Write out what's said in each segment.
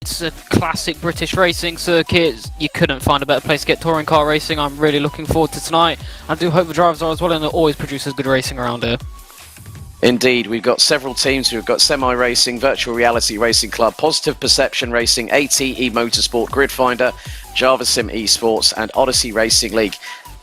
It's a classic British racing circuit. You couldn't find a better place to get touring car racing. I'm really looking forward to tonight. I do hope the drivers are as well, and it always produces good racing around here. Indeed, we've got several teams who've got semi-racing, virtual reality racing club, positive perception racing, ATE Motorsport, Gridfinder, Java Sim Esports and Odyssey Racing League.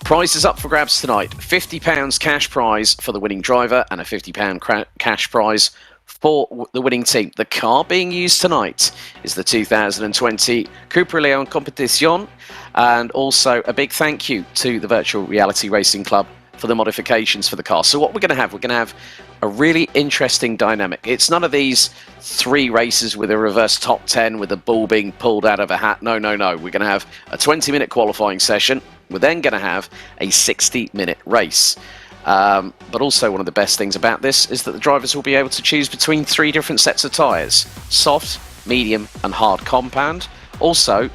Prizes up for grabs tonight. £50 cash prize for the winning driver and a £50 cash prize for the winning team. The car being used tonight is the 2020 Cupra Leon Competition, and also a big thank you to the Virtual Reality Racing Club for the modifications for the car. So what we're going to have a really interesting dynamic. It's none of these 3 races with a reverse top 10 with the ball being pulled out of a hat. No. We're going to have a 20-minute qualifying session. We're then going to have a 60-minute race. But also one of the best things about this is that the drivers will be able to choose between 3 different sets of tyres: soft, medium and hard compound. Also,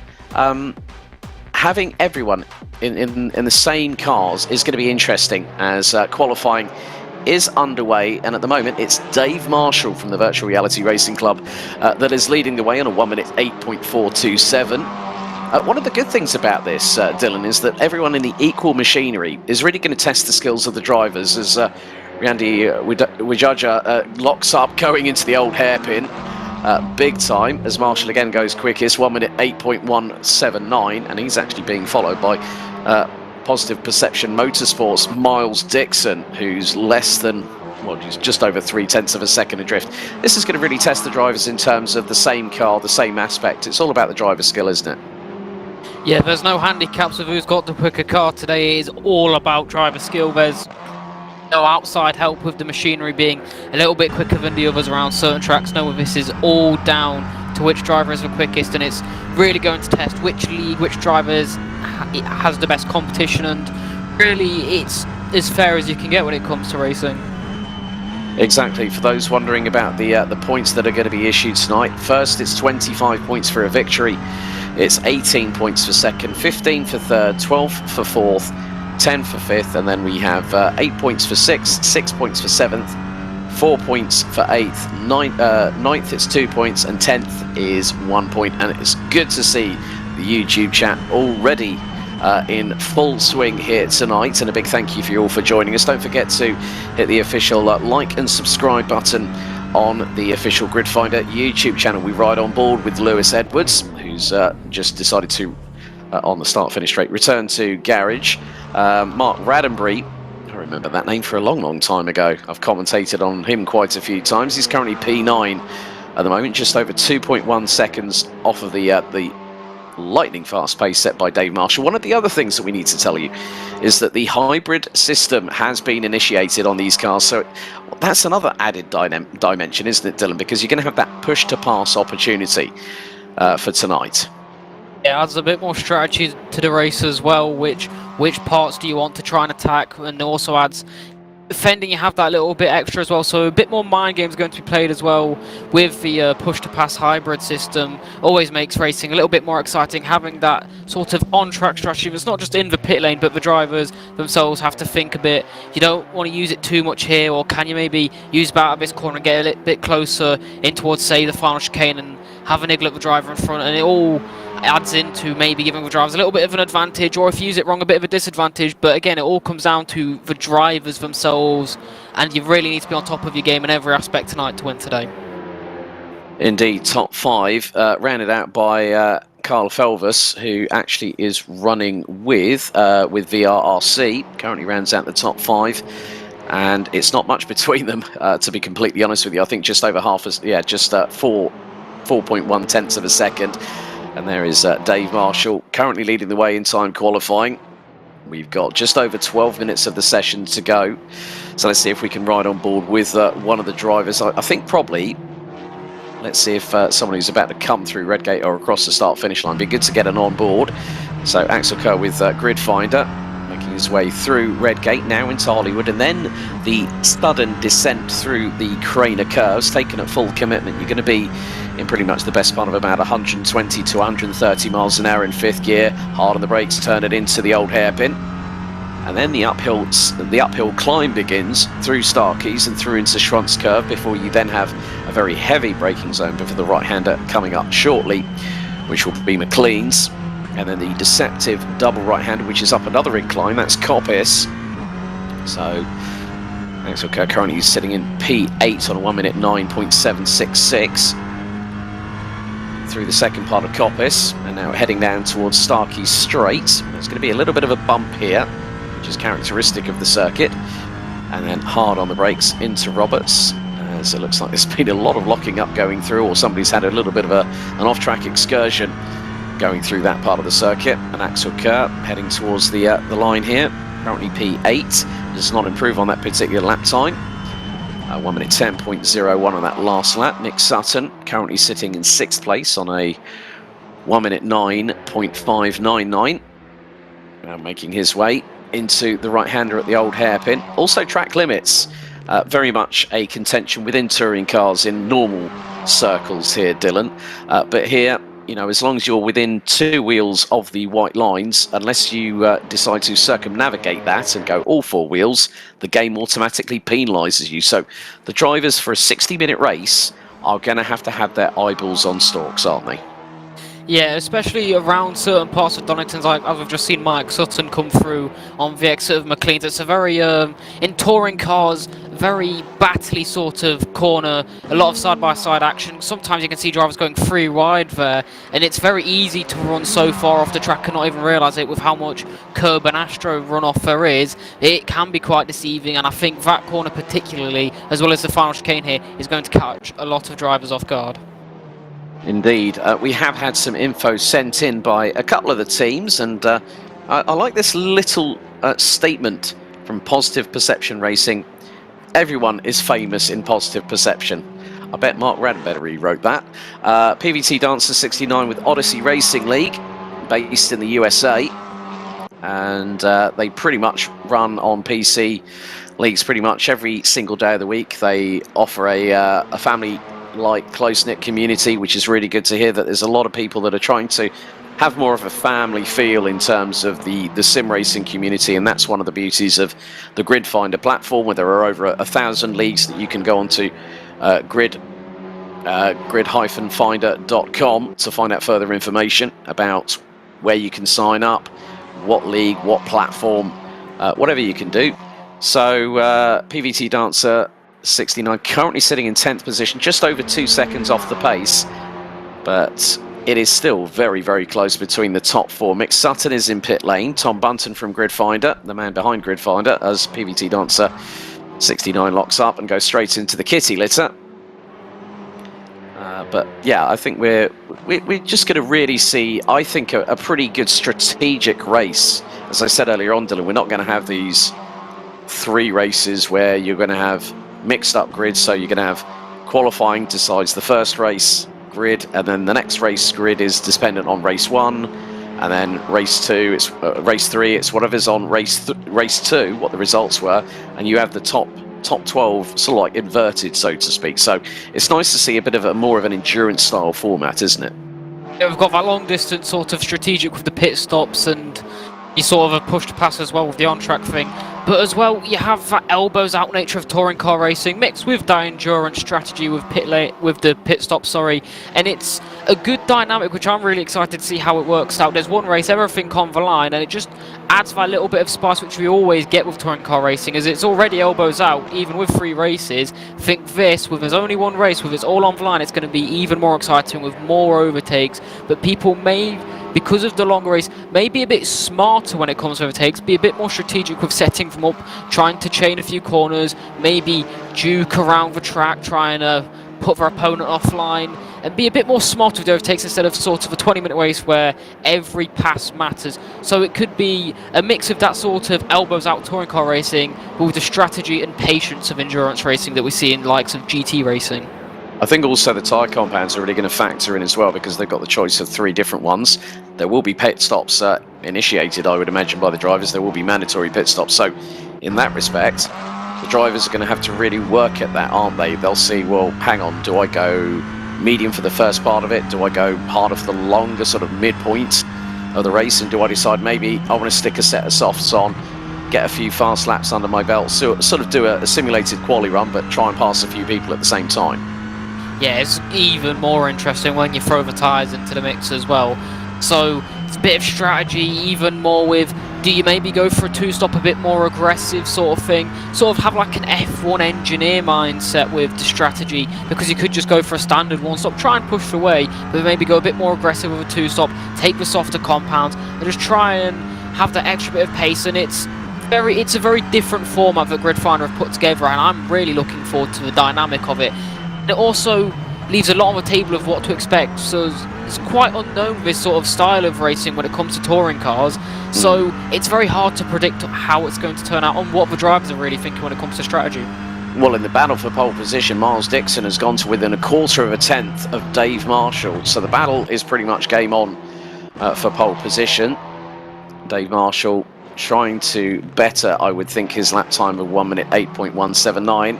having everyone in the same cars is going to be interesting, as qualifying is underway, and at the moment it's Dave Marshall from the Virtual Reality Racing Club that is leading the way on a 1 minute 8.427. One of the good things about this, Dylan, is that everyone in the equal machinery is really going to test the skills of the drivers, as Randy Wijaja locks up going into the old hairpin big time, as Marshall again goes quickest, 1 minute 8.179, and he's actually being followed by Positive Perception Motorsports' Miles Dixon, who's less than, well, he's just over 0.3 of a second adrift. This is going to really test the drivers in terms of the same car, the same aspect. It's all about the driver skill, isn't it? Yeah, there's no handicaps of who's got the quicker car today. It is all about driver skill. There's no outside help with the machinery being a little bit quicker than the others around certain tracks. No, this is all down to which driver is the quickest, and it's really going to test which league, which drivers has the best competition, and really it's as fair as you can get when it comes to racing. Exactly. For those wondering about the points that are going to be issued tonight, first it's 25 points for a victory, it's 18 points for second, 15 for third, 12 for fourth, 10 for fifth, and then we have 8 points for sixth, 6 points for seventh, 4 points for eighth, ninth it's 2 points, and 10th is 1 point. And it's good to see the YouTube chat already in full swing here tonight, and a big thank you for you all for joining us. Don't forget to hit the official like and subscribe button on the official Gridfinder YouTube channel. We ride on board with Lewis Edwards, who's just decided to on the start-finish straight return to garage. Mark Raddenbury, I remember that name for a long time ago. I've commentated on him quite a few times. He's currently P9 at the moment, just over 2.1 seconds off of the lightning fast pace set by Dave Marshall. One of the other things that we need to tell you is that the hybrid system has been initiated on these cars, so that's another added dimension, isn't it, Dylan? Because you're going to have that push to pass opportunity for tonight. It adds a bit more strategy to the race as well. Which parts do you want to try and attack, and also adds defending. You have that little bit extra as well, so a bit more mind games going to be played as well with the push to pass hybrid system. Always makes racing a little bit more exciting, having that sort of on-track strategy. It's not just in the pit lane, but the drivers themselves have to think a bit. You don't want to use it too much here, or can you maybe use it out of this corner and get a little bit closer in towards, say, the final chicane and have a niggle at the driver in front, and it all adds into maybe giving the drivers a little bit of an advantage, or if you use it wrong, a bit of a disadvantage. But again, it all comes down to the drivers themselves, and you really need to be on top of your game in every aspect tonight to win today. Indeed, top 5 rounded out by Carl Felvis, who actually is running with VRRC, currently rounds out the top 5. And it's not much between them, to be completely honest with you. I think just over half, just 4.1 tenths of a second. And there is Dave Marshall currently leading the way in time qualifying. We've got just over 12 minutes of the session to go. So let's see if we can ride on board with one of the drivers. I think probably, let's see if someone who's about to come through Redgate or across the start-finish line. Be good to get an on board. So Axel Kerr with Gridfinder, making his way through Redgate, now into Hollywood, and then the sudden descent through the Craner curves, taken at full commitment. You're going to be in pretty much the best part of about 120 to 130 miles an hour in 5th gear, hard on the brakes, turn it into the old hairpin, and then the uphill climb begins through Starkeys and through into Schruntz curve, before you then have a very heavy braking zone for the right-hander coming up shortly, which will be McLean's. And then the deceptive double right-hander, which is up another incline, that's Coppice. So Axel Kerr currently sitting in P8 on a 1 minute 9.766 through the second part of Coppice, and now heading down towards Starkey Straight. There's going to be a little bit of a bump here, which is characteristic of the circuit, and then hard on the brakes into Roberts, as it looks like there's been a lot of locking up going through, or somebody's had a little bit of an off-track excursion going through that part of the circuit. And Axel Kerr heading towards the line here, currently P8, does not improve on that particular lap time. 1 minute 10.01 on that last lap. Nick Sutton currently sitting in 6th place on a 1 minute 9.599. Now making his way into the right-hander at the old hairpin. Also track limits, very much a contention within touring cars in normal circles here, Dylan. But here, you know, as long as you're within 2 wheels of the white lines, unless you decide to circumnavigate that and go all 4 wheels, the game automatically penalises you. So the drivers for a 60-minute race are going to have their eyeballs on stalks, aren't they? Yeah, especially around certain parts of Donington, like as we've just seen Mike Sutton come through on the exit of McLean's. It's a very, in touring cars, very battly sort of corner, a lot of side-by-side action. Sometimes you can see drivers going 3 wide there, and it's very easy to run so far off the track and not even realise it with how much curb and astro runoff there is. It can be quite deceiving, and I think that corner particularly, as well as the final chicane here, is going to catch a lot of drivers off guard. Indeed. We have had some info sent in by a couple of the teams, and I like this little statement from Positive Perception Racing. Everyone is famous in Positive Perception. I bet Mark Raddenberry wrote that. PVT Dancer 69 with Odyssey Racing League, based in the USA, and they pretty much run on PC leagues pretty much every single day of the week. They offer a family-like close-knit community, which is really good to hear that there's a lot of people that are trying to have more of a family feel in terms of the sim racing community, and that's one of the beauties of the Grid Finder platform, where there are over 1,000 leagues that you can go onto grid-finder.com to find out further information about where you can sign up, what league, what platform, whatever you can do. So PVT Dancer 69 currently sitting in 10th position, just over 2 seconds off the pace, but it is still very, very close between the top 4. Mick Sutton is in pit lane. Tom Bunton from Grid Finder, the man behind Grid Finder, as PVT Dancer 69 locks up and goes straight into the kitty litter. But yeah, I think we're just going to really see, I think, a pretty good strategic race. As I said earlier on, Dylan, we're not going to have these 3 races where you're going to have mixed up grids. So you're going to have qualifying decides the first race grid, and then the next race grid is dependent on race 1, and then race 2, it's race 3, it's whatever's on race 2, what the results were, and you have the top 12 sort of like inverted, so to speak. So it's nice to see a bit of more of an endurance style format, isn't it? Yeah, we've got that long distance sort of strategic with the pit stops, and you sort of a push to pass as well with the on-track thing. But as well, you have that elbows out nature of touring car racing mixed with that endurance strategy with the pit stop, and it's a good dynamic, which I'm really excited to see how it works out. There's one race, everything on the line, and it just adds that little bit of spice which we always get with touring car racing, as it's already elbows out, even with 3 races. Think this, with there's only 1 race, with it's all on the line, it's going to be even more exciting with more overtakes, but people may, because of the long race, may be a bit smarter when it comes to overtakes, be a bit more strategic with setting them up, trying to chain a few corners, maybe juke around the track, trying to put their opponent offline, and be a bit more smart with the overtakes instead of sort of a 20-minute race where every pass matters. So it could be a mix of that sort of elbows out touring car racing with the strategy and patience of endurance racing that we see in the likes of GT racing. I think also the tyre compounds are really going to factor in as well, because they've got the choice of 3 different ones. There will be pit stops initiated, I would imagine, by the drivers. There will be mandatory pit stops. So in that respect, the drivers are going to have to really work at that, aren't they? They'll see, well, hang on, do I go medium for the first part of it? Do I go harder for the longer sort of midpoint of the race? And do I decide maybe I want to stick a set of softs on, get a few fast laps under my belt, so sort of do a simulated quali run, but try and pass a few people at the same time? Yeah, it's even more interesting when you throw the tyres into the mix as well. So it's a bit of strategy, even more with, do you maybe go for a 2-stop, a bit more aggressive sort of thing, sort of have like an F1 engineer mindset with the strategy, because you could just go for a standard 1-stop, try and push away, but maybe go a bit more aggressive with a 2-stop, take the softer compounds, and just try and have that extra bit of pace. And it's a very different format that Grid Finder have put together, and I'm really looking forward to the dynamic of it. And it also leaves a lot on the table of what to expect. So it's quite unknown, this sort of style of racing when it comes to touring cars. So it's very hard to predict how it's going to turn out and what the drivers are really thinking when it comes to strategy. Well, in the battle for pole position, Miles Dixon has gone to within a quarter of a tenth of Dave Marshall. So the battle is pretty much game on for pole position. Dave Marshall trying to better, I would think, his lap time of 1 minute 8.179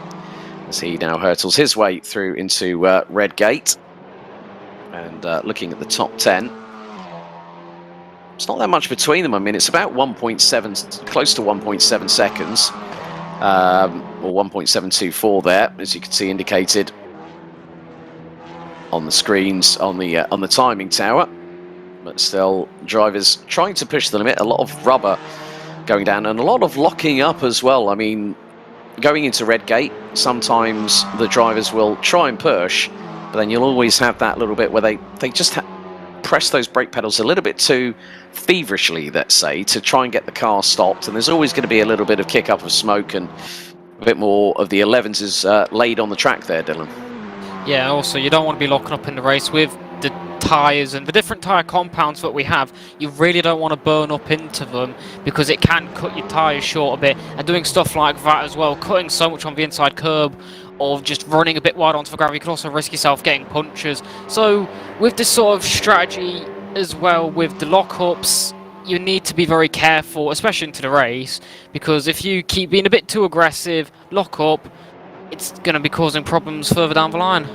as he now hurtles his way through into Red Gate. And looking at the top 10, it's not that much between them. I mean, it's about 1.7, close to 1.7 seconds, or 1.724 there, as you can see indicated on the screens on the timing tower. But still, drivers trying to push the limit. A lot of rubber going down and a lot of locking up as well. I mean, going into Red Gate, sometimes the drivers will try and push, but then you'll always have that little bit where they just press those brake pedals a little bit too feverishly, let's say, to try and get the car stopped. And there's always going to be a little bit of kick up of smoke and a bit more of the 11s is laid on the track there, Dylan. Yeah, also, you don't want to be locking up in the race with the tyres and the different tyre compounds that we have. You really don't want to burn up into them because it can cut your tyres short a bit. And doing stuff like that as well, cutting so much on the inside curb or just running a bit wide onto the gravel, you can also risk yourself getting punctures. So with this sort of strategy as well, with the lockups, you need to be very careful, especially into the race, because if you keep being a bit too aggressive, lock up, it's going to be causing problems further down the line.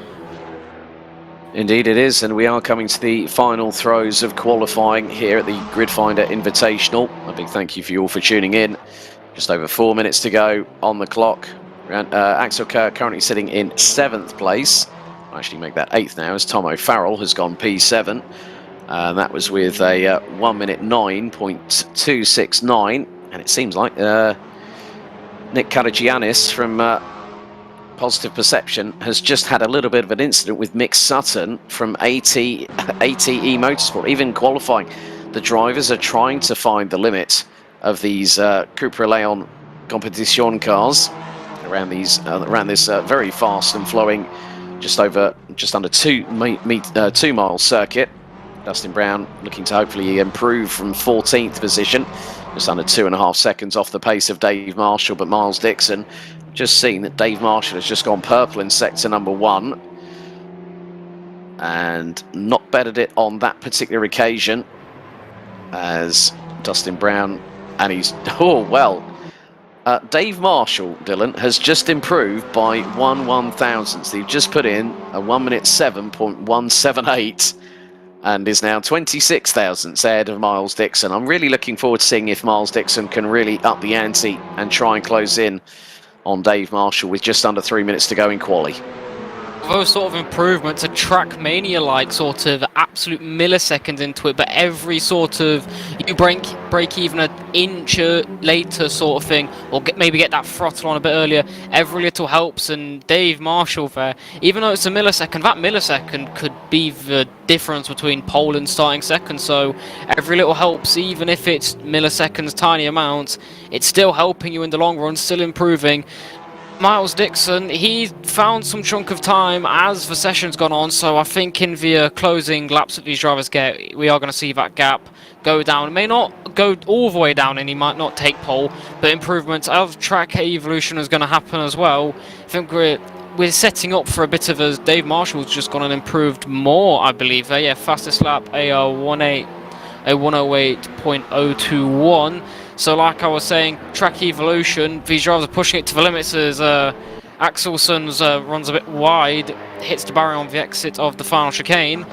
Indeed it is, and we are coming to the final throws of qualifying here at the Gridfinder Invitational. A big thank you for you all for tuning in. Just over 4 minutes to go on the clock. Axel Kerr currently sitting in 7th place. I'll actually make that 8th now, as Tom O'Farrell has gone P7. That was with a 1 minute 9.269, and it seems like Nick Karagiannis from Positive Perception has just had a little bit of an incident with Mick Sutton from ATE Motorsport. Even qualifying, the drivers are trying to find the limit of these Cupra Leon competition cars around this very fast and flowing, just under 2 mile circuit. Dustin Brown looking to hopefully improve from 14th position, just under 2.5 seconds off the pace of Dave Marshall. But Miles Dixon, just seen that Dave Marshall has just gone purple in sector number 1 and not bettered it on that particular occasion, as Dustin Brown, and he's, Dave Marshall, Dylan, has just improved by 1/1000th. They've just put in a 1 minute 7.178 and is now 26 thousandths ahead of Miles Dixon. I'm really looking forward to seeing if Miles Dixon can really up the ante and try and close in on Dave Marshall with just under 3 minutes to go in quali. Those sort of improvements are Trackmania-like, sort of absolute milliseconds into it, but every sort of, you break even an inch later sort of thing, or maybe get that throttle on a bit earlier, every little helps. And Dave Marshall there, even though it's a millisecond, that millisecond could be the difference between pole and starting second. So every little helps, even if it's milliseconds, tiny amounts, it's still helping you in the long run, still improving. Miles Dixon, he found some chunk of time as the session's gone on, so I think in the closing laps that these drivers get, we are going to see that gap go down. It may not go all the way down and he might not take pole, but improvements of track evolution is going to happen as well. I think we're setting up for a bit of a Dave Marshall's just gone and improved more, I believe. Yeah, fastest lap, a 108.021. So like I was saying, track evolution, these drivers are pushing it to the limits as Axelson's runs a bit wide, hits the barrier on the exit of the final chicane.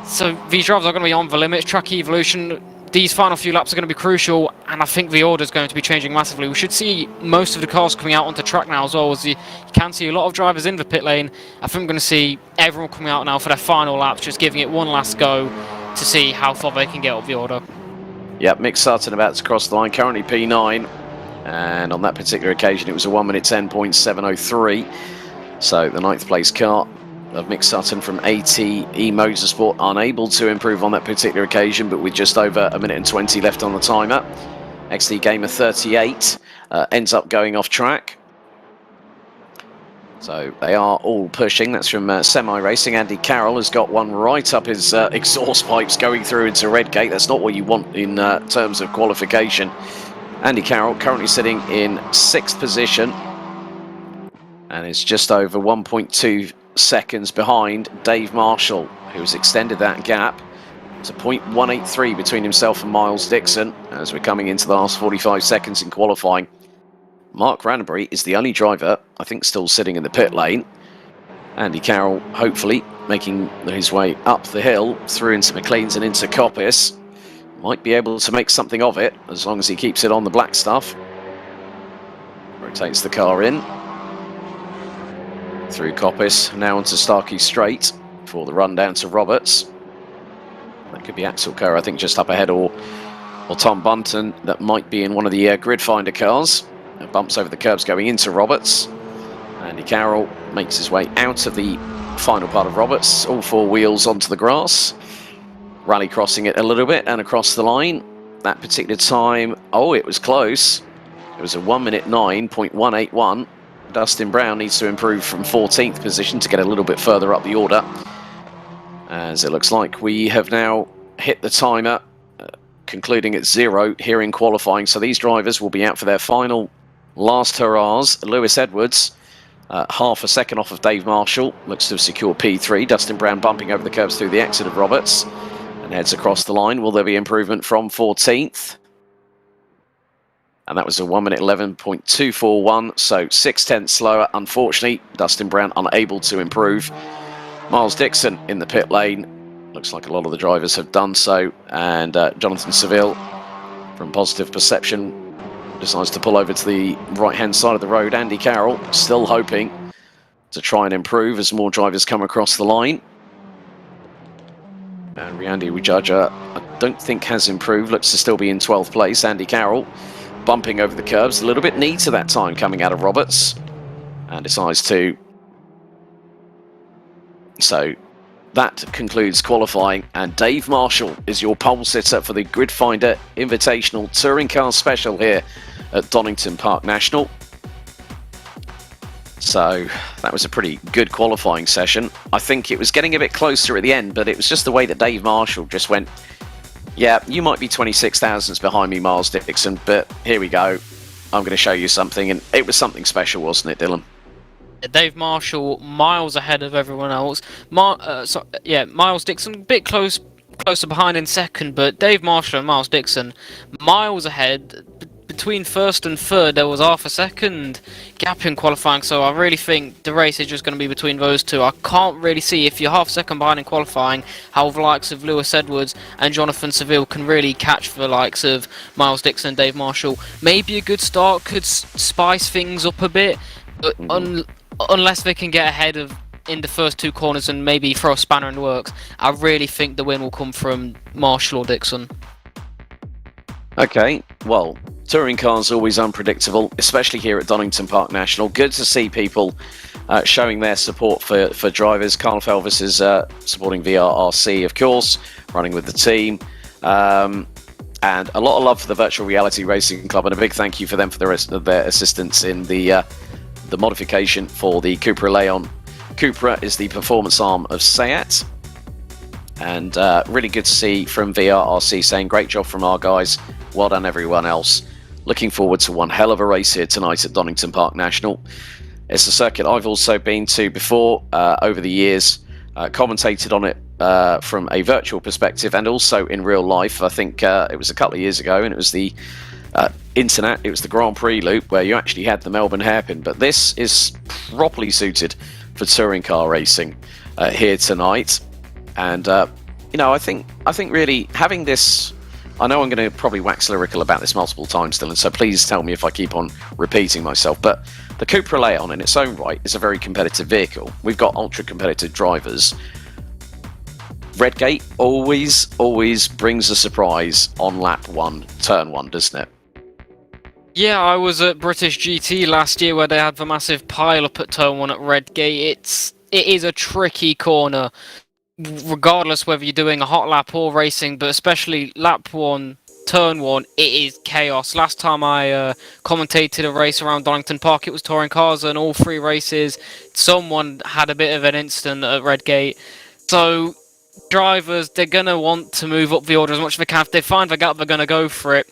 So these drivers are going to be on the limits. Track evolution, these final few laps are going to be crucial, and I think the order is going to be changing massively. We should see most of the cars coming out onto track now as well, as you can see a lot of drivers in the pit lane. I think we're going to see everyone coming out now for their final laps, just giving it one last go to see how far they can get up the order. Yep, Mick Sutton about to cross the line, currently P9, and on that particular occasion it was a 1 minute 10.703. So the 9th place car of Mick Sutton from ATE Motorsport unable to improve on that particular occasion, but with just over 1 minute and 20 left on the timer. XD Gamer 38 ends up going off track. So they are all pushing. That's from semi-racing. Andy Carroll has got one right up his exhaust pipes going through into Redgate. That's not what you want in terms of qualification. Andy Carroll currently sitting in 6th position and is just over 1.2 seconds behind Dave Marshall, who's extended that gap to 0.183 between himself and Miles Dixon as we're coming into the last 45 seconds in qualifying. Mark Ranbury is the only driver, I think, still sitting in the pit lane. Andy Carroll, hopefully, making his way up the hill, through into McLean's and into Coppice. Might be able to make something of it, as long as he keeps it on the black stuff. Rotates the car in. Through Coppice, now onto Starkey Straight, for the run down to Roberts. That could be Axel Kerr, I think, just up ahead, or Tom Bunton, that might be in one of the Grid Finder cars. Bumps over the curbs going into Roberts. Andy Carroll makes his way out of the final part of Roberts, all 4 wheels onto the grass. Rally crossing it a little bit and across the line. That particular time, oh, it was close. It was a 1:09.181. Dustin Brown needs to improve from 14th position to get a little bit further up the order. As it looks like we have now hit the timer, concluding at 0 here in qualifying. So these drivers will be out for their final last hurrahs. Lewis Edwards, half a second off of Dave Marshall, looks to have secured P3. Dustin Brown bumping over the curbs through the exit of Roberts and heads across the line. Will there be improvement from 14th? And that was a 1:11.241, so 6/10 slower. Unfortunately, Dustin Brown unable to improve. Miles Dixon in the pit lane. Looks like a lot of the drivers have done so. And Jonathan Seville from Positive Perception decides to pull over to the right-hand side of the road. Andy Carroll still hoping to try and improve as more drivers come across the line. And Riandy Wijaja, I don't think has improved. Looks to still be in 12th place. Andy Carroll bumping over the curbs. A little bit neater that time coming out of Roberts. And decides to. So that concludes qualifying, and Dave Marshall is your pole sitter for the Grid Finder Invitational Touring Car Special here at Donington Park National. So that was a pretty good qualifying session. I think it was getting a bit closer at the end, but it was just the way that Dave Marshall just went, yeah, you might be 26 thousandths behind me, Miles Dixon, but here we go. I'm going to show you something, and it was something special, wasn't it, Dylan? Dave Marshall miles ahead of everyone else. Miles Dixon a bit closer behind in second, but Dave Marshall and Miles Dixon miles ahead. Between first and third, there was half a second gap in qualifying, so I really think the race is just going to be between those two. I can't really see, if you're half a second behind in qualifying, how the likes of Lewis Edwards and Jonathan Seville can really catch the likes of Miles Dixon and Dave Marshall. Maybe a good start could spice things up a bit, but unless they can get ahead in the first 2 corners and maybe throw a spanner in the works, I really think the win will come from Marshall or Dixon. Okay, well, touring cars are always unpredictable, especially here at Donington Park National. Good to see people showing their support for drivers. Carl Felvis is supporting VRRC, of course, running with the team. And a lot of love for the Virtual Reality Racing Club, and a big thank you for them for their assistance in the modification for the Cupra Leon. Cupra is the performance arm of SEAT. And really good to see from VRRC saying great job from our guys. Well done everyone else. Looking forward to one hell of a race here tonight at Donington Park National. It's a circuit I've also been to before over the years, commentated on it from a virtual perspective and also in real life. I think it was a couple of years ago, and it was the internet. It was the Grand Prix loop where you actually had the Melbourne hairpin, but this is properly suited for touring car racing here tonight. And you know, I think really having this, I know I'm going to probably wax lyrical about this multiple times still, and so please tell me if I keep on repeating myself, but the Cupra Leon in its own right is a very competitive vehicle. We've got ultra competitive drivers. Redgate always brings a surprise on lap 1, turn 1, doesn't it? Yeah, I was at British GT last year where they had the massive pile-up at turn 1 at Redgate. It is a tricky corner, regardless whether you're doing a hot lap or racing, but especially lap 1, turn 1, it is chaos. Last time I commentated a race around Donington Park, it was touring cars, and all 3 races, someone had a bit of an incident at Redgate. So drivers, they're going to want to move up the order as much as they can. If they find the gap, they're going to go for it.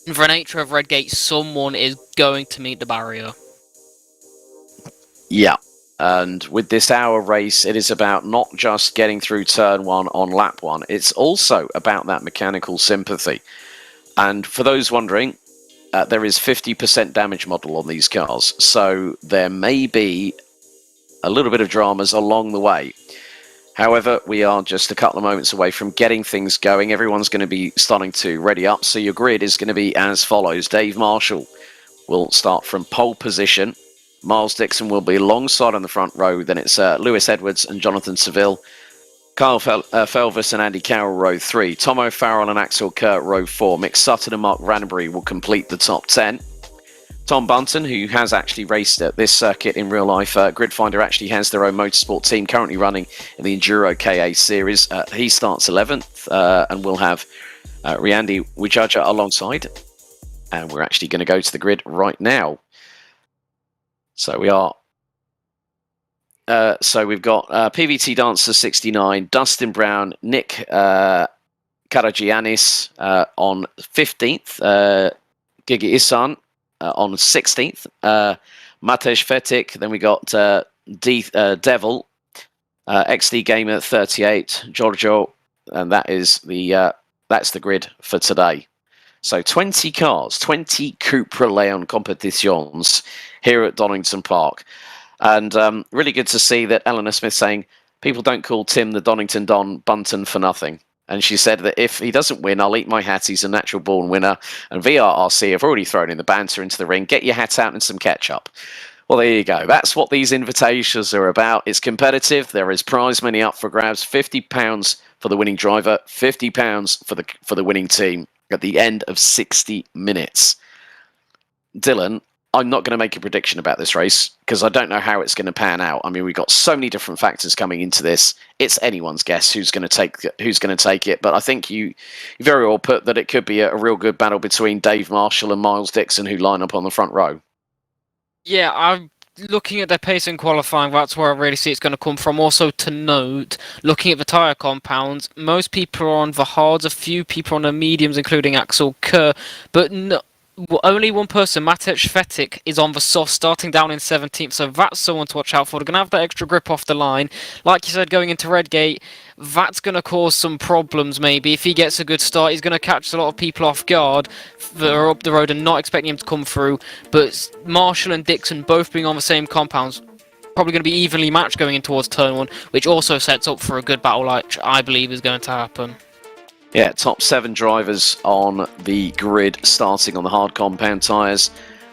And for the nature of Redgate, someone is going to meet the barrier. Yeah. And with this hour race, it is about not just getting through turn 1 on lap 1. It's also about that mechanical sympathy. And for those wondering, there is 50% damage model on these cars. So there may be a little bit of dramas along the way. However, we are just a couple of moments away from getting things going. Everyone's going to be starting to ready up. So your grid is going to be as follows. Dave Marshall will start from pole position. Miles Dixon will be alongside on the front row. Then it's Lewis Edwards and Jonathan Seville. Kyle Felvis and Andy Carroll, row 3. Tom O'Farrell and Axel Kerr, row 4. Mick Sutton and Mark Ranbury will complete the top 10. Tom Bunton, who has actually raced at this circuit in real life, Gridfinder actually has their own motorsport team currently running in the Enduro KA series. He starts 11th and we'll have Riandi Wijaja alongside. And we're actually going to go to the grid right now. So we are. So we've got PVT Dancer 69, Dustin Brown, Nick Karagiannis on 15th, Gigi Isan on 16th, Matej Fetik. Then we got Devil, XD Gamer 38, Giorgio, and that's the grid for today. So 20 cars, 20 Cupra Leon competitions here at Donington Park. And really good to see that Eleanor Smith saying, people don't call Tim the Donington Don Bunton for nothing. And she said that if he doesn't win, I'll eat my hat. He's a natural born winner. And VRRC have already thrown in the banter into the ring. Get your hat out and some ketchup. Well, there you go. That's what these invitations are about. It's competitive. There is prize money up for grabs. £50 for the winning driver, £50 for the winning team at the end of 60 minutes. Dylan, I'm not going to make a prediction about this race because I don't know how it's going to pan out. I mean, we've got so many different factors coming into this. It's anyone's guess who's going to take it. But I think you very well put that it could be a real good battle between Dave Marshall and Miles Dixon, who line up on the front row. Yeah, I'm looking at their pace in qualifying. That's where I really see it's going to come from. Also to note, looking at the tyre compounds, most people are on the hards, a few people on the mediums, including Axel Kerr, but only one person, Matej Fetik, is on the soft, starting down in 17th, so that's someone to watch out for. They're going to have that extra grip off the line. Like you said, going into Redgate, that's going to cause some problems maybe. If he gets a good start, he's going to catch a lot of people off guard that are up the road and not expecting him to come through. But Marshall and Dixon both being on the same compounds, probably going to be evenly matched going in towards turn 1, which also sets up for a good battle, which I believe is going to happen. Yeah, top 7 drivers on the grid, starting on the hard compound tyres.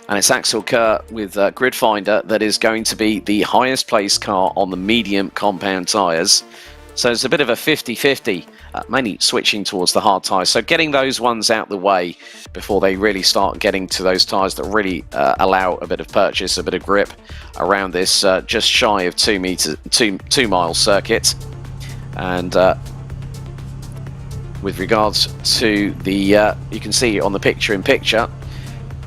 And it's Axel Kerr with Gridfinder that is going to be the highest placed car on the medium compound tyres. So it's a bit of a 50-50, mainly switching towards the hard tyres. So getting those ones out the way before they really start getting to those tyres that really allow a bit of purchase, a bit of grip around this just shy of 2 mile circuit. And with regards to the, you can see on the picture-in-picture,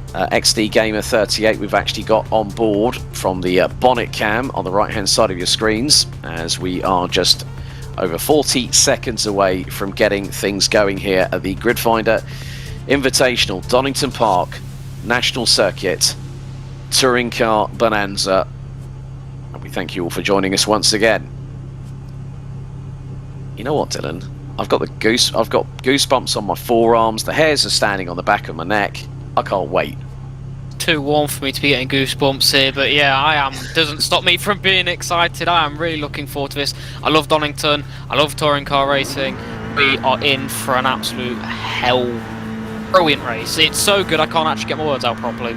XD Gamer 38 we've actually got on board from the bonnet cam on the right-hand side of your screens, as we are just over 40 seconds away from getting things going here at the Gridfinder Invitational Donington Park National Circuit Touring Car Bonanza. And we thank you all for joining us once again. You know what, Dylan? I've got goosebumps on my forearms. The hairs are standing on the back of my neck. I can't wait. Too warm for me to be getting goosebumps here, but yeah, I am. Doesn't stop me from being excited. I am really looking forward to this. I love Donington. I love touring car racing. We are in for an absolute brilliant race. It's so good I can't actually get my words out properly.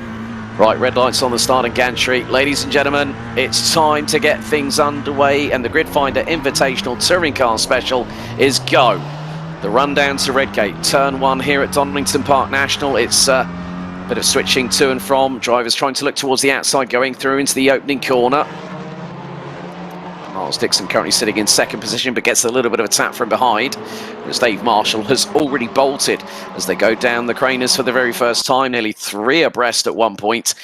Right, red lights on the starting gantry. Ladies and gentlemen, it's time to get things underway, and the Gridfinder Invitational Touring Car Special is go. The rundown to Redgate, turn 1 here at Donington Park National. It's a bit of switching to and from. Drivers trying to look towards the outside, going through into the opening corner. Miles Dixon currently sitting in second position, but gets a little bit of a tap from behind, as Dave Marshall has already bolted as they go down the Craners for the very first time, nearly 3 abreast at one point.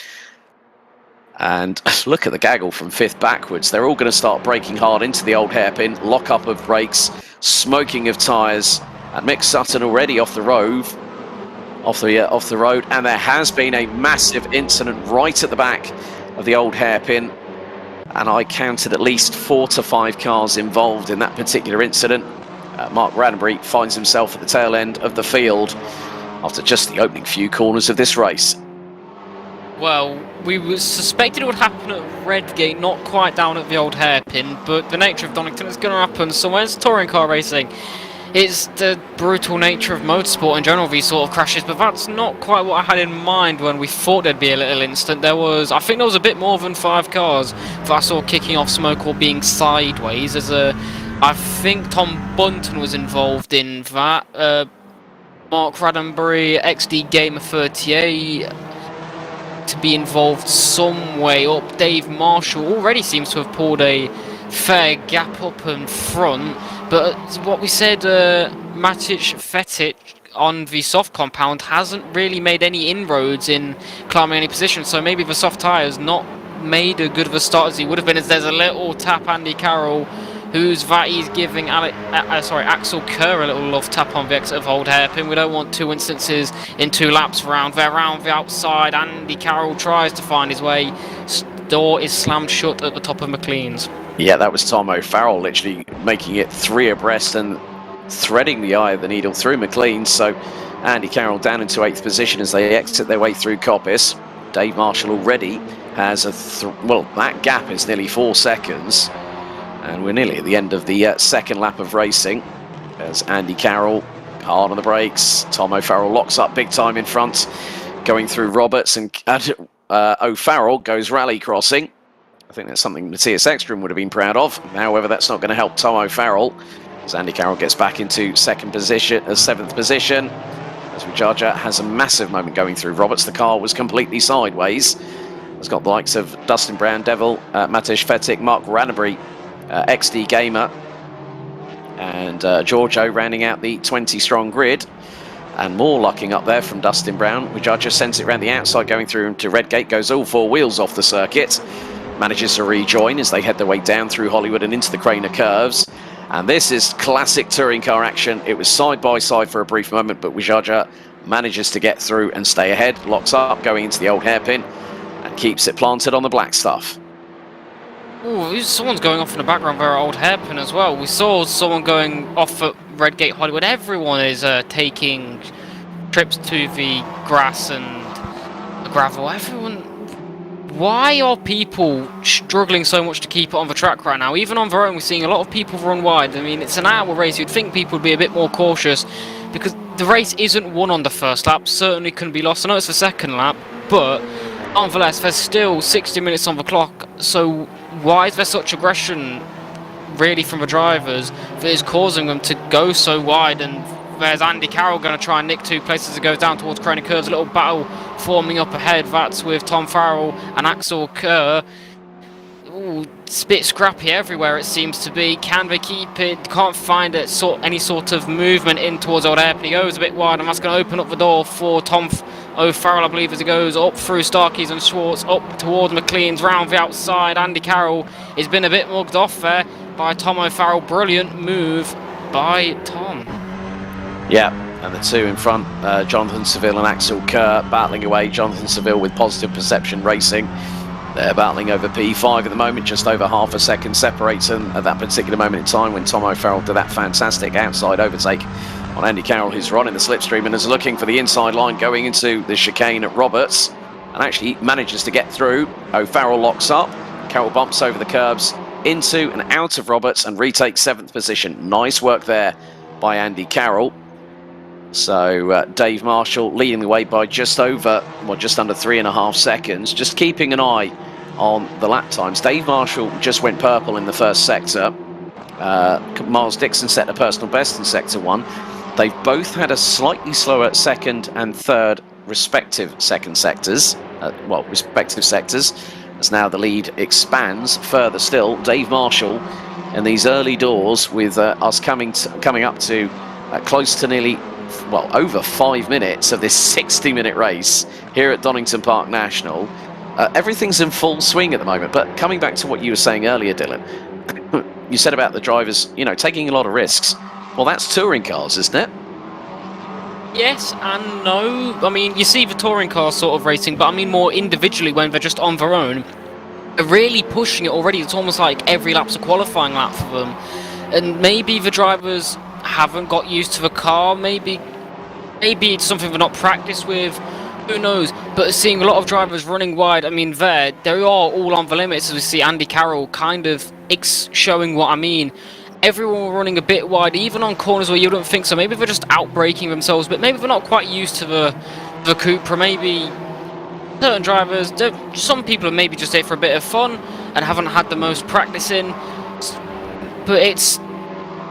And look at the gaggle from 5th backwards. They're all going to start braking hard into the old hairpin, lock up of brakes, smoking of tyres, and Mick Sutton already off the road. Off the road, and there has been a massive incident right at the back of the old hairpin. And I counted at least 4 to 5 cars involved in that particular incident. Mark Raddenbury finds himself at the tail end of the field after just the opening few corners of this race. Well, we suspected it would happen at Redgate, not quite down at the old hairpin, but the nature of Donington is going to happen. So when it's touring car racing, it's the brutal nature of motorsport in general, these sort of crashes, but that's not quite what I had in mind when we thought there'd be a little incident. I think there was a bit more than 5 cars that I saw kicking off smoke or being sideways. I think Tom Bunton was involved in that. Mark Raddenbury, XD Gamer 38, to be involved some way up. Dave Marshall already seems to have pulled a fair gap up in front. But what we said, Matic Fetic on the soft compound hasn't really made any inroads in climbing any position, so maybe the soft tyres not made as good of a start as he would have been, as there's a little tap Andy Carroll, who's giving Axel Kerr a little love tap on the exit of old hairpin. We don't want 2 instances in 2 laps around there. Around the outside, Andy Carroll tries to find his way. Door is slammed shut at the top of McLean's. Yeah, that was Tom O'Farrell literally making it 3 abreast and threading the eye of the needle through McLean. So Andy Carroll down into 8th position as they exit their way through Coppice. Dave Marshall already has that gap is nearly 4 seconds. And we're nearly at the end of the second lap of racing as Andy Carroll hard on the brakes. Tom O'Farrell locks up big time in front, going through Roberts, and O'Farrell goes rally crossing. I think that's something Matthias Ekstrom would have been proud of. However, that's not going to help Tom O'Farrell as Andy Carroll gets back into 7th position. As Rajaja has a massive moment going through Roberts. The car was completely sideways. It's got the likes of Dustin Brown, Devil, Matish Fetic, Mark Raddenbury, XD Gamer, and Giorgio rounding out the 20-strong grid. And more locking up there from Dustin Brown. Rajaja sends it around the outside, going through into Redgate, goes all 4 wheels off the circuit. Manages to rejoin as they head their way down through Hollywood and into the Craner curves. And this is classic touring car action. It was side by side for a brief moment, but Wijaja manages to get through and stay ahead, locks up going into the old hairpin and keeps it planted on the black stuff. Ooh, someone's going off in the background there at old hairpin as well. We saw someone going off at Redgate Hollywood. Everyone is taking trips to the grass and the gravel. Why are people struggling so much to keep it on the track right now? Even on their own, we're seeing a lot of people run wide. I mean, it's an hour race. You'd think people would be a bit more cautious because the race isn't won on the first lap. Certainly can be lost. I know it's the second lap, but nonetheless, there's still 60 minutes on the clock. So why is there such aggression, really, from the drivers that is causing them to go so wide? And there's Andy Carroll going to try and nick 2 places as it goes down towards Craner Curves. A little battle forming up ahead. That's with Tom Farrell and Axel Kerr. Ooh, it's a bit scrappy everywhere, it seems to be. Can they keep it? Can't find any sort of movement in towards old hairpin. He goes a bit wide, and that's going to open up the door for Tom O'Farrell, I believe, as it goes up through Starkeys and Schwartz, up towards McLean's, round the outside. Andy Carroll has been a bit mugged off there by Tom O'Farrell. Brilliant move by Tom. Yeah, and the 2 in front, Jonathan Seville and Axel Kerr battling away. Jonathan Seville with Positive Perception Racing. They're battling over P5 at the moment. Just over half a second separates them at that particular moment in time when Tom O'Farrell did that fantastic outside overtake on Andy Carroll, who's running the slipstream and is looking for the inside line going into the chicane at Roberts. And actually manages to get through. O'Farrell locks up. Carroll bumps over the curbs into and out of Roberts and retakes 7th position. Nice work there by Andy Carroll. So Dave Marshall leading the way by just under 3.5 seconds. Just keeping an eye on the lap times. Dave Marshall just went purple in the first sector. Miles Dixon set a personal best in sector 1. They've both had a slightly slower second and third respective sectors. as now the lead expands further still. Dave Marshall in these early doors with us coming up to close to nearly, well, over 5 minutes of this 60-minute race here at Donington Park National. Everything's in full swing at the moment, but coming back to what you were saying earlier, Dylan, you said about the drivers, you know, taking a lot of risks. Well, that's touring cars, isn't it? Yes and no. I mean, you see the touring cars sort of racing, but I mean more individually when they're just on their own. They're really pushing it already. It's almost like every lap's a qualifying lap for them. And maybe the drivers haven't got used to the car. Maybe it's something they're not practiced with. Who knows? But seeing a lot of drivers running wide, I mean, they are all on the limits. As we see Andy Carroll kind of showing what I mean. Everyone running a bit wide, even on corners where you don't think so. Maybe they're just out-braking themselves, but maybe they're not quite used to the Cupra. Maybe certain drivers, some people are maybe just there for a bit of fun and haven't had the most practice in. But it's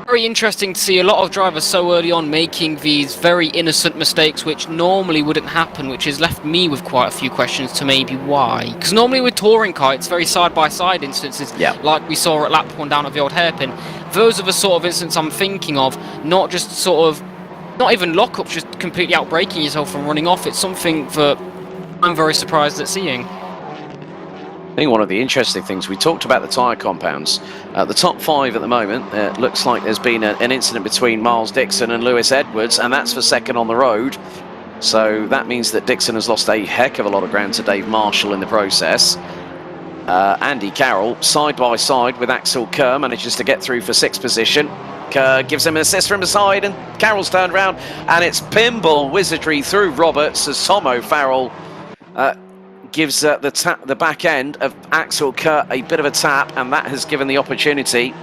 very interesting to see a lot of drivers so early on making these very innocent mistakes which normally wouldn't happen, which has left me with quite a few questions to maybe why. Because normally with touring car, it's very side-by-side instances, like we saw at lap 1 down at the old hairpin. Those are the sort of instances I'm thinking of, not just sort of, not even lockups, just completely out-braking yourself and running off. It's something that I'm very surprised at seeing. I think one of the interesting things, we talked about the tyre compounds. The top 5 at the moment, it looks like there's been an incident between Miles Dixon and Lewis Edwards, and that's for second on the road. So that means that Dixon has lost a heck of a lot of ground to Dave Marshall in the process. Andy Carroll, side by side with Axel Kerr, manages to get through for 6th position. Kerr gives him an assist from beside, and Carroll's turned around, and it's pinball wizardry through Roberts as Tom O'Farrell gives the back end of Axel Kerr a bit of a tap, and that has given the opportunity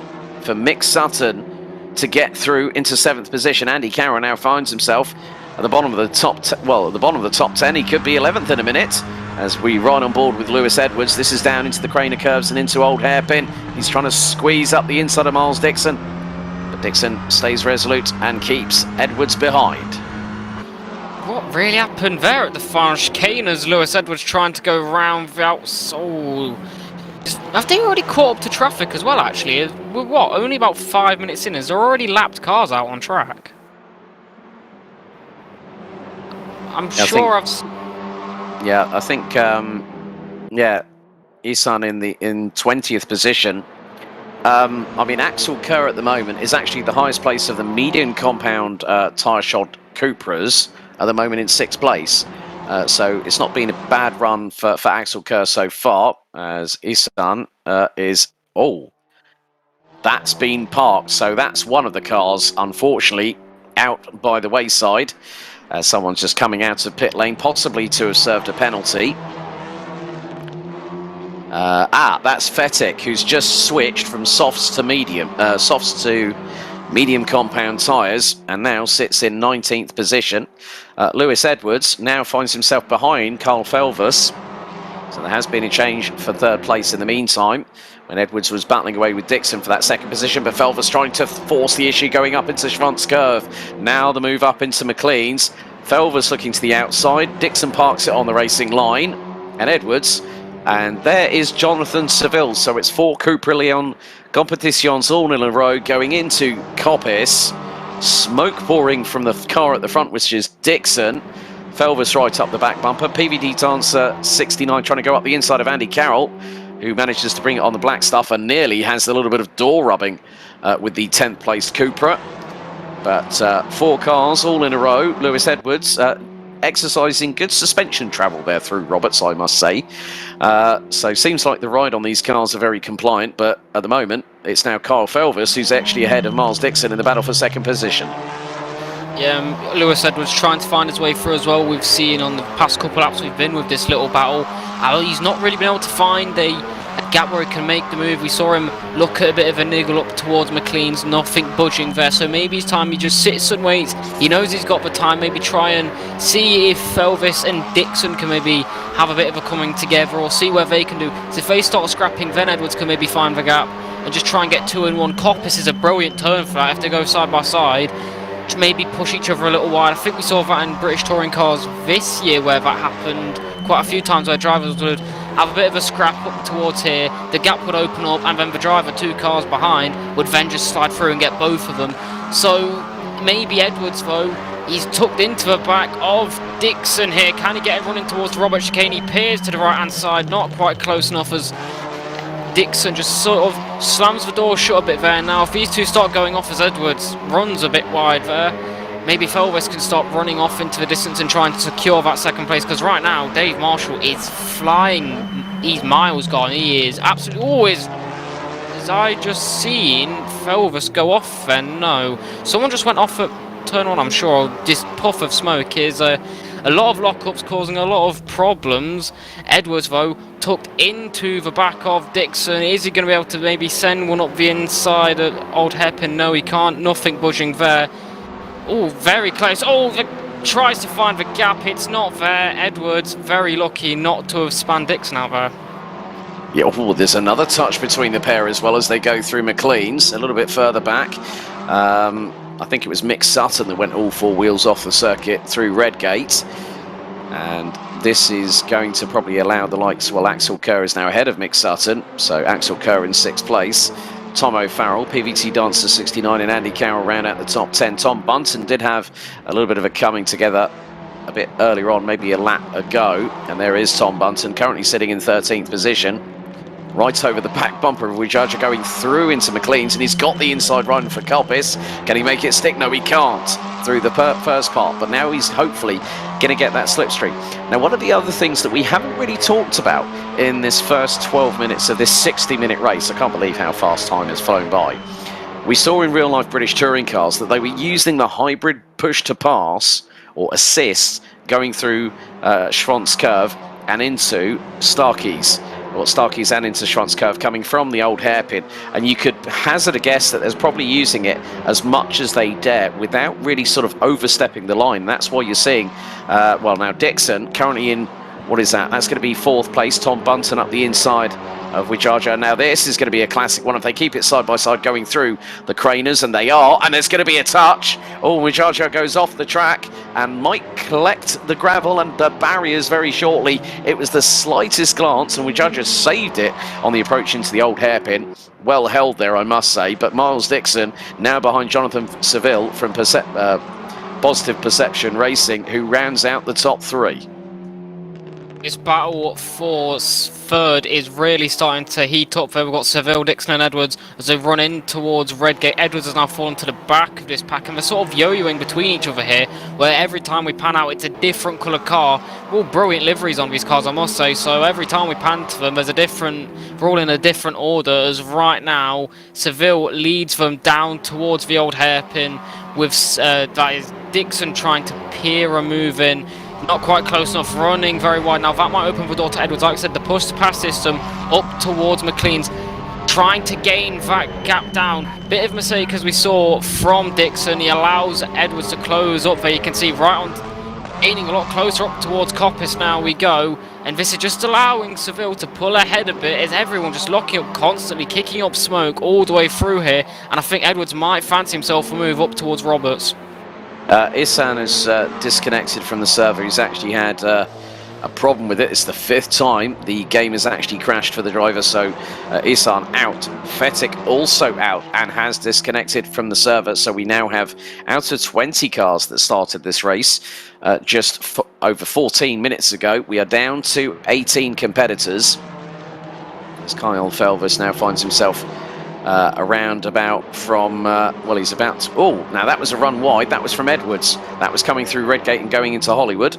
for Mick Sutton to get through into 7th position. Andy Carroll now finds himself at the bottom of the top, at the bottom of the top 10. He could be 11th in a minute as we ride on board with Lewis Edwards. This is down into the Craner curves and into Old Hairpin. He's trying to squeeze up the inside of Miles Dixon, but Dixon stays resolute and keeps Edwards behind. What really happened there at the final chicane as Lewis Edwards trying to go round without have they already caught up to traffic as well, actually? We're what, only about 5 minutes in? Has there already lapped cars out on track? I think Isan in 20th position. I mean, Axel Kerr at the moment is actually the highest place of the medium compound tyre shod Cupras, at the moment in 6th place. So it's not been a bad run for Axel Kerr so far, as Isan is... Oh, that's been parked. So that's one of the cars, unfortunately, out by the wayside. Someone's just coming out of pit lane, possibly to have served a penalty. That's Fetic, who's just switched from softs to medium compound tyres and now sits in 19th position. Lewis Edwards now finds himself behind Carl Felvers. So there has been a change for 3rd place in the meantime, when Edwards was battling away with Dixon for that 2nd position, but Felvers trying to force the issue going up into Schwantz curve. Now the move up into McLean's. Felvers looking to the outside. Dixon parks it on the racing line, and Edwards. And there is Jonathan Seville. So it's 4 Cupra Leon competitions all in a row going into Coppice. Smoke pouring from the car at the front, which is Dixon. Felvers right up the back bumper. PVD Dancer 69 trying to go up the inside of Andy Carroll, who manages to bring it on the black stuff and nearly has a little bit of door rubbing with the 10th placed Cupra. But 4 cars all in a row. Lewis Edwards exercising good suspension travel there through Roberts, I must say. So seems like the ride on these cars are very compliant, but at the moment it's now Kyle Felvers who's actually ahead of Miles Dixon in the battle for 2nd position. Yeah, Lewis Edwards trying to find his way through as well. We've seen on the past couple laps we've been with this little battle, he's not really been able to find a gap where he can make the move. We saw him look at a bit of a niggle up towards McLean's, nothing budging there, so maybe it's time he just sits and waits. He knows he's got the time, maybe try and see if Felvis and Dixon can maybe have a bit of a coming together, or see where they can do. So if they start scrapping, then Edwards can maybe find the gap and just try and get 2 in 1. Coppice is a brilliant turn for that if they go side by side. To maybe push each other a little wide. I think we saw that in British touring cars this year, where that happened quite a few times, where drivers would have a bit of a scrap up towards here, the gap would open up, and then the driver 2 cars behind would then just slide through and get both of them. So maybe Edwards, though, he's tucked into the back of Dixon here. Can he get it running towards Robert Chicane? He peers to the right-hand side, not quite close enough, as Dixon just sort of slams the door shut a bit there. Now, if these two start going off as Edwards runs a bit wide there, maybe Felvis can start running off into the distance and trying to secure that second place, because right now Dave Marshall is flying. He's miles gone. He is absolutely always. As I just seen Felvis go off then? No. Someone just went off at turn 1, I'm sure. This puff of smoke is a lot of lockups causing a lot of problems. Edwards, though, tucked into the back of Dixon. Is he going to be able to maybe send one up the inside of Old Hairpin? No, he can't. Nothing budging there. Oh, very close. Oh, tries to find the gap. It's not there. Edwards, very lucky not to have spanned Dixon out there. Yeah, oh, there's another touch between the pair as well as they go through McLean's a little bit further back. I think it was Mick Sutton that went all 4 wheels off the circuit through Redgate. And this is going to probably allow the likes, well, Axel Kerr is now ahead of Mick Sutton. So Axel Kerr in 6th place. Tom O'Farrell, PVT Dancer 69 and Andy Carroll round out the top 10. Tom Bunton did have a little bit of a coming together a bit earlier on, maybe a lap ago. And there is Tom Bunton, currently sitting in 13th position. Right over the back bumper of Wijaja going through into McLean's, and he's got the inside run for Coppis. Can he make it stick? No, he can't through the first part, but now he's hopefully going to get that slipstream. Now, one of the other things that we haven't really talked about in this first 12 minutes of this 60-minute race, I can't believe how fast time has flown by. We saw in real-life British touring cars that they were using the hybrid push-to-pass or assist going through Schwanz Curve and into Starkey's. Or Starkey's and into Schwanz Curve coming from the Old Hairpin, and you could hazard a guess that they're probably using it as much as they dare without really sort of overstepping the line. That's why you're seeing, well, now Dixon currently in, what is that? That's going to be 4th place. Tom Bunton up the inside of Wijaja. Now this is going to be a classic one if they keep it side by side going through the Craners, and they are, and there's going to be a touch. Oh, Wijaja goes off the track and might collect the gravel and the barriers very shortly. It was the slightest glance, and Wijaja saved it on the approach into the Old Hairpin. Well held there, I must say, but Miles Dixon now behind Jonathan Seville from Positive Perception Racing, who rounds out the top 3. This battle for 3rd is really starting to heat up. There we've got Seville, Dixon and Edwards as they run in towards Redgate. Edwards has now fallen to the back of this pack, and they're sort of yo-yoing between each other here, where every time we pan out it's a different colour car. All brilliant liveries on these cars, I must say, so every time we pan to them there's a different, they're all in a different order, as right now Seville leads them down towards the Old Hairpin with that is Dixon trying to peer a move in. Not quite close enough, running very wide. Now that might open the door to Edwards. Like I said, the push-to-pass system up towards McLean's, trying to gain that gap down. Bit of a mistake as we saw from Dixon. He allows Edwards to close up there. You can see right on, gaining a lot closer up towards Coppis now we go. And this is just allowing Seville to pull ahead a bit as everyone just locking up constantly, kicking up smoke all the way through here. And I think Edwards might fancy himself a move up towards Roberts. Isan has disconnected from the server. He's actually had a problem with it. It's the 5th time the game has actually crashed for the driver, so Isan out. Fetic also out and has disconnected from the server, so we now have out of 20 cars that started this race just over 14 minutes ago. We are down to 18 competitors as Kyle Felvis now finds himself around about from, well, he's about to, oh, now that was a run wide. That was from Edwards. That was coming through Redgate and going into Hollywood.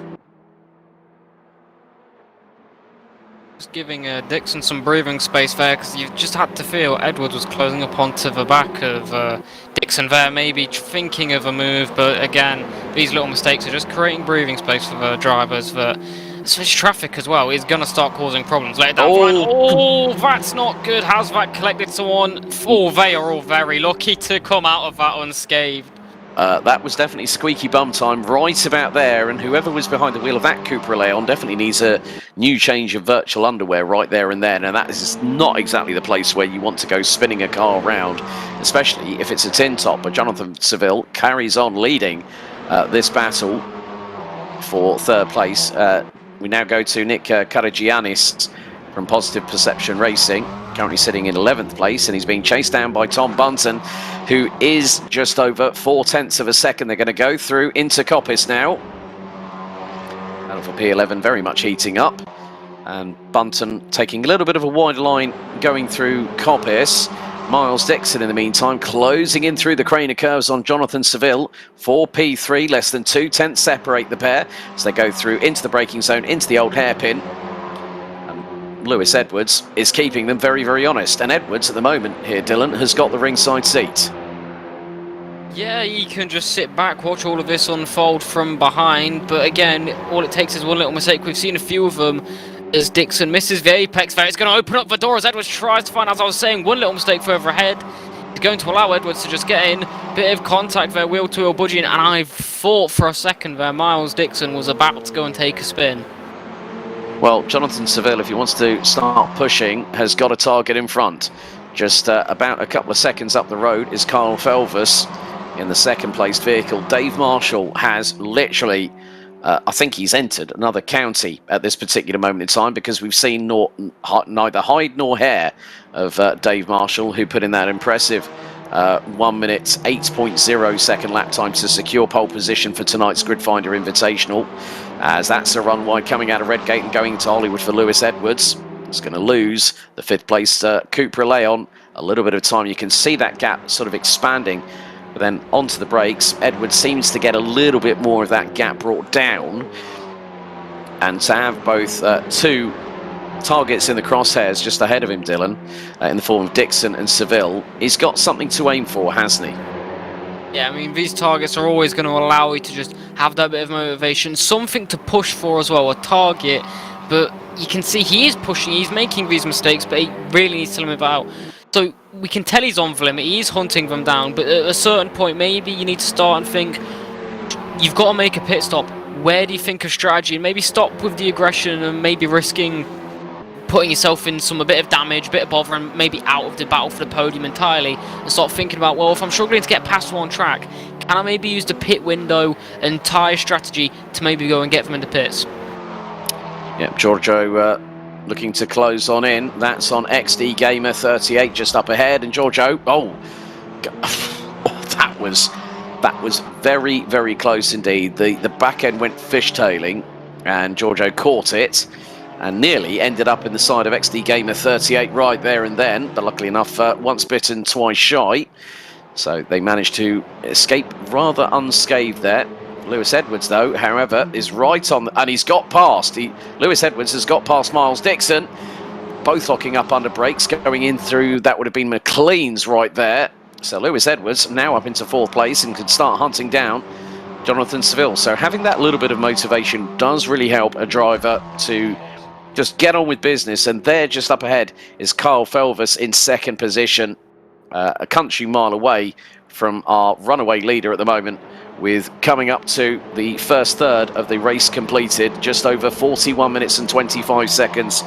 Just giving Dixon some breathing space there, because you just had to feel Edwards was closing up onto the back of Dixon there, maybe thinking of a move, but again, these little mistakes are just creating breathing space for the drivers that switch traffic as well is going to start causing problems. Let that oh, that's not good. How's that collected someone? Oh, they are all very lucky to come out of that unscathed. That was definitely squeaky bum time right about there, and whoever was behind the wheel of that Cupra Leon definitely needs a new change of virtual underwear right there and then. And that is not exactly the place where you want to go spinning a car around, especially if it's a tin top. But Jonathan Seville carries on leading this battle for 3rd place. We now go to Nick Karagiannis, from Positive Perception Racing, currently sitting in 11th place, and he's being chased down by Tom Bunton, who is just over 0.4 of a second. They're going to go through into Coppice now. And for P11, very much heating up. And Bunton taking a little bit of a wide line going through Coppice. Miles Dixon, in the meantime, closing in through the crane of curves on Jonathan Seville. 4 P3, less than 0.2 separate the pair as they go through into the braking zone, into the old hairpin. And Lewis Edwards is keeping them very, very honest. And Edwards, at the moment here, Dylan, has got the ringside seat. Yeah, he can just sit back, watch all of this unfold from behind. But again, all it takes is one little mistake. We've seen a few of them. As Dixon misses the apex there, it's going to open up the door as Edwards tries to find, as I was saying, one little mistake further ahead. He's going to allow Edwards to just get in, bit of contact there, wheel to wheel budging, and I thought for a second there Miles Dixon was about to go and take a spin. Well, Jonathan Seville, if he wants to start pushing, has got a target in front. Just about a couple of seconds up the road is Carl Felvis in the second placed vehicle. Dave Marshall has literally... I think he's entered another county at this particular moment in time, because we've seen neither hide nor hair of Dave Marshall, who put in that impressive 1 minute 8.0 second lap time to secure pole position for tonight's Gridfinder Invitational. As that's a run wide coming out of Redgate and going to Hollywood for Lewis Edwards. It's going to lose the 5th place Cupra Leon a little bit of time. You can see that gap sort of expanding. But then onto the brakes, Edwards seems to get a little bit more of that gap brought down. And to have both two targets in the crosshairs just ahead of him, Dylan, in the form of Dixon and Seville, he's got something to aim for, hasn't he? Yeah, I mean, these targets are always going to allow you to just have that bit of motivation, something to push for as well, a target. But you can see he is pushing, he's making these mistakes, but he really needs to limit out. So we can tell he's on the limit, he's hunting them down, but at a certain point, maybe you need to start and think, you've got to make a pit stop. Where do you think of strategy? And maybe stop with the aggression and maybe risking putting yourself in a bit of damage, a bit of bother, and maybe out of the battle for the podium entirely, and start thinking about, well, if I'm struggling to get past one track, can I maybe use the pit window and tyre strategy to maybe go and get them into pits? Yeah, Giorgio looking to close on in. That's on XD Gamer 38 just up ahead, and Giorgio, that was very, very close indeed. The back end went fishtailing, and Giorgio caught it and nearly ended up in the side of XD Gamer 38 right there and then, but luckily enough, once bitten, twice shy. So they managed to escape rather unscathed there. Lewis Edwards, though, however, is right on, and he's got past. Lewis Edwards has got past Miles Dixon, both locking up under brakes, going in through, that would have been McLean's right there. So Lewis Edwards now up into 4th place and can start hunting down Jonathan Seville. So having that little bit of motivation does really help a driver to just get on with business. And there, just up ahead, is Carl Felvis in 2nd position, a country mile away from our runaway leader at the moment, with coming up to the first third of the race completed, just over 41 minutes and 25 seconds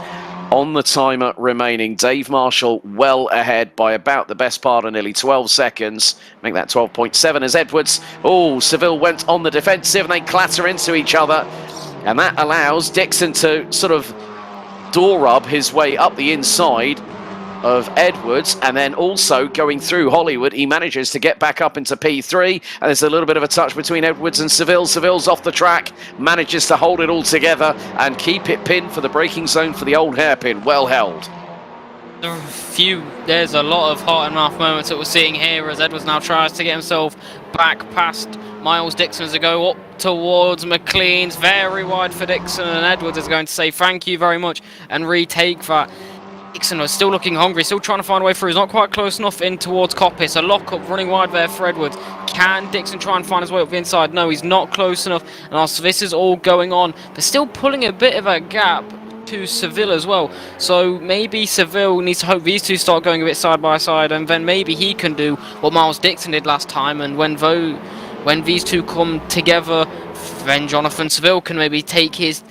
on the timer remaining. Dave Marshall well ahead by about the best part of nearly 12 seconds. Make that 12.7 as Edwards. Oh, Seville went on the defensive and they clatter into each other. And that allows Dixon to sort of door rub his way up the inside of Edwards, and then also going through Hollywood, he manages to get back up into P3, and there's a little bit of a touch between Edwards and Seville. Seville's off the track, manages to hold it all together and keep it pinned for the braking zone for the old hairpin. Well held. There's a lot of heart and mouth moments that we're seeing here as Edwards now tries to get himself back past Miles Dixon as they go up towards McLean's. Very wide for Dixon, and Edwards is going to say thank you very much and retake that. Dixon was still looking hungry, still trying to find a way through. He's not quite close enough in towards Coppice. A lock-up running wide there for Edwards. Can Dixon try and find his way up the inside? No, he's not close enough. And also, this is all going on. They're still pulling a bit of a gap to Seville as well. So maybe Seville needs to hope these two start going a bit side by side, and then maybe he can do what Miles Dixon did last time. And when these two come together, then Jonathan Seville can maybe take his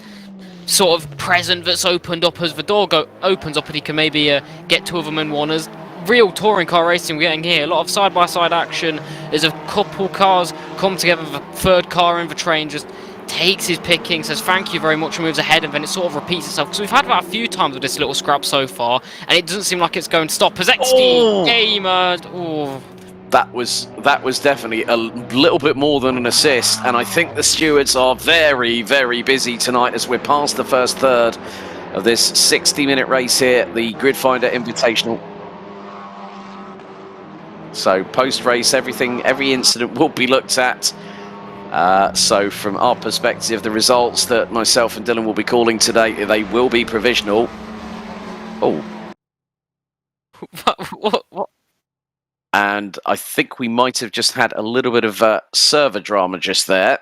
sort of present that's opened up as the door opens up, and he can maybe get two of them in one. As real touring car racing we're getting here, a lot of side-by-side action as a couple cars come together, the third car in the train just takes his picking, says thank you very much, and moves ahead, and then it sort of repeats itself. Because we've had that a few times with this little scrap so far, and it doesn't seem like it's going to stop. Pozetsky, gamer. Oh. That was definitely a little bit more than an assist, and I think the stewards are very, very busy tonight as we're past the first third of this 60-minute race here, the Gridfinder Invitational. So post-race, every incident will be looked at. So from our perspective, the results that myself and Dylan will be calling today, they will be provisional. Oh. What? And I think we might have just had a little bit of server drama just there,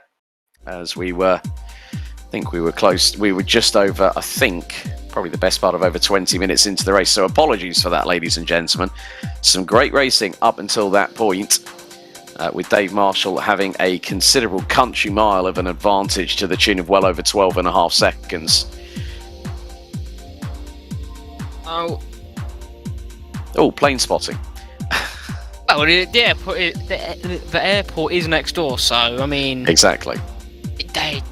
as we were, I think we were close. We were just over, I think, probably the best part of over 20 minutes into the race. So apologies for that, ladies and gentlemen. Some great racing up until that point, with Dave Marshall having a considerable country mile of an advantage to the tune of well over 12.5 seconds. Oh, plane spotting. well, the airport is next door, so I mean, Exactly.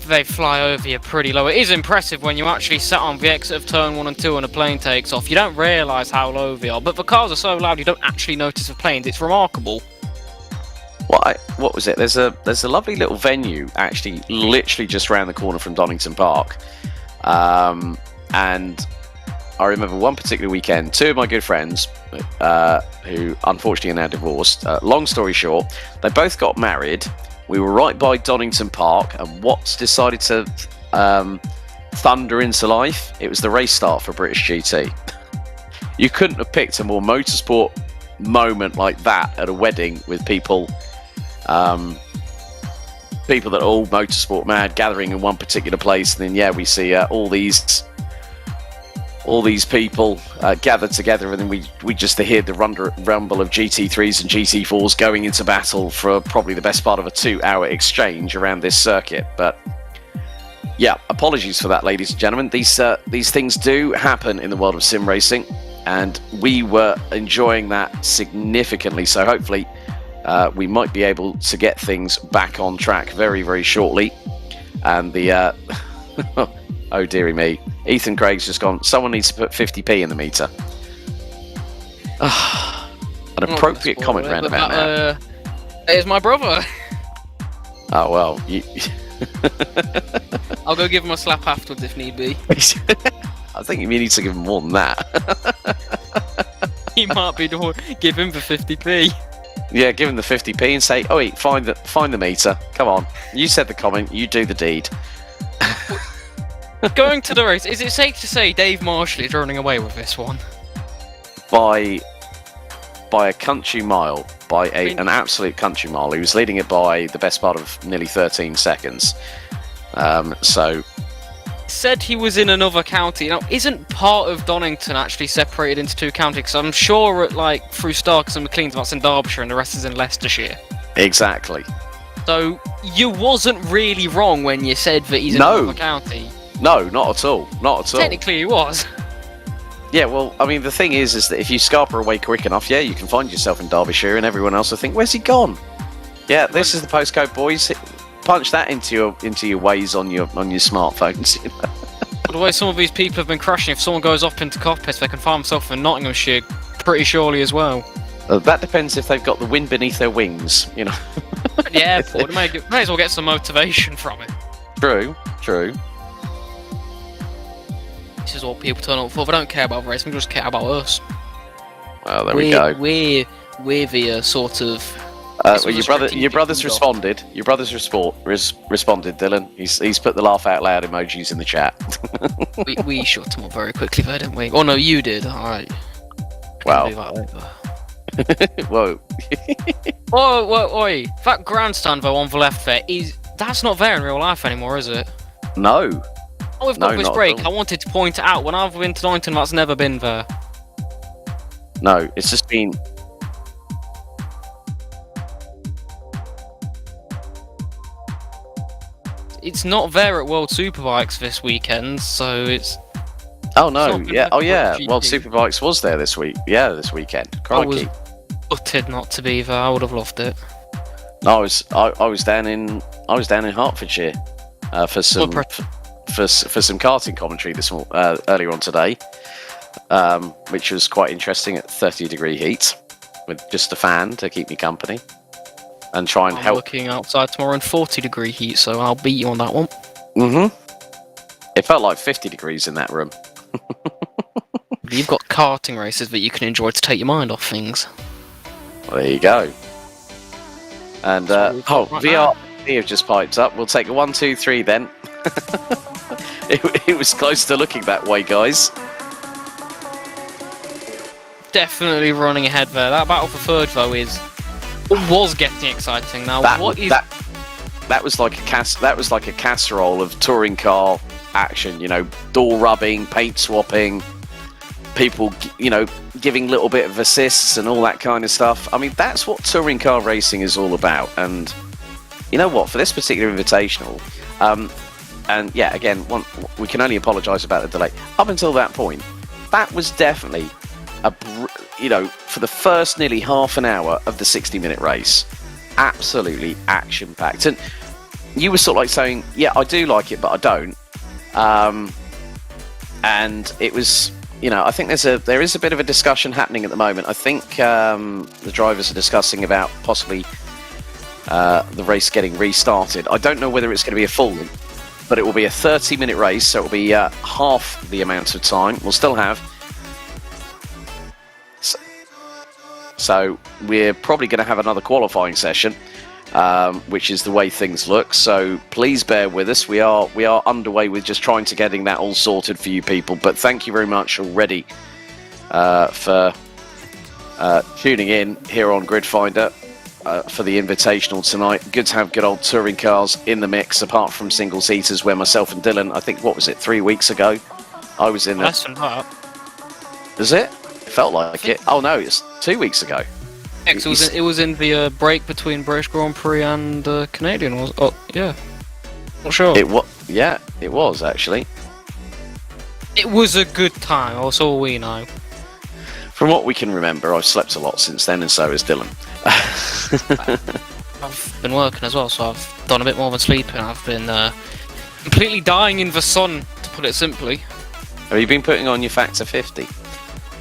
They fly over you pretty low. It is impressive when you actually sit on the exit of turn 1 and 2 and a plane takes off. You don't realise how low they are, but the cars are so loud you don't actually notice the planes. It's remarkable. What was it? There's a lovely little venue actually, literally just around the corner from Donington Park, and I remember one particular weekend, two of my good friends, who unfortunately are now divorced. Long story short, they both got married. We were right by Donington Park, and what's decided to thunder into life? It was the race start for British GT. You couldn't have picked a more motorsport moment like that at a wedding with people that are all motorsport mad gathering in one particular place, and then yeah, we see all these people gathered together, and then we just hear the rumble of GT3s and GT4s going into battle for probably the best part of a 2-hour exchange around this circuit. But yeah, apologies for that, ladies and gentlemen. These things do happen in the world of sim racing, and we were enjoying that significantly. So hopefully we might be able to get things back on track very, very shortly. And the oh dearie me, Ethan Craig's just gone, someone needs to put 50p in the meter. An appropriate comment round about now. It's my brother. Oh well, I'll go give him a slap afterwards if need be. I think you need to give him more than that. He might be the one. Give him the 50p. Yeah, give him the 50p and say, "Oh, find the meter. Come on, you said the comment, you do the deed." Going to the race, is it safe to say Dave Marshall is running away with this one? By a country mile, an absolute country mile. He was leading it by the best part of nearly 13 seconds. So said he was in another county. Now, isn't part of Donington actually separated into two counties? Because I'm sure through Starks and McLean's that's in Derbyshire and the rest is in Leicestershire. Exactly. So you wasn't really wrong when you said that he's in another county. No, not at all. Not at all. Technically he was. Yeah, well, I mean, the thing is that if you scarper away quick enough, yeah, you can find yourself in Derbyshire, and everyone else will think, "Where's he gone?" Yeah, this is the postcode, boys. Punch that into your ways on your smartphones. You know? But the way some of these people have been crashing, if someone goes up into Coppet, they can find themselves in Nottinghamshire pretty surely as well. That depends if they've got the wind beneath their wings, you know. Yeah, they may as well get some motivation from it. True. This is what people turn up for. They don't care about racing, they just care about us. Well, there we go. We're the sort of... well, your brother's responded. Your brother's responded, Dylan. He's put the laugh out loud emojis in the chat. we shut him up very quickly there, didn't we? Oh no, you did. Alright. Well. Whoa. Oi. That grandstand though on the left there, that's not there in real life anymore, is it? No. Oh, we've got this break. I wanted to point it out. When I've been to Donington, that's never been there. No, it's just been... It's not there at World Superbikes this weekend, so it's... Oh no, yeah, oh yeah, World Superbikes was there this week. Yeah, this weekend. Crikey. I was gutted not to be there. I would have loved it. No, I was down in Hertfordshire. for some for some karting commentary earlier on today, which was quite interesting at 30-degree heat with just a fan to keep me company and try and help. Looking outside tomorrow in 40-degree heat, so I'll beat you on that one. It felt like 50 degrees in that room. You've got karting races that you can enjoy to take your mind off things. Well, there you go. And VR have just piped up. We'll take a 1, 2, 3 then. it was close to looking that way, guys. Definitely running ahead there. That battle for third, though, was getting exciting. Now, that was like a casserole of touring car action. You know, door rubbing, paint swapping, people, giving little bit of assists and all that kind of stuff. I mean, that's what touring car racing is all about. And you know what? For this particular invitational, and yeah, again, we can only apologise about the delay. Up until that point, that was definitely for the first nearly half an hour of the 60-minute race, absolutely action-packed. And you were sort of like saying, yeah, I do like it, but I don't. And it was, I think there is a bit of a discussion happening at the moment. I think the drivers are discussing about possibly the race getting restarted. I don't know whether it's going to be a full, but it will be a 30-minute race, so it will be half the amount of time. We'll still have. So we're probably going to have another qualifying session, which is the way things look. So please bear with us. We are underway with just trying to getting that all sorted for you people. But thank you very much already for tuning in here on Grid Finder for the Invitational tonight. Good to have good old touring cars in the mix, apart from single seaters, where myself and Dylan, I think, what was it, 3 weeks ago, I was in there. Less than that. Is it? Felt like it. Oh no, it's 2 weeks ago. Yeah, it was in the break between British Grand Prix and Canadian. Yeah. Not sure. It was actually. It was a good time. That's all we know. From what we can remember, I've slept a lot since then, and so has Dylan. I've been working as well, so I've done a bit more than sleeping. I've been completely dying in the sun, to put it simply. Have you been putting on your factor 50?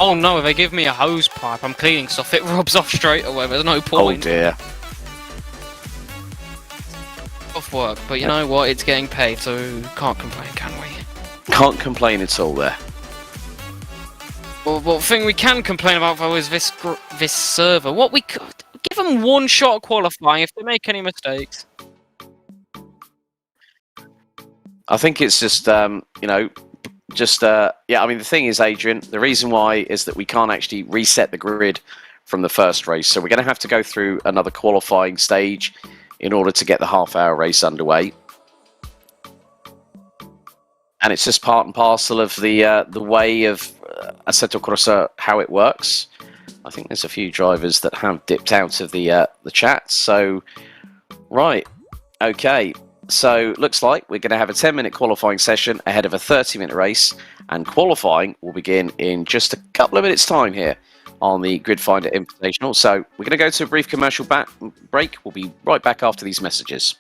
Oh no, they give me a hose pipe. I'm cleaning stuff. It rubs off straight away. There's no point. Oh dear. Off work, but you know what? It's getting paid, so can't complain, can we? Can't complain at all there. Well, the thing we can complain about though is this server. What we could give them one shot at qualifying if they make any mistakes. I think it's just I mean, the thing is, Adrian, the reason why is that we can't actually reset the grid from the first race. So we're going to have to go through another qualifying stage in order to get the half-hour race underway. And it's just part and parcel of the way of Assetto Corsa, how it works. I think there's a few drivers that have dipped out of the chat. So, right, okay. So, looks like we're going to have a 10-minute qualifying session ahead of a 30-minute race, and qualifying will begin in just a couple of minutes' time here on the Grid Finder Invitational. So, we're going to go to a brief commercial break. We'll be right back after these messages.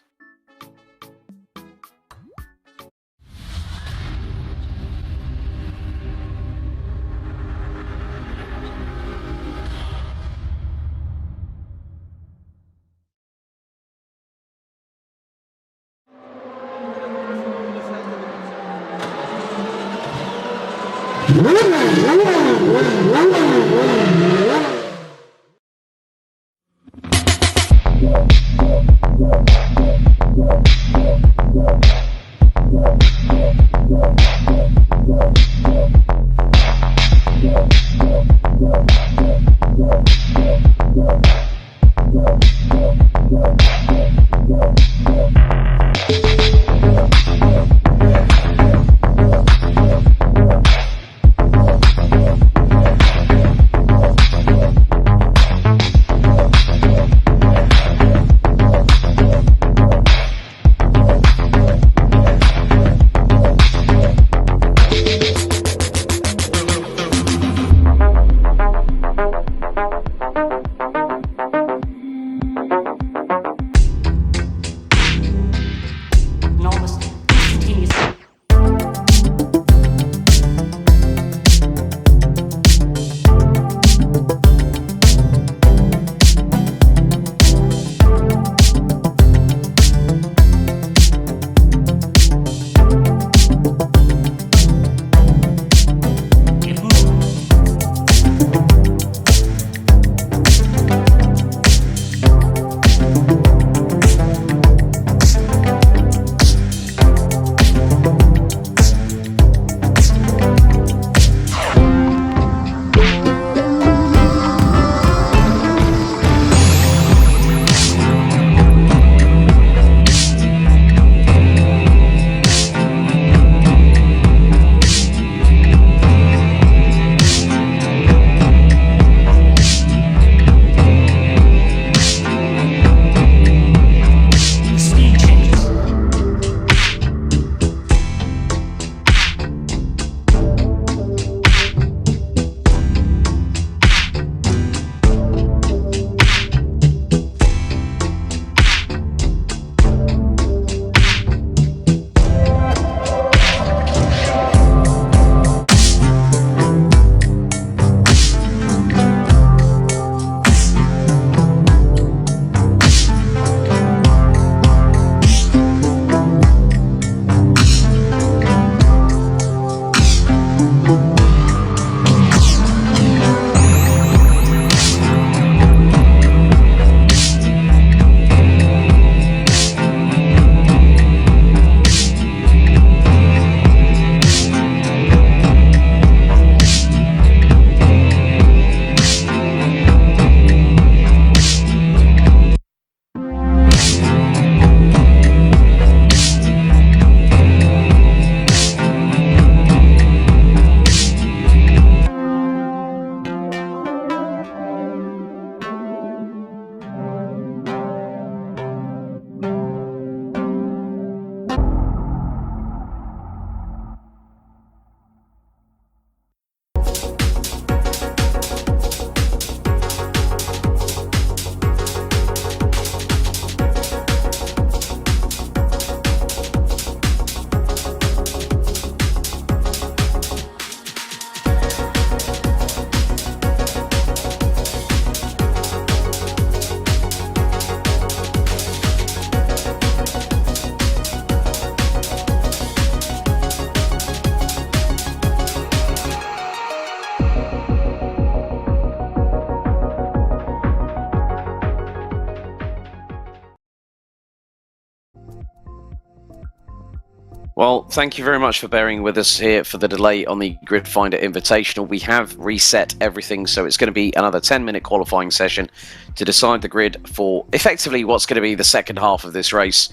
Well, thank you very much for bearing with us here for the delay on the Grid Finder Invitational. We have reset everything, so it's going to be another 10-minute qualifying session to decide the grid for effectively what's going to be the second half of this race.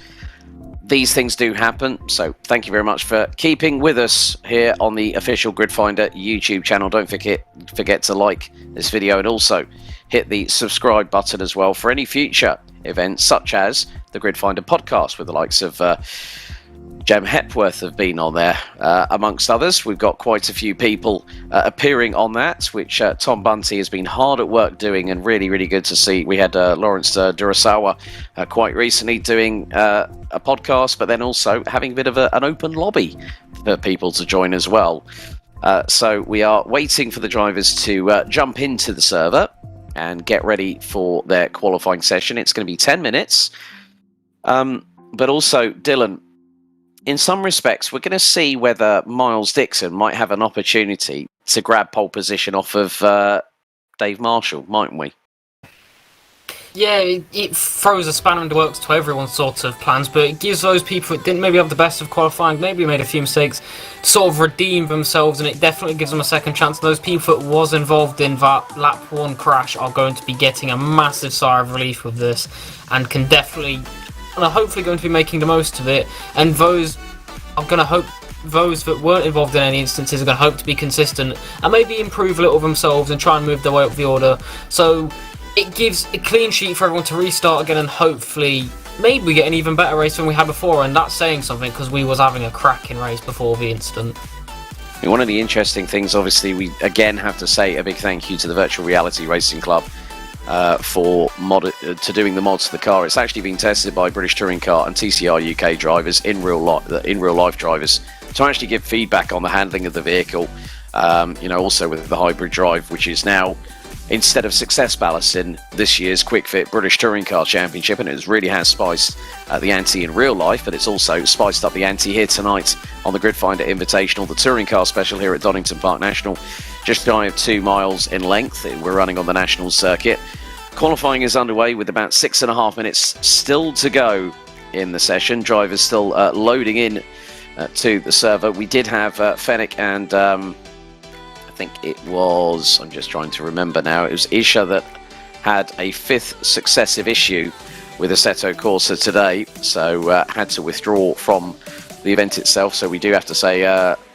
These things do happen, so thank you very much for keeping with us here on the official Grid Finder YouTube channel. Don't forget to like this video and also hit the subscribe button as well for any future events such as the Grid Finder podcast with the likes of Jem Hepworth have been on there, amongst others. We've got quite a few people appearing on that, which Tom Bunty has been hard at work doing, and really, really good to see. We had Lawrence Durasawa quite recently doing a podcast, but then also having a bit of an open lobby for people to join as well. So we are waiting for the drivers to jump into the server and get ready for their qualifying session. It's going to be 10 minutes. But also, Dylan, in some respects, we're going to see whether Miles Dixon might have an opportunity to grab pole position off of Dave Marshall, mightn't we? Yeah, it throws a spanner in the works to everyone's sort of plans, but it gives those people that didn't maybe have the best of qualifying, maybe made a few mistakes, to sort of redeem themselves, and it definitely gives them a second chance. Those people that was involved in that lap 1 crash are going to be getting a massive sigh of relief with this, and can definitely, and are hopefully going to be making the most of it, and those that weren't involved in any instances are going to hope to be consistent and maybe improve a little of themselves and try and move their way up the order. So it gives a clean sheet for everyone to restart again, and hopefully maybe we get an even better race than we had before, and that's saying something because we was having a cracking race before the incident. One of the interesting things, obviously, we again have to say a big thank you to the Virtual Reality Racing Club for doing the mods to the car. It's actually been tested by British Touring Car and TCR UK drivers in real life drivers to actually give feedback on the handling of the vehicle. Also with the hybrid drive, which is now, instead of success ballast in this year's Quick Fit British Touring Car Championship, and it really has spiced the ante in real life, but it's also spiced up the ante here tonight on the Grid Finder Invitational, the Touring Car Special here at Donington Park National. Just shy of 2 miles in length. We're running on the national circuit. Qualifying is underway with about 6.5 minutes still to go in the session. Drivers still loading in to the server. We did have Fennick and I think it was, I'm just trying to remember now, it was Isha that had a 5th successive issue with Assetto Corsa today, so had to withdraw from the event itself. So we do have to say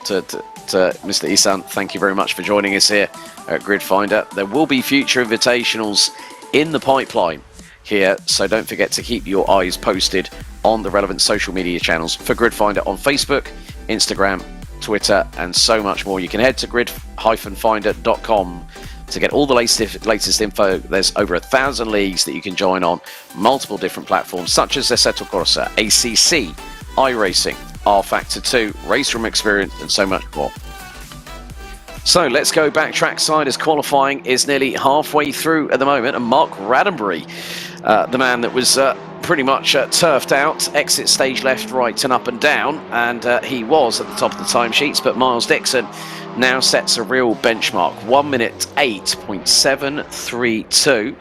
to Mr. Isan, thank you very much for joining us here at Grid Finder. There will be future invitationals in the pipeline here, so don't forget to keep your eyes posted on the relevant social media channels for Grid Finder on Facebook, Instagram, Twitter, and so much more. You can head to grid-finder.com to get all the latest info. There's over 1,000 leagues that you can join on multiple different platforms such as Assetto Corsa, ACC, iRacing, R Factor 2, Race Room Experience, and so much more. So let's go back trackside as qualifying is nearly halfway through at the moment, and Mark Raddenbury, the man that was pretty much turfed out, exit stage left, right and up and down, and he was at the top of the timesheets, but Miles Dixon now sets a real benchmark, 1 minute 8.732.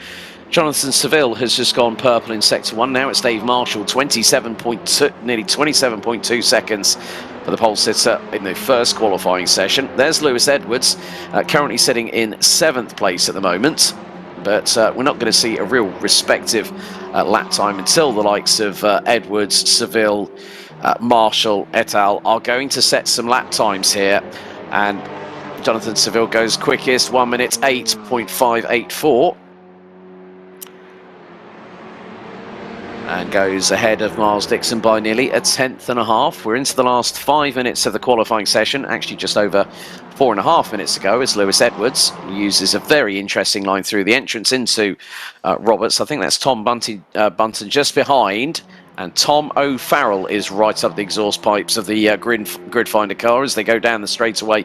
Jonathan Seville has just gone purple in sector 1. Now it's Dave Marshall, 27.2, nearly 27.2 seconds for the pole sitter in the first qualifying session. There's Lewis Edwards, currently sitting in 7th place at the moment, but we're not going to see a real respective lap time until the likes of Edwards, Seville, Marshall et al. Are going to set some lap times here, and Jonathan Seville goes quickest, 1 minute 8.584. And goes ahead of Miles Dixon by nearly 1/10.5. We're into the last 5 minutes of the qualifying session, actually just over 4.5 minutes ago, as Lewis Edwards uses a very interesting line through the entrance into Roberts. I think that's Tom Bunton just behind, and Tom O'Farrell is right up the exhaust pipes of the Grid Finder car as they go down the straightaway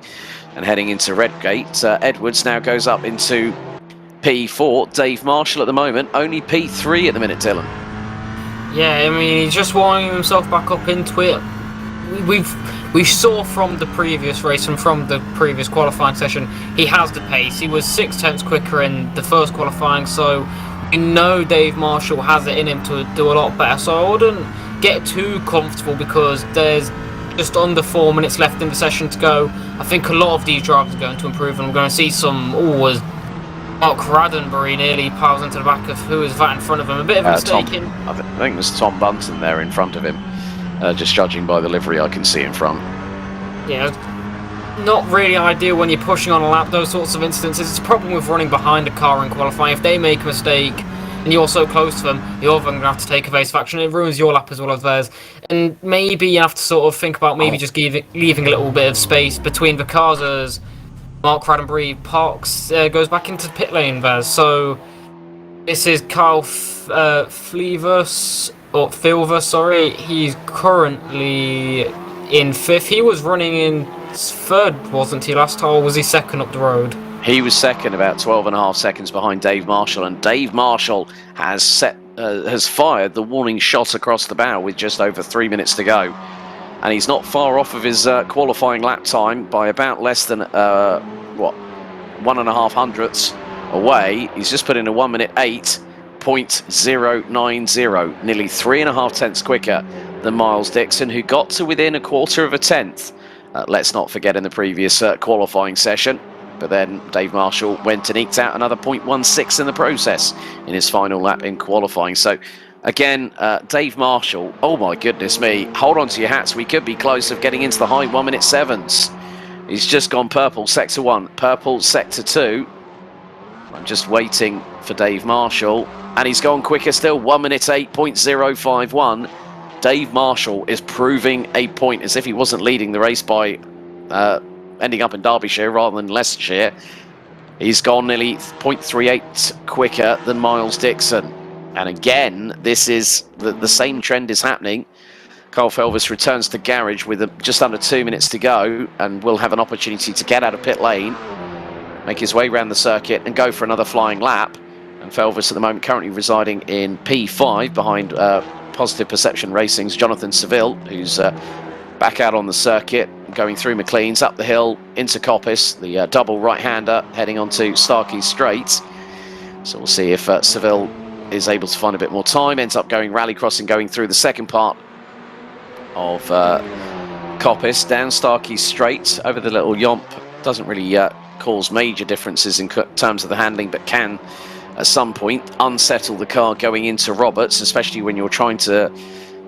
and heading into Redgate. Edwards now goes up into P4. Dave Marshall at the moment, only P3 at the minute, Dylan. Yeah, I mean, he's just warming himself back up into it. We saw from the previous race and from the previous qualifying session, he has the pace. He was 0.6 quicker in the first qualifying, so we know Dave Marshall has it in him to do a lot better. So I wouldn't get too comfortable because there's just under 4 minutes left in the session to go. I think a lot of these drivers are going to improve, and we're going to see some. As Mark Raddenbury nearly piles into the back of who is that in front of him. A bit of a mistake. I think there's Tom Bunton there in front of him, just judging by the livery I can see in front. Yeah, not really ideal when you're pushing on a lap, those sorts of instances. It's a problem with running behind a car in qualifying. If they make a mistake and you're so close to them, you're then going to have to take evasive action. It ruins your lap as well as theirs. And maybe you have to sort of think about maybe just leaving a little bit of space between the cars as Mark Raddenbury goes back into the pit lane there. So this is Kyle Filver, sorry. He's currently in 5th. He was running in 3rd, wasn't he, last time, or was he 2nd up the road? He was 2nd, about 12.5 seconds behind Dave Marshall, and Dave Marshall has fired the warning shot across the bow with just over 3 minutes to go. And he's not far off of his qualifying lap time by about less than, 1.5 hundredths away. He's just put in a 1 minute 8.090, nearly 3.5 tenths quicker than Miles Dixon, who got to within 1/4 of a tenth. Let's not forget in the previous qualifying session. But then Dave Marshall went and eked out another 0.16 in the process in his final lap in qualifying. So again, Dave Marshall, oh my goodness me, hold on to your hats. We could be close of getting into the high 1 minute 7s. He's just gone purple, sector 1, purple, sector 2. I'm just waiting for Dave Marshall. And he's gone quicker still, 1 minute 8.051. Dave Marshall is proving a point, as if he wasn't leading the race by ending up in Derbyshire rather than Leicestershire. He's gone nearly 0.38 quicker than Miles Dixon. And again, this is the same trend is happening. Carl Felvis returns to garage with just under 2 minutes to go and will have an opportunity to get out of pit lane, make his way around the circuit and go for another flying lap. And Felvis at the moment currently residing in P5 behind Positive Perception Racing's Jonathan Seville, who's back out on the circuit, going through McLean's, up the hill into Coppice, the double right-hander heading onto Starkey Straight. So we'll see if Seville is able to find a bit more time, ends up going rally crossing, going through the second part of Coppice, down Starkey Straight, over the little yomp. Doesn't really cause major differences in terms of the handling, but can at some point unsettle the car going into Roberts, especially when you're trying to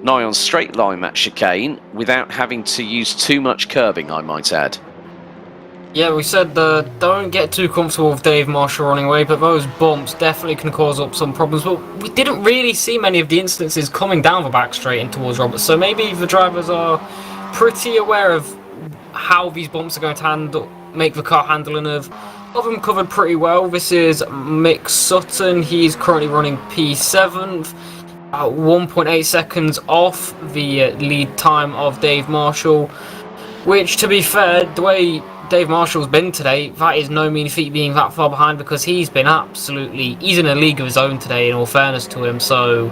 nigh on straight line that chicane without having to use too much curbing, I might add. Yeah, we said don't get too comfortable with Dave Marshall running away, but those bumps definitely can cause up some problems. But we didn't really see many of the instances coming down the back straight in towards Roberts, so maybe the drivers are pretty aware of how these bumps are going to make the car handling of them covered pretty well. This is Mick Sutton. He's currently running P7, 1.8 seconds off the lead time of Dave Marshall, which, to be fair, the way Dave Marshall's been today, that is no mean feat being that far behind, because he's been he's in a league of his own today, in all fairness to him. So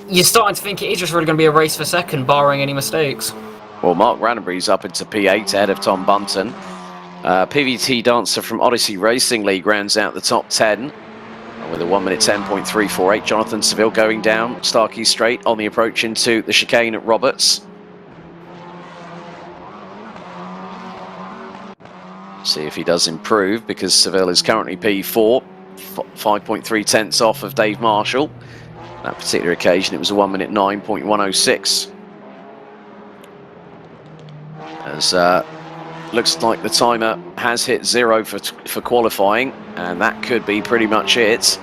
you're starting to think it is just really going to be a race for second, barring any mistakes. Well, Mark Rannebury's up into P8 ahead of Tom Bunton. PVT Dancer from Odyssey Racing League rounds out the top 10 with a 1 minute 10.348. Jonathan Seville going down Starkey Straight on the approach into the chicane at Roberts. See if he does improve, because Seville is currently P4, 5.3 tenths off of Dave Marshall. On that particular occasion, it was a 1 minute 9.106. As looks like the timer has hit 0 for qualifying, and that could be pretty much it.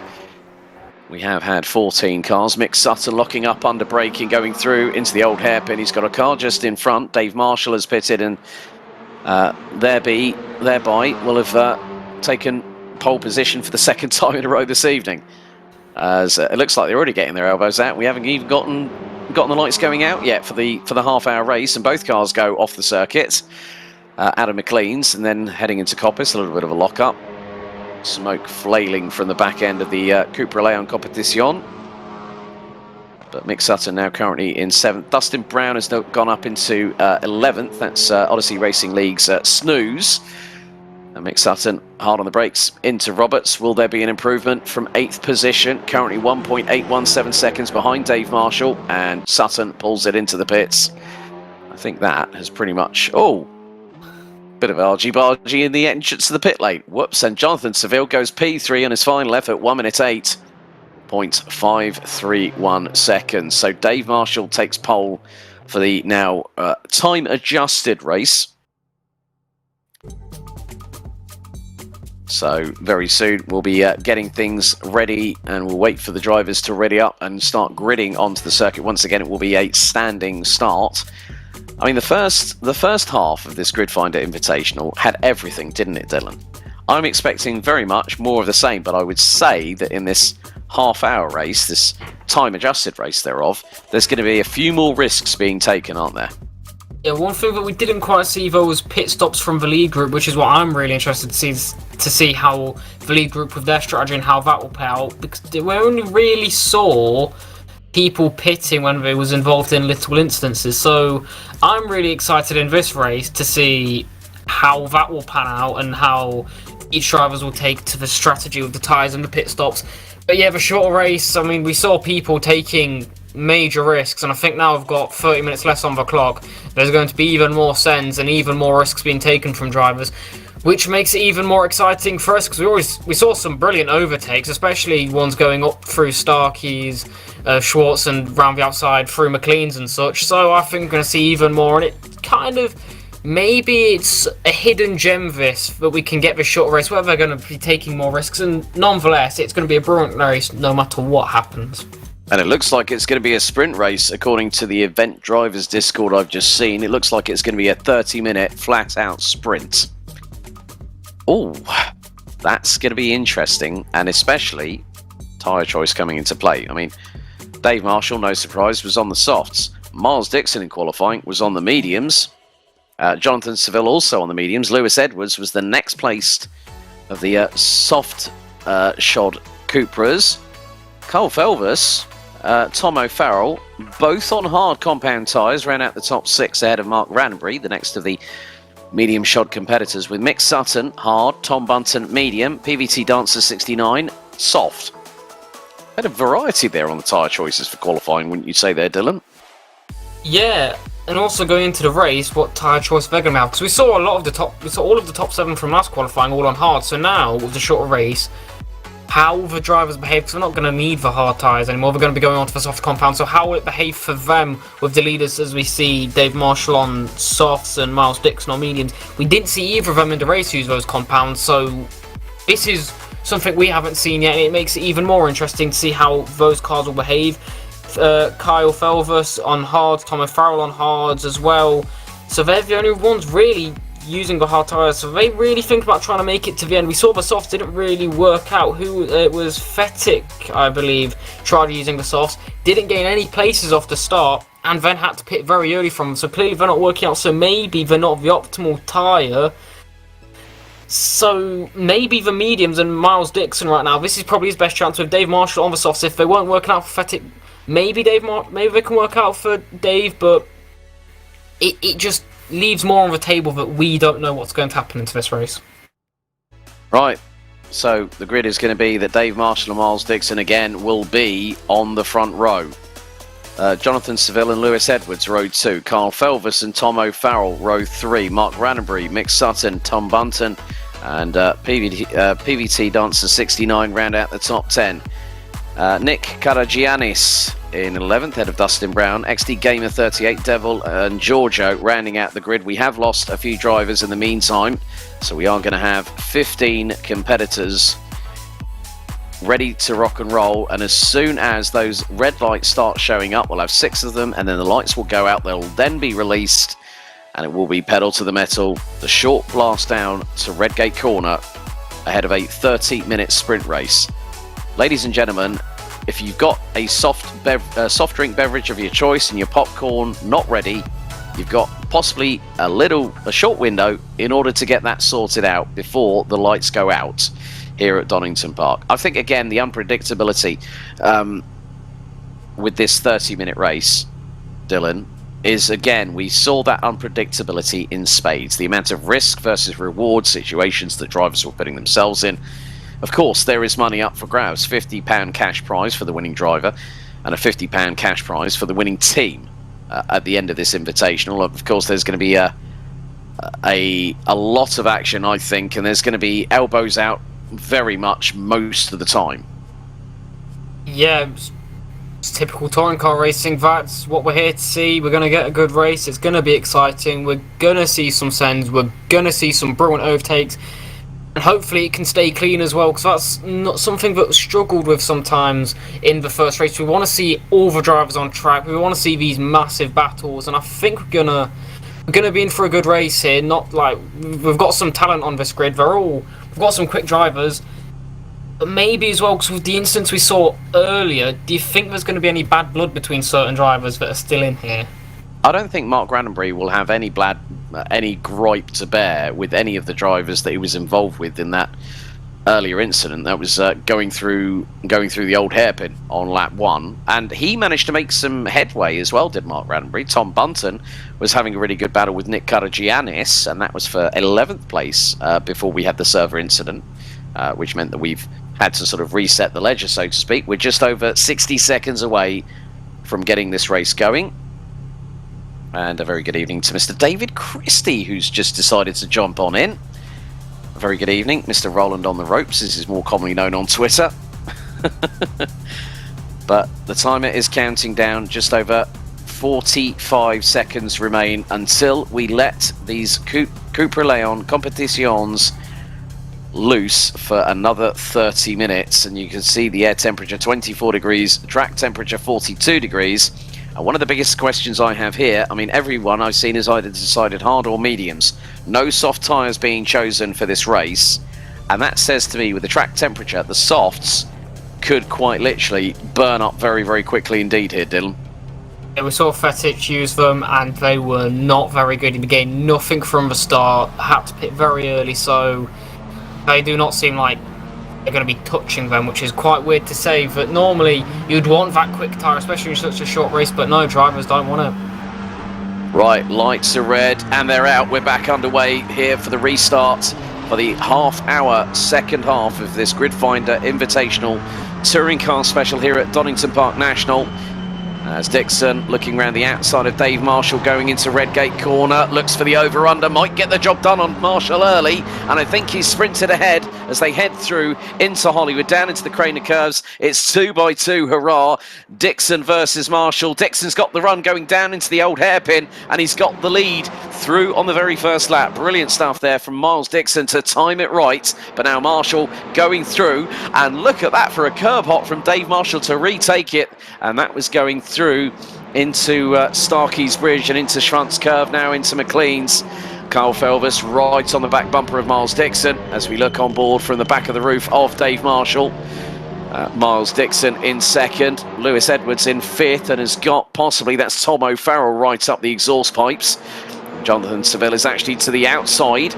We have had 14 cars. Mick Sutton locking up under braking, going through into the old hairpin. He's got a car just in front. Dave Marshall has pitted, and thereby will have taken pole position for the second time in a row this evening. As it looks like they're already getting their elbows out. We haven't even gotten the lights going out yet for the half-hour race, and both cars go off the circuit out of McLean's and then heading into Coppice. A little bit of a lock-up. Smoke flailing from the back end of the Cupra Leon Competition. But Mick Sutton now currently in 7th. Dustin Brown has gone up into 11th. That's Odyssey Racing League's Snooze. And Mick Sutton hard on the brakes into Roberts. Will there be an improvement from 8th position? Currently 1.817 seconds behind Dave Marshall. And Sutton pulls it into the pits. I think that has pretty much... Oh, bit of argy-bargy in the entrance to the pit lane. Whoops, and Jonathan Seville goes P3 on his final effort, 1 minute 8.531 seconds. So Dave Marshall takes pole for the now time-adjusted race. So very soon we'll be getting things ready, and we'll wait for the drivers to ready up and start gridding onto the circuit. Once again, it will be a standing start. I mean, the first half of this Grid Finder Invitational had everything, didn't it, Dylan? I'm expecting very much more of the same, but I would say that in this half-hour race, this time-adjusted race thereof, there's going to be a few more risks being taken, aren't there? Yeah, one thing that we didn't quite see though was pit stops from the lead group, which is what I'm really interested to see how the lead group with their strategy and how that will play out, because we only really saw people pitting when they was involved in little instances. So I'm really excited in this race to see how that will pan out and how each drivers will take to the strategy with the tyres and the pit stops. But yeah, the shorter race, I mean, we saw people taking major risks, and I think now we've got 30 minutes less on the clock. There's going to be even more sends and even more risks being taken from drivers, which makes it even more exciting for us, because we saw some brilliant overtakes, especially ones going up through Starkey's, Schwartz, and round the outside through McLean's and such. So I think we're going to see even more, and it kind of, maybe it's a hidden gem this, that we can get this short race where they're going to be taking more risks, and nonetheless it's going to be a brilliant race no matter what happens. And it looks like it's going to be a sprint race, according to the event drivers Discord I've just seen. It looks like it's going to be a 30-minute flat-out sprint. Oh, that's going to be interesting, and especially tyre choice coming into play. I mean, Dave Marshall, no surprise, was on the softs. Miles Dixon in qualifying was on the mediums. Jonathan Seville also on the mediums. Lewis Edwards was the next placed of the soft shod Cupras. Carl Felvis, Tom O'Farrell, both on hard compound tyres, ran out the top 6 ahead of Mark Ranbury, the next of the medium shod competitors, with Mick Sutton hard, Tom Bunton medium, PVT Dancer 69 soft. Had a variety there on the tyre choices for qualifying, wouldn't you say there, Dylan? Yeah, and also going into the race, what tyre choice they're going to have, because we saw all of the top 7 from last qualifying all on hard. So now with the shorter race, how will the drivers behave? Because we're not going to need the hard tyres anymore. We're going to be going on to the soft compound. So how will it behave for them with the leaders, as we see Dave Marshall on softs and Miles Dixon on mediums? We didn't see either of them in the race use those compounds. So this is something we haven't seen yet, and it makes it even more interesting to see how those cars will behave. Kyle Felvis on hards, Tom O'Farrell on hards as well. So they're the only ones really using the hard tyres, so they really think about trying to make it to the end. We saw the softs didn't really work out. It was Fettic, I believe, tried using the softs, didn't gain any places off the start, and then had to pit very early from them. So clearly they're not working out, so maybe they're not the optimal tyre. So maybe the mediums and Miles Dixon right now, this is probably his best chance with Dave Marshall on the softs. If they weren't working out for Fettic, maybe they can work out for Dave, but it just leaves more on the table that we don't know what's going to happen into this race. Right, so the grid is going to be that Dave Marshall and Miles Dixon again will be on the front row. Jonathan Seville and Lewis Edwards, row 2. Carl Felvis and Tom O'Farrell, row 3. Mark Ranbury, Mick Sutton, Tom Bunton, and PVT Dancer 69 round out the top 10. Nick Karagiannis in 11th, head of Dustin Brown. XD Gamer 38, Devil and Giorgio rounding out the grid. We have lost a few drivers in the meantime, so we are going to have 15 competitors ready to rock and roll, and as soon as those red lights start showing up, we'll have 6 of them, and then the lights will go out. They'll then be released, and it will be pedal to the metal, the short blast down to Redgate Corner ahead of a 30-minute sprint race. Ladies and gentlemen, if you've got a soft drink beverage of your choice and your popcorn not ready, you've got possibly a short window in order to get that sorted out before the lights go out here at Donington Park. I think, again, the unpredictability with this 30-minute race, Dylan, is, again, we saw that unpredictability in spades. The amount of risk versus reward situations that drivers were putting themselves in. Of course, there is money up for grabs. £50 cash prize for the winning driver and a £50 cash prize for the winning team. at the end of this Invitational. Of course, there's going to be a lot of action, I think, and there's going to be elbows out very much most of the time. Yeah, it's typical touring car racing. That's what we're here to see. We're going to get a good race. It's going to be exciting. We're going to see some sends. We're going to see some brilliant overtakes. And hopefully it can stay clean as well, because that's not something that we struggled with sometimes in the first race. We want to see all the drivers on track. We want to see these massive battles, and I think we're gonna be in for a good race here. Not like we've got some talent on this grid. We've got some quick drivers, but maybe as well, because with the instance we saw earlier, do you think there's going to be any bad blood between certain drivers that are still in here? I don't think Mark Grandenbury will have any gripe to bear with any of the drivers that he was involved with in that earlier incident. That was going through the old hairpin on lap 1, and he managed to make some headway as well, did Mark Grandenbury. Tom Bunton was having a really good battle with Nick Karagiannis, and that was for 11th place before we had the server incident, which meant that we've had to sort of reset the ledger, so to speak. We're just over 60 seconds away from getting this race going. And a very good evening to Mr. David Christie, who's just decided to jump on in. A very good evening, Mr. Roland on the ropes, as is more commonly known on Twitter. But the timer is counting down. Just over 45 seconds remain until we let these Cupra Leon competitions loose for another 30 minutes. And you can see the air temperature 24 degrees, track temperature 42 degrees. And one of the biggest questions I have here, I mean, everyone I've seen has either decided hard or mediums. No soft tyres being chosen for this race. And that says to me, with the track temperature, the softs could quite literally burn up very, very quickly indeed here, Dylan. Yeah, we saw Fetich use them, and they were not very good in the game. Nothing from the start. Had to pit very early, so they do not seem like they're going to be touching them, which is quite weird to say. But normally you'd want that quick tyre, especially in such a short race, but no, drivers don't want it. Right, lights are red and they're out. We're back underway here for the restart for the half-hour second half of this Grid Finder Invitational Touring Car Special here at Donington Park National. As Dixon looking around the outside of Dave Marshall, going into Redgate corner, looks for the over-under, might get the job done on Marshall early, and I think he's sprinted ahead as they head through into Hollywood, down into the Craner curves. It's 2x2, hurrah! Dixon versus Marshall. Dixon's got the run going down into the old hairpin, and he's got the lead through on the very first lap. Brilliant stuff there from Miles Dixon to time it right, but now Marshall going through, and look at that for a curb hop from Dave Marshall to retake it, and that was going through into Starkey's Bridge and into Schwantz Curve, now into McLean's. Carl Felvis right on the back bumper of Miles Dixon as we look on board from the back of the roof of Dave Marshall. Miles Dixon in second, Lewis Edwards in fifth, and has got possibly, that's Tom O'Farrell right up the exhaust pipes. Jonathan Seville is actually to the outside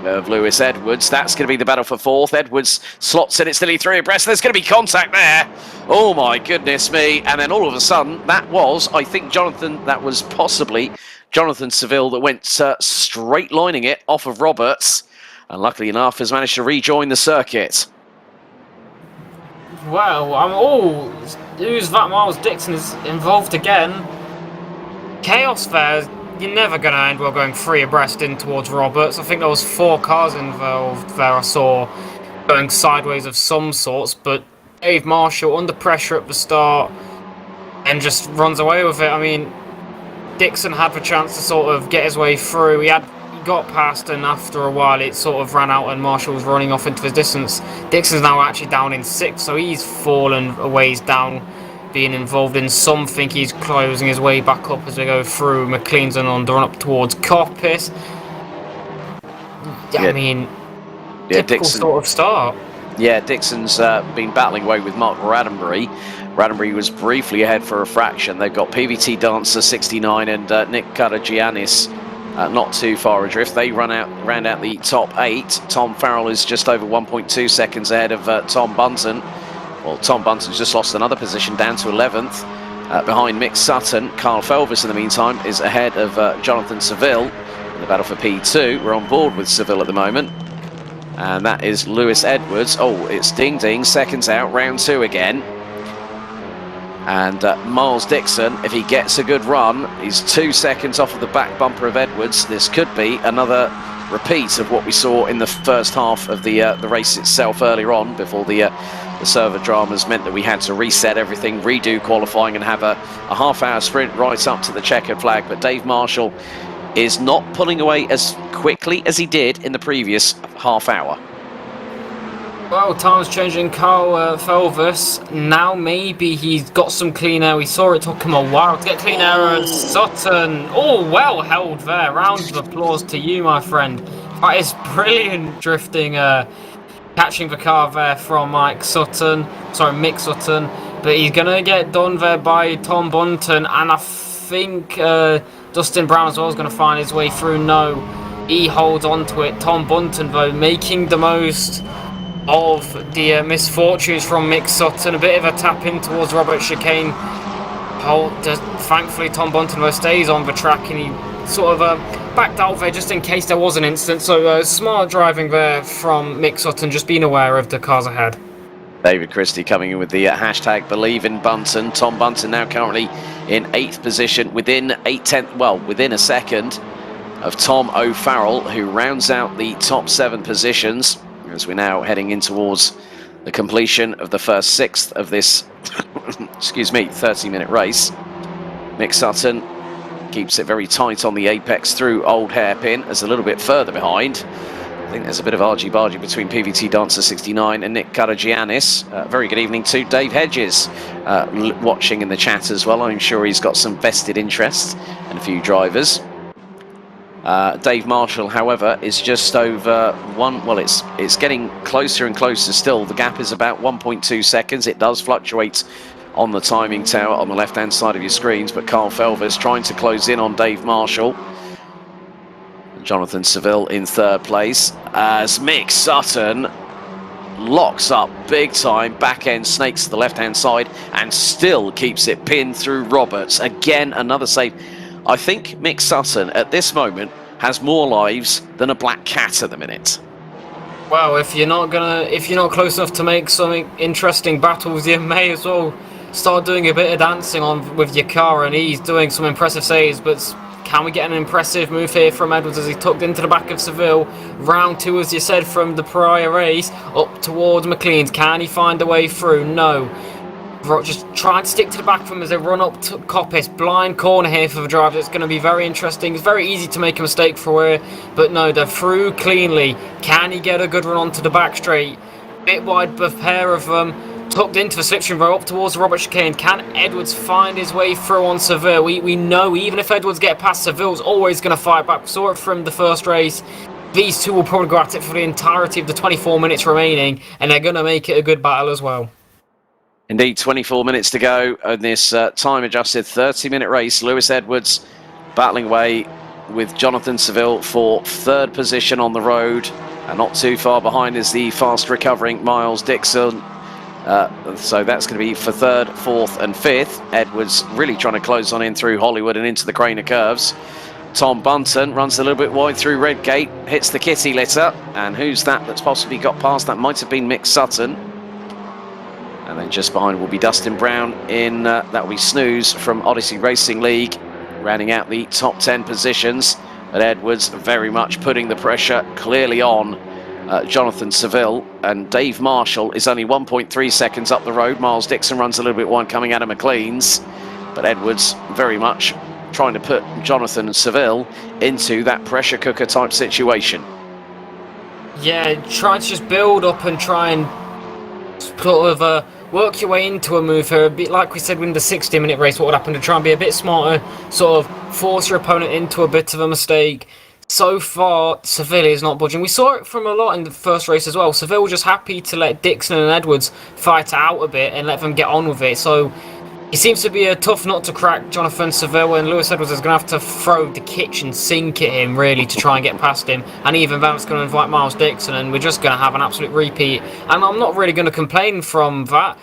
of Lewis Edwards. That's going to be the battle for fourth. Edwards slots in, it's nearly three abreast. There's going to be contact there. Oh my goodness me. And then all of a sudden, that was, I think, that was possibly Jonathan Seville that went straight lining it off of Roberts. And luckily enough, has managed to rejoin the circuit. Wow, who's that? Miles Dixon is involved again. Chaos there. You're never going to end well going three abreast in towards Roberts. I think there was 4 cars involved there I saw going sideways of some sorts, but Dave Marshall under pressure at the start and just runs away with it. I mean, Dixon had the chance to sort of get his way through. He got past, and after a while it sort of ran out and Marshall was running off into his distance. Dixon's now actually down in 6th, so he's fallen a ways down, being involved in something. He's closing his way back up as we go through McLean's and on the run up towards Coppice. I mean, typical Dixon, sort of start. Yeah, Dixon's been battling away with Mark Raddenbury. Raddenbury was briefly ahead for a fraction. They've got PBT Dancer 69 and Nick Karagiannis not too far adrift. They round out the top 8. Tom Farrell is just over 1.2 seconds ahead of Tom Bunton. Well, Tom Bunton's just lost another position down to 11th behind Mick Sutton. Carl Felvis, in the meantime, is ahead of Jonathan Seville in the battle for P2. We're on board with Seville at the moment. And that is Lewis Edwards. Oh, it's ding ding, seconds out, round 2 again. And Miles Dixon, if he gets a good run, he's 2 seconds off of the back bumper of Edwards. This could be another repeat of what we saw in the first half of the race itself earlier on, before the server dramas meant that we had to reset everything, redo qualifying, and have a half-hour sprint right up to the checkered flag. But Dave Marshall is not pulling away as quickly as he did in the previous half hour. Well, time's changing. Carl Felvis, now maybe he's got some clean air. We saw it took him a while to get clean air. Sutton, oh, well held there. Round of applause to you, my friend. That is brilliant drifting, catching the car there from Mick Sutton. But he's going to get done there by Tom Bunton, and I think Dustin Brown as well is going to find his way through. No, he holds on to it. Tom Bunton, though, making the most of the misfortunes from Mick Sutton. A bit of a tap in towards Robert Chicane. Thankfully, Tom Bunton though stays on the track, and he sort of backed out there just in case there was an incident. So smart driving there from Mick Sutton, just being aware of the cars ahead. David Christie coming in with the hashtag Believe in Bunton. Tom Bunton now currently in 8th position, within a second of Tom O'Farrell, who rounds out the top 7 positions, as we're now heading in towards the completion of the first 6th of this 30-minute race. Mick Sutton keeps it very tight on the apex through Old Hairpin, as a little bit further behind. I think there's a bit of argy-bargy between PVT Dancer 69 and Nick Karagiannis. Very good evening to Dave Hedges, watching in the chat as well. I'm sure he's got some vested interest in a few drivers. Dave Marshall, however, is just over one. Well, it's getting closer and closer still. The gap is about 1.2 seconds. It does fluctuate on the timing tower on the left-hand side of your screens, but Carl Felvis trying to close in on Dave Marshall. Jonathan Seville in 3rd place, as Mick Sutton locks up big time, back end snakes to the left-hand side, and still keeps it pinned through Roberts. Again, another save. I think Mick Sutton at this moment has more lives than a black cat at the minute. Well, if you're not close enough to make some interesting battles, you may as well start doing a bit of dancing with your car, and he's doing some impressive saves. But can we get an impressive move here from Edwards as he tucked into the back of Seville? Round 2, as you said, from the prior race, up towards McLean's. Can he find a way through? No. Just trying to stick to the back from as they run up to Coppice. Blind corner here for the driver. It's going to be very interesting. It's very easy to make a mistake through here, but no, they're through cleanly. Can he get a good run onto the back straight? Bit wide, a pair of them tucked into the slipstream row up towards Robert Chicane. Can Edwards find his way through on Seville? We know even if Edwards get past, Seville's always going to fight back. We saw it from the first race. These two will probably go at it for the entirety of the 24 minutes remaining, and they're going to make it a good battle as well. Indeed, 24 minutes to go in this time-adjusted 30-minute race. Lewis Edwards battling away with Jonathan Seville for 3rd position on the road. And not too far behind is the fast-recovering Miles Dixon. So that's going to be for 3rd, 4th and 5th. Edwards really trying to close on in through Hollywood and into the Craner curves. Tom Bunton runs a little bit wide through Redgate, hits the kitty litter. And who's that's possibly got past? That might have been Mick Sutton. And then just behind will be Dustin Brown in, that will be Snooze from Odyssey Racing League, rounding out the top 10 positions. But Edwards very much putting the pressure clearly on Jonathan Seville. And Dave Marshall is only 1.3 seconds up the road. Miles Dixon runs a little bit wide coming out of McLean's. But Edwards very much trying to put Jonathan Seville into that pressure cooker type situation. Yeah, trying to just build up and try and sort of work your way into a move here, a bit like we said in the 60-minute race. What would happen to try and be a bit smarter, sort of force your opponent into a bit of a mistake. So far, Seville is not budging. We saw it from a lot in the first race as well. Seville was just happy to let Dixon and Edwards fight out a bit and let them get on with it. So it seems to be a tough nut to crack, Jonathan Seville, and Lewis Edwards is going to have to throw the kitchen sink at him, really, to try and get past him. And even that's going to invite Miles Dixon, and we're just going to have an absolute repeat. And I'm not really going to complain from that,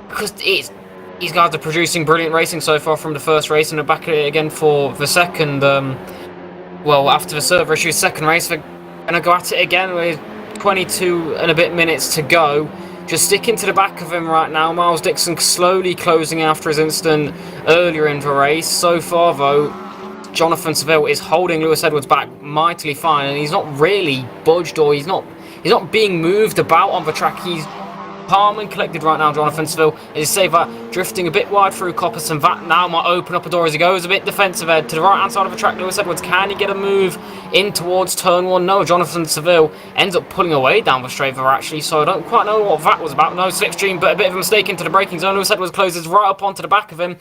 because these guys are producing brilliant racing so far from the first race, and they're back at it again for the second, after the server issue, second race, they're going to go at it again with 22 and a bit minutes to go. just sticking to the back of him right now. Miles Dixon slowly closing after his incident earlier in the race. So far, though, Jonathan Seville is holding Lewis Edwards back mightily fine, and he's not really budged, or he's not being moved about on the track. He's calm and collected right now, Jonathan Seville. As you say, that drifting a bit wide through Coppice, and that now might open up a door as he goes a bit defensive to the right hand side of the track. Lewis Edwards, can he get a move in towards turn one? No, Jonathan Seville ends up pulling away down the straight there actually, so I don't quite know what that was about. No slipstream, but a bit of a mistake into the braking zone. Lewis Edwards closes right up onto the back of him,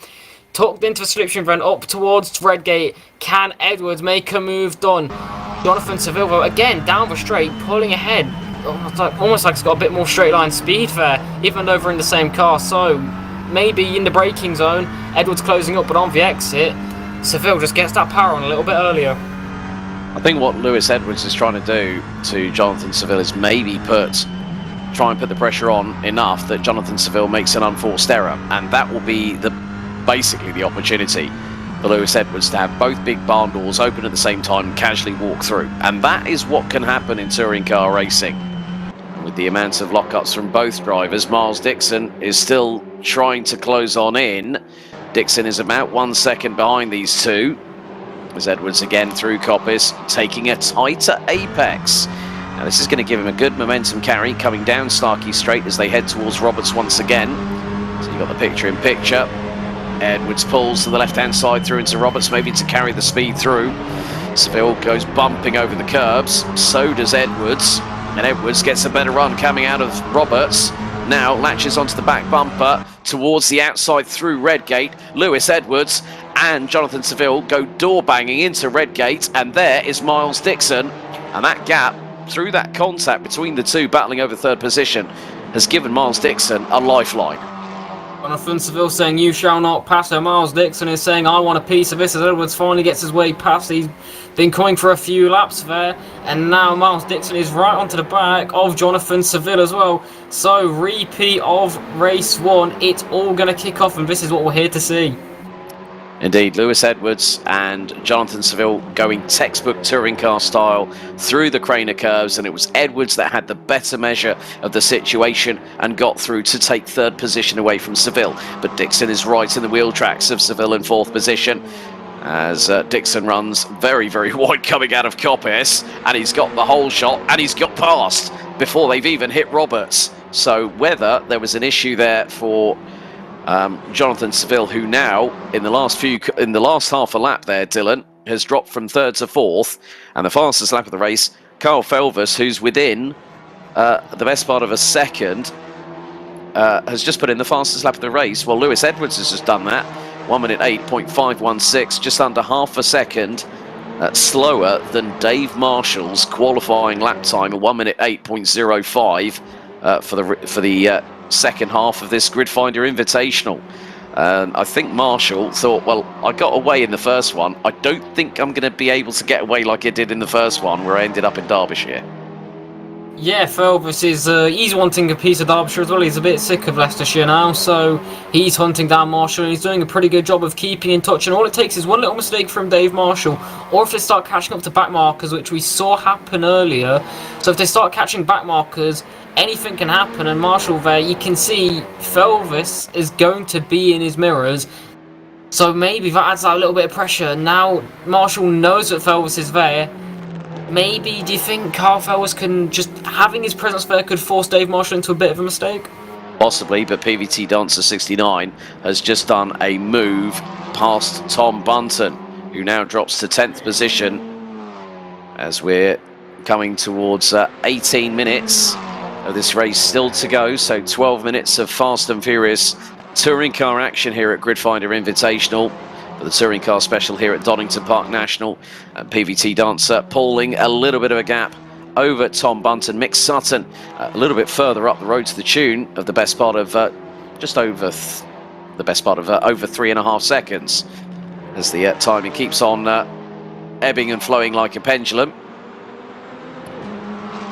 tucked into a slipstream run up towards Redgate. Can Edwards make a move? Done. Jonathan Seville, though, again down the straight, pulling ahead. Almost like he's got a bit more straight line speed there, even though they're in the same car. So maybe in the braking zone, Edwards closing up, but on the exit, Seville just gets that power on a little bit earlier. I think what Lewis Edwards is trying to do to Jonathan Seville is maybe try and put the pressure on enough that Jonathan Seville makes an unforced error, and that will be basically the opportunity for Lewis Edwards to have both big barn doors open at the same time and casually walk through. And that is what can happen in touring car racing. With the amount of lockups from both drivers, Miles Dixon is still trying to close on in. Dixon is about 1 second behind these two, as Edwards again through Coppice, taking a tighter apex. Now this is going to give him a good momentum carry coming down Starkey Straight as they head towards Roberts once again. So you've got the picture in picture. Edwards pulls to the left-hand side through into Roberts, maybe to carry the speed through. Seville goes bumping over the curbs, so does Edwards. And Edwards gets a better run coming out of Roberts. Now latches onto the back bumper towards the outside through Redgate. Lewis Edwards and Jonathan Seville go door banging into Redgate, and there is Miles Dixon. And that gap through that contact between the two battling over third position has given Miles Dixon a lifeline. Jonathan Seville saying, "You shall not pass." So Miles Dixon is saying, "I want a piece of this," as Edwards finally gets his way past. He's been coming for a few laps there, and now Miles Dixon is right onto the back of Jonathan Seville as well. So repeat of race one, it's all going to kick off, and this is what we're here to see. Indeed, Lewis Edwards and Jonathan Seville going textbook touring car style through the Craner curves, and it was Edwards that had the better measure of the situation and got through to take third position away from Seville. But Dixon is right in the wheel tracks of Seville in fourth position, as Dixon runs very, very wide coming out of Coppice, and he's got the whole shot, and he's got past before they've even hit Roberts. So whether there was an issue there for Jonathan Seville, who now in the last half a lap there, Dylan, has dropped from third to fourth, and the fastest lap of the race, Carl Felvis, who's within the best part of a second, has just put in the fastest lap of the race. Well, Lewis Edwards has just done that, 1 minute 8.516, just under half a second slower than Dave Marshall's qualifying lap time of 1 minute 8.05 for the second half of this Gridfinder Invitational. I think Marshall thought, well, I got away in the first one. I don't think I'm going to be able to get away like I did in the first one, where I ended up in Derbyshire. Yeah, Felvis is he's wanting a piece of Derbyshire as well. He's a bit sick of Leicestershire now, so he's hunting down Marshall, and he's doing a pretty good job of keeping in touch. And all it takes is one little mistake from Dave Marshall, or if they start catching up to back markers, which we saw happen earlier. So if they start catching back markers, anything can happen. And Marshall there, you can see Felvis is going to be in his mirrors. So maybe that adds that little bit of pressure. Now Marshall knows that Felvis is there. Maybe, do you think Carl Felvis can, just having his presence there, could force Dave Marshall into a bit of a mistake? Possibly, but PVT Dancer 69 has just done a move past Tom Bunton, who now drops to 10th position as we're coming towards 18 minutes of this race still to go. So 12 minutes of fast and furious touring car action here at Gridfinder Invitational. For the touring car special here at Donington Park National, and PVT Dancer pulling a little bit of a gap over Tom Bunton. Mick Sutton a little bit further up the road to the tune of the best part of just over over 3.5 seconds, as the timing keeps on ebbing and flowing like a pendulum.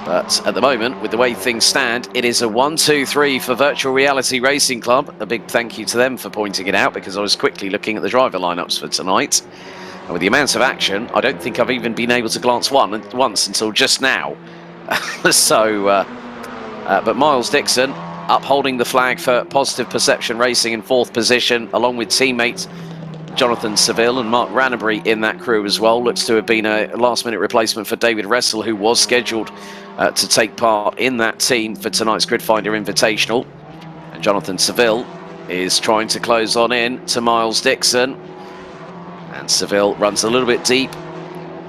But at the moment, with the way things stand, it is a 1-2-3 for Virtual Reality Racing Club. A big thank you to them for pointing it out, because I was quickly looking at the driver lineups for tonight. And with the amounts of action, I don't think I've even been able to glance once until just now. But Miles Dixon upholding the flag for Positive Perception Racing in 4th position, along with teammates Jonathan Seville and Mark Rannebury in that crew as well. Looks to have been a last-minute replacement for David Ressel, who was scheduled to take part in that team for tonight's Gridfinder Invitational. And Jonathan Seville is trying to close on in to Miles Dixon. And Seville runs a little bit deep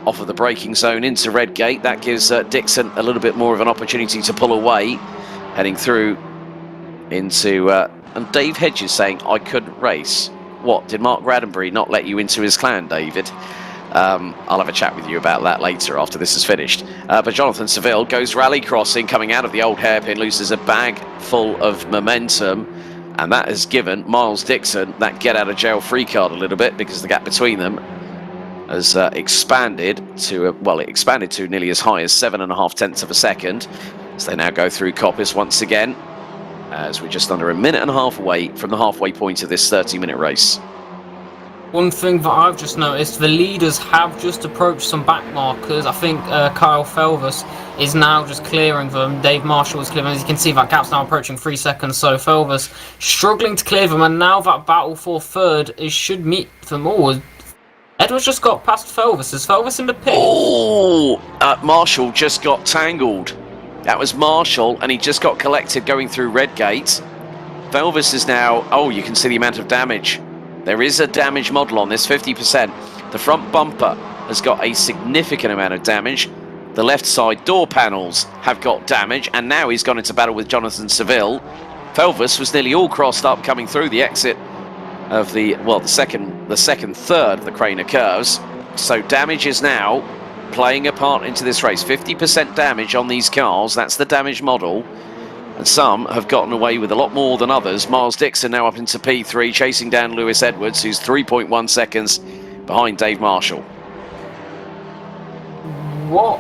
off of the braking zone into Redgate. That gives Dixon a little bit more of an opportunity to pull away, heading through into... and Dave Hedges saying, I couldn't race. What, did Mark Rannebury not let you into his clan, David? I'll have a chat with you about that later after this is finished. But Jonathan Seville goes rally crossing, coming out of the old hairpin, loses a bag full of momentum, and that has given Miles Dixon that get out of jail free card a little bit, because the gap between them has expanded to, well, it expanded to nearly as high as 7.5 tenths of a second. So they now go through Coppice once again, as we're just under a minute and a half away from the halfway point of this 30-minute race. One thing that I've just noticed, the leaders have just approached some back markers. I think Kyle Felvis is now just clearing them. Dave Marshall is clearing them. As you can see, that gap's now approaching 3 seconds. So Felvis struggling to clear them, and now that battle for third should meet them all. Edwards just got past Felvis. Is Felvis in the pit? Oh, Marshall just got tangled. That was Marshall, and he just got collected going through Redgate. Felvis is now... Oh, you can see the amount of damage. There is a damage model on this, 50%. The front bumper has got a significant amount of damage. The left side door panels have got damage, and now he's gone into battle with Jonathan Seville. Felvis was nearly all crossed up coming through the exit of the, well, the second third of the Craner curves. So damage is now playing a part into this race. 50% damage on these cars, that's the damage model. And some have gotten away with a lot more than others. Miles Dixon now up into P3, chasing down Lewis Edwards, who's 3.1 seconds behind Dave Marshall. What?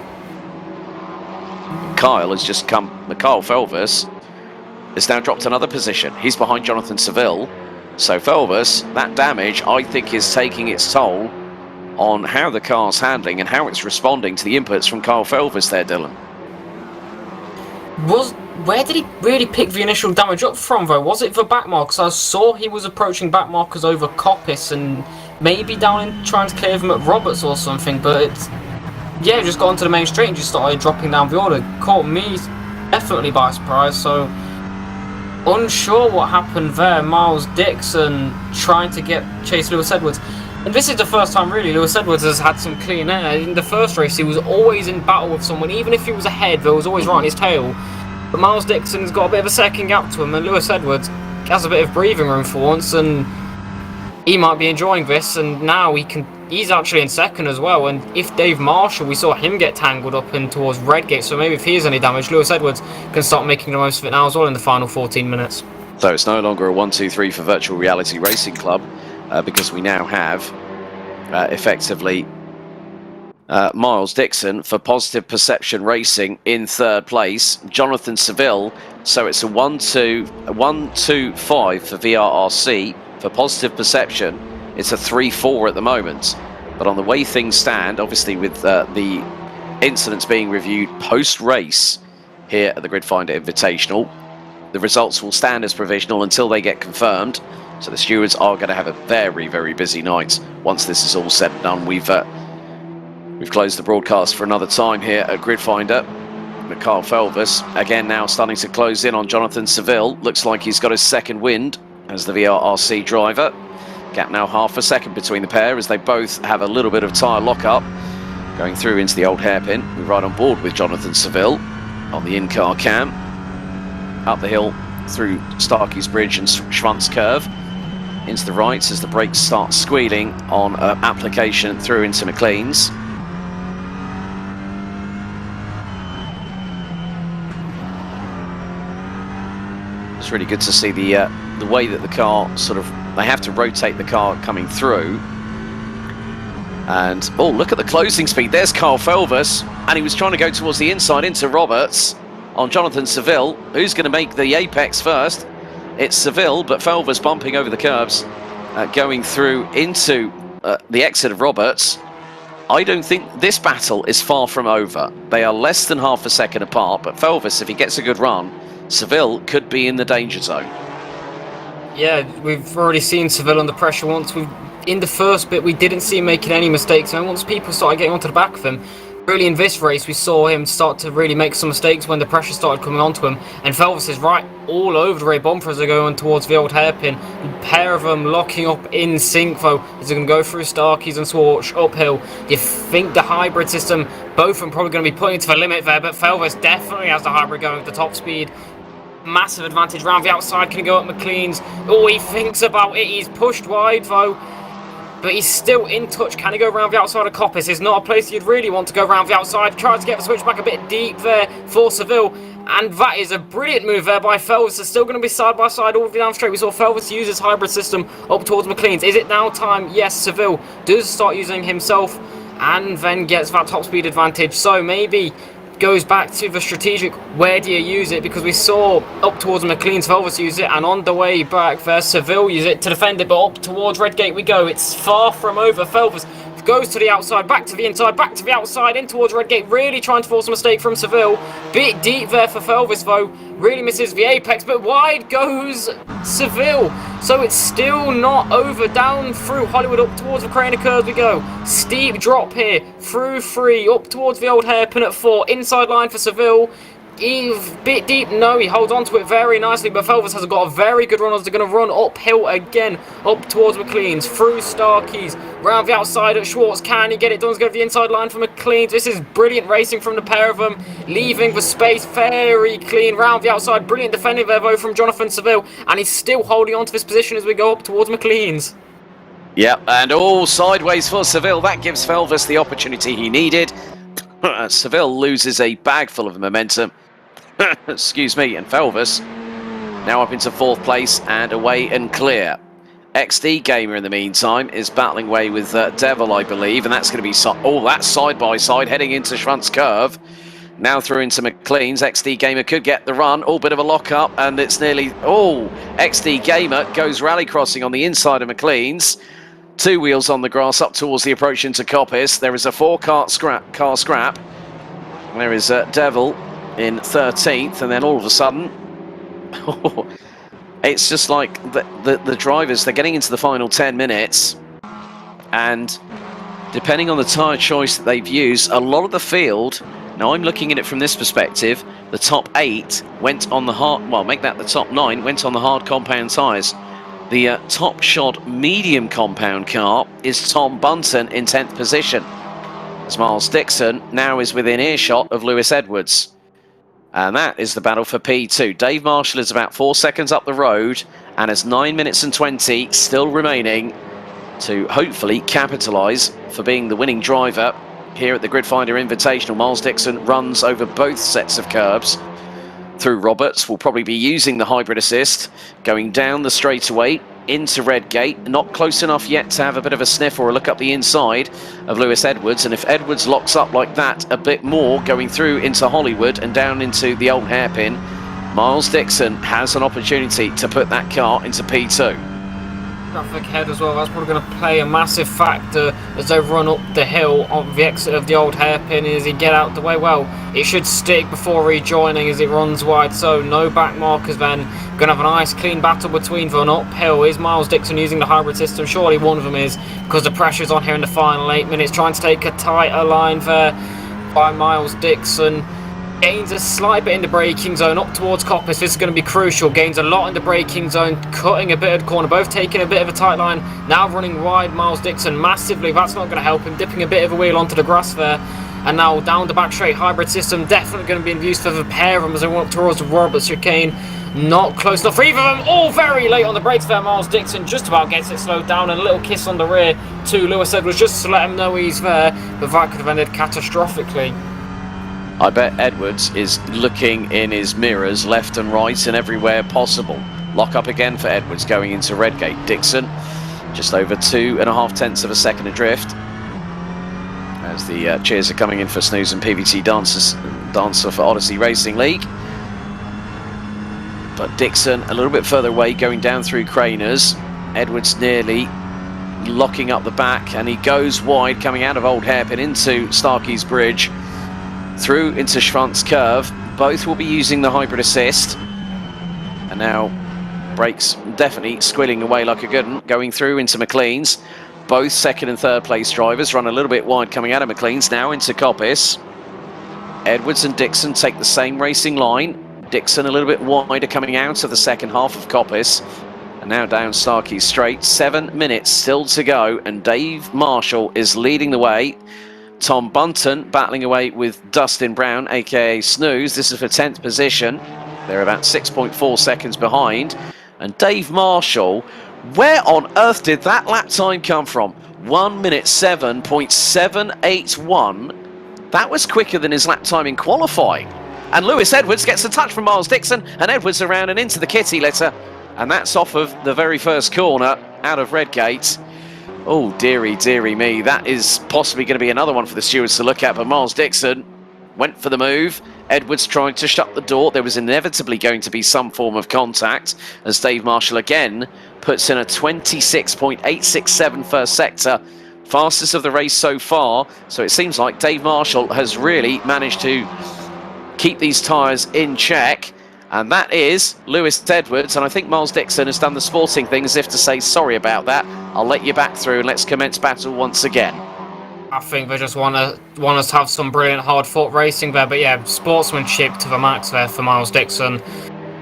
Kyle has just come... Kyle Felvis has now dropped another position. He's behind Jonathan Seville. So Felvis, that damage, I think, is taking its toll on how the car's handling and how it's responding to the inputs from Kyle Felvis there, Dylan. Where did he really pick the initial damage up from, though? Was it the back markers? I saw he was approaching back markers over Coppice and maybe down in trying to clear them at Roberts or something, but it's... Yeah, just got onto the main straight and just started dropping down the order. Caught me definitely by surprise, so... Unsure what happened there. Miles Dixon trying to chase Lewis Edwards. And this is the first time, really, Lewis Edwards has had some clean air. In the first race, he was always in battle with someone. Even if he was ahead, there was always right on his tail. But Miles Dixon's got a bit of a second gap to him, and Lewis Edwards has a bit of breathing room for once, and he might be enjoying this, and now he's actually in second as well. And if Dave Marshall, we saw him get tangled up in towards Redgate, so maybe if he is any damage, Lewis Edwards can start making the most of it now as well in the final 14 minutes. So it's no longer a 1-2-3 for Virtual Reality Racing Club, because we now have effectively Miles Dixon for Positive Perception Racing in third place, Jonathan Seville. So it's a 1-2-5 for VRRC. For Positive Perception, it's a 3-4 at the moment. But on the way things stand, obviously with the incidents being reviewed post-race here at the Gridfinder Invitational, the results will stand as provisional until they get confirmed. So the stewards are going to have a very, very busy night once this is all said and done. We've closed the broadcast for another time here at Gridfinder. Kyle Felvis again now starting to close in on Jonathan Seville. Looks like he's got his second wind as the VRRC driver. Gap now half a second between the pair as they both have a little bit of tyre lock-up. Going through into the old hairpin. We're right on board with Jonathan Seville on the in-car cam. Up the hill through Starkey's Bridge and Schwantz Curve. Into the right as the brakes start squealing on application through into McLean's. It's really good to see the way that the car they have to rotate the car coming through. And oh, look at the closing speed. There's Kyle Felvis, and he was trying to go towards the inside into Roberts on Jonathan Seville. Who's going to make the apex first? It's Seville, but Felvis bumping over the curbs, going through into the exit of Roberts. I don't think this battle is far from over. They are less than half a second apart, but Felvis, if he gets a good run, Seville could be in the danger zone. Yeah, we've already seen Seville under pressure once. In the first bit, we didn't see him making any mistakes, and once people started getting onto the back of him, really in this race, we saw him start to really make some mistakes when the pressure started coming onto him. And Felvis is right all over the rear bumper as they're going towards the old hairpin. A pair of them locking up in sync, though, as they're going to go through Starkeys and Swartz uphill. You think the hybrid system, both of them probably going to be putting it to the limit there, but Felvis definitely has the hybrid going at the top speed. Massive advantage round the outside. Can he go up McLean's? Oh, he thinks about it. He's pushed wide, though. But he's still in touch. Can he go around the outside of Coppice? It's not a place you'd really want to go around the outside. Tries to get the switch back a bit deep there for Seville. And that is a brilliant move there by Felvis. They're still going to be side by side all the way down straight. We saw Felvis use his hybrid system up towards McLean's. Is it now time? Yes, Seville does start using himself and then gets that top speed advantage. So maybe goes back to the strategic, where do you use it? Because we saw up towards McLean's, Felvis use it, and on the way back there, Seville use it to defend it, but up towards Redgate we go. It's far from over. Felvis goes to the outside, back to the inside, back to the outside, in towards Redgate, really trying to force a mistake from Seville. Bit deep there for Felvis, though. Really misses the apex, but wide goes Seville. So it's still not over. Down through Hollywood, up towards the crane of curves we go. Steep drop here, through 3, up towards the old hairpin at 4. Inside line for Seville. Bit deep, no, he holds on to it very nicely, but Felvis has got a very good run as they're going to run uphill again, up towards McLean's, through Starkeys, round the outside at Swartz. Can he get it done? He's going to the inside line for McLean's. This is brilliant racing from the pair of them, leaving the space very clean, round the outside. Brilliant defending there, though, from Jonathan Seville, and he's still holding on to this position as we go up towards McLean's. Yep, and all sideways for Seville. That gives Felvis the opportunity he needed. Seville loses a bag full of momentum. Excuse me, and Felvis now up into 4th place and away and clear. XD Gamer in the meantime is battling away with Devil, I believe, and that's going to be that's side by side heading into Schwantz Curve. Now through into McLean's. XD Gamer could get the run. All bit of a lock up, and it's nearly XD Gamer goes rally crossing on the inside of McLean's. 2 wheels on the grass up towards the approach into Coppice. There is a 4-car scrap. There is Devil in 13th, and then all of a sudden it's just like the drivers, they're getting into the final 10 minutes, and depending on the tyre choice that they've used, a lot of the field, now I'm looking at it from this perspective, the top 8 went on the hard, well, make that the top 9 went on the hard compound tyres. The top shod medium compound car is Tom Bunton in 10th position, as Miles Dixon now is within earshot of Lewis Edwards. And that is the battle for P2. Dave Marshall is about 4 seconds up the road and has 9 minutes and 20 still remaining to hopefully capitalise for being the winning driver here at the Gridfinder Invitational. Miles Dixon runs over both sets of curbs through Roberts. Will probably be using the hybrid assist, going down the straightaway into Redgate. Not close enough yet to have a bit of a sniff or a look up the inside of Lewis Edwards, and if Edwards locks up like that a bit more going through into Hollywood and down into the old hairpin, Miles Dixon has an opportunity to put that car into P2. Traffic head as well, that's probably going to play a massive factor as they run up the hill on the exit of the old hairpin. As he get out the way, well, it should stick before rejoining as it runs wide, so no back markers then. Going to have a nice clean battle between them uphill. Is Miles Dixon using the hybrid system? Surely one of them is, because the pressure's on here in the final 8 minutes, trying to take a tighter line there by Miles Dixon. Gains a slight bit in the braking zone up towards Coppice. This is going to be crucial. Gains a lot in the braking zone, cutting a bit of the corner, both taking a bit of a tight line. Now running wide, Miles Dixon massively. That's not going to help him. Dipping a bit of a wheel onto the grass there. And now down the back straight, hybrid system definitely going to be in use for the pair of them as they run up towards the Roberts chicane. Not close enough for either of them. All very late on the brakes there. Miles Dixon just about gets it slowed down, and a little kiss on the rear to Lewis Edwards just to let him know he's there. But that could have ended catastrophically. I bet Edwards is looking in his mirrors left and right and everywhere possible. Lock up again for Edwards going into Redgate. Dixon just over 2.5 tenths of a second adrift as the cheers are coming in for Snooze and PVT dancer for Odyssey Racing League. But Dixon a little bit further away going down through Craners. Edwards nearly locking up the back, and he goes wide coming out of Old Hairpin into Starkey's Bridge. Through into Schwantz Curve. Both will be using the hybrid assist. And now brakes definitely squilling away like a good one, going through into McLean's. Both second and third place drivers run a little bit wide coming out of McLean's, now into Coppice. Edwards and Dixon take the same racing line. Dixon a little bit wider coming out of the second half of Coppice. And now down Starkey Straight. 7 minutes still to go, and Dave Marshall is leading the way. Tom Bunton battling away with Dustin Brown, aka Snooze. This is for 10th position. They're about 6.4 seconds behind. And Dave Marshall, where on earth did that lap time come from? 1 minute 7.781. That was quicker than his lap time in qualifying. And Lewis Edwards gets a touch from Miles Dixon, and Edwards around and into the kitty litter. And that's off of the very first corner out of Redgate. Oh, dearie, dearie me. That is possibly going to be another one for the stewards to look at. But Miles Dixon went for the move. Edwards trying to shut the door. There was inevitably going to be some form of contact as Dave Marshall again puts in a 26.867 first sector. Fastest of the race so far. So it seems like Dave Marshall has really managed to keep these tyres in check. And that is Lewis Edwards, and I think Miles Dixon has done the sporting thing as if to say, sorry about that, I'll let you back through and let's commence battle once again. I think they just want us to have some brilliant hard-fought racing there, but yeah, sportsmanship to the max there for Miles Dixon.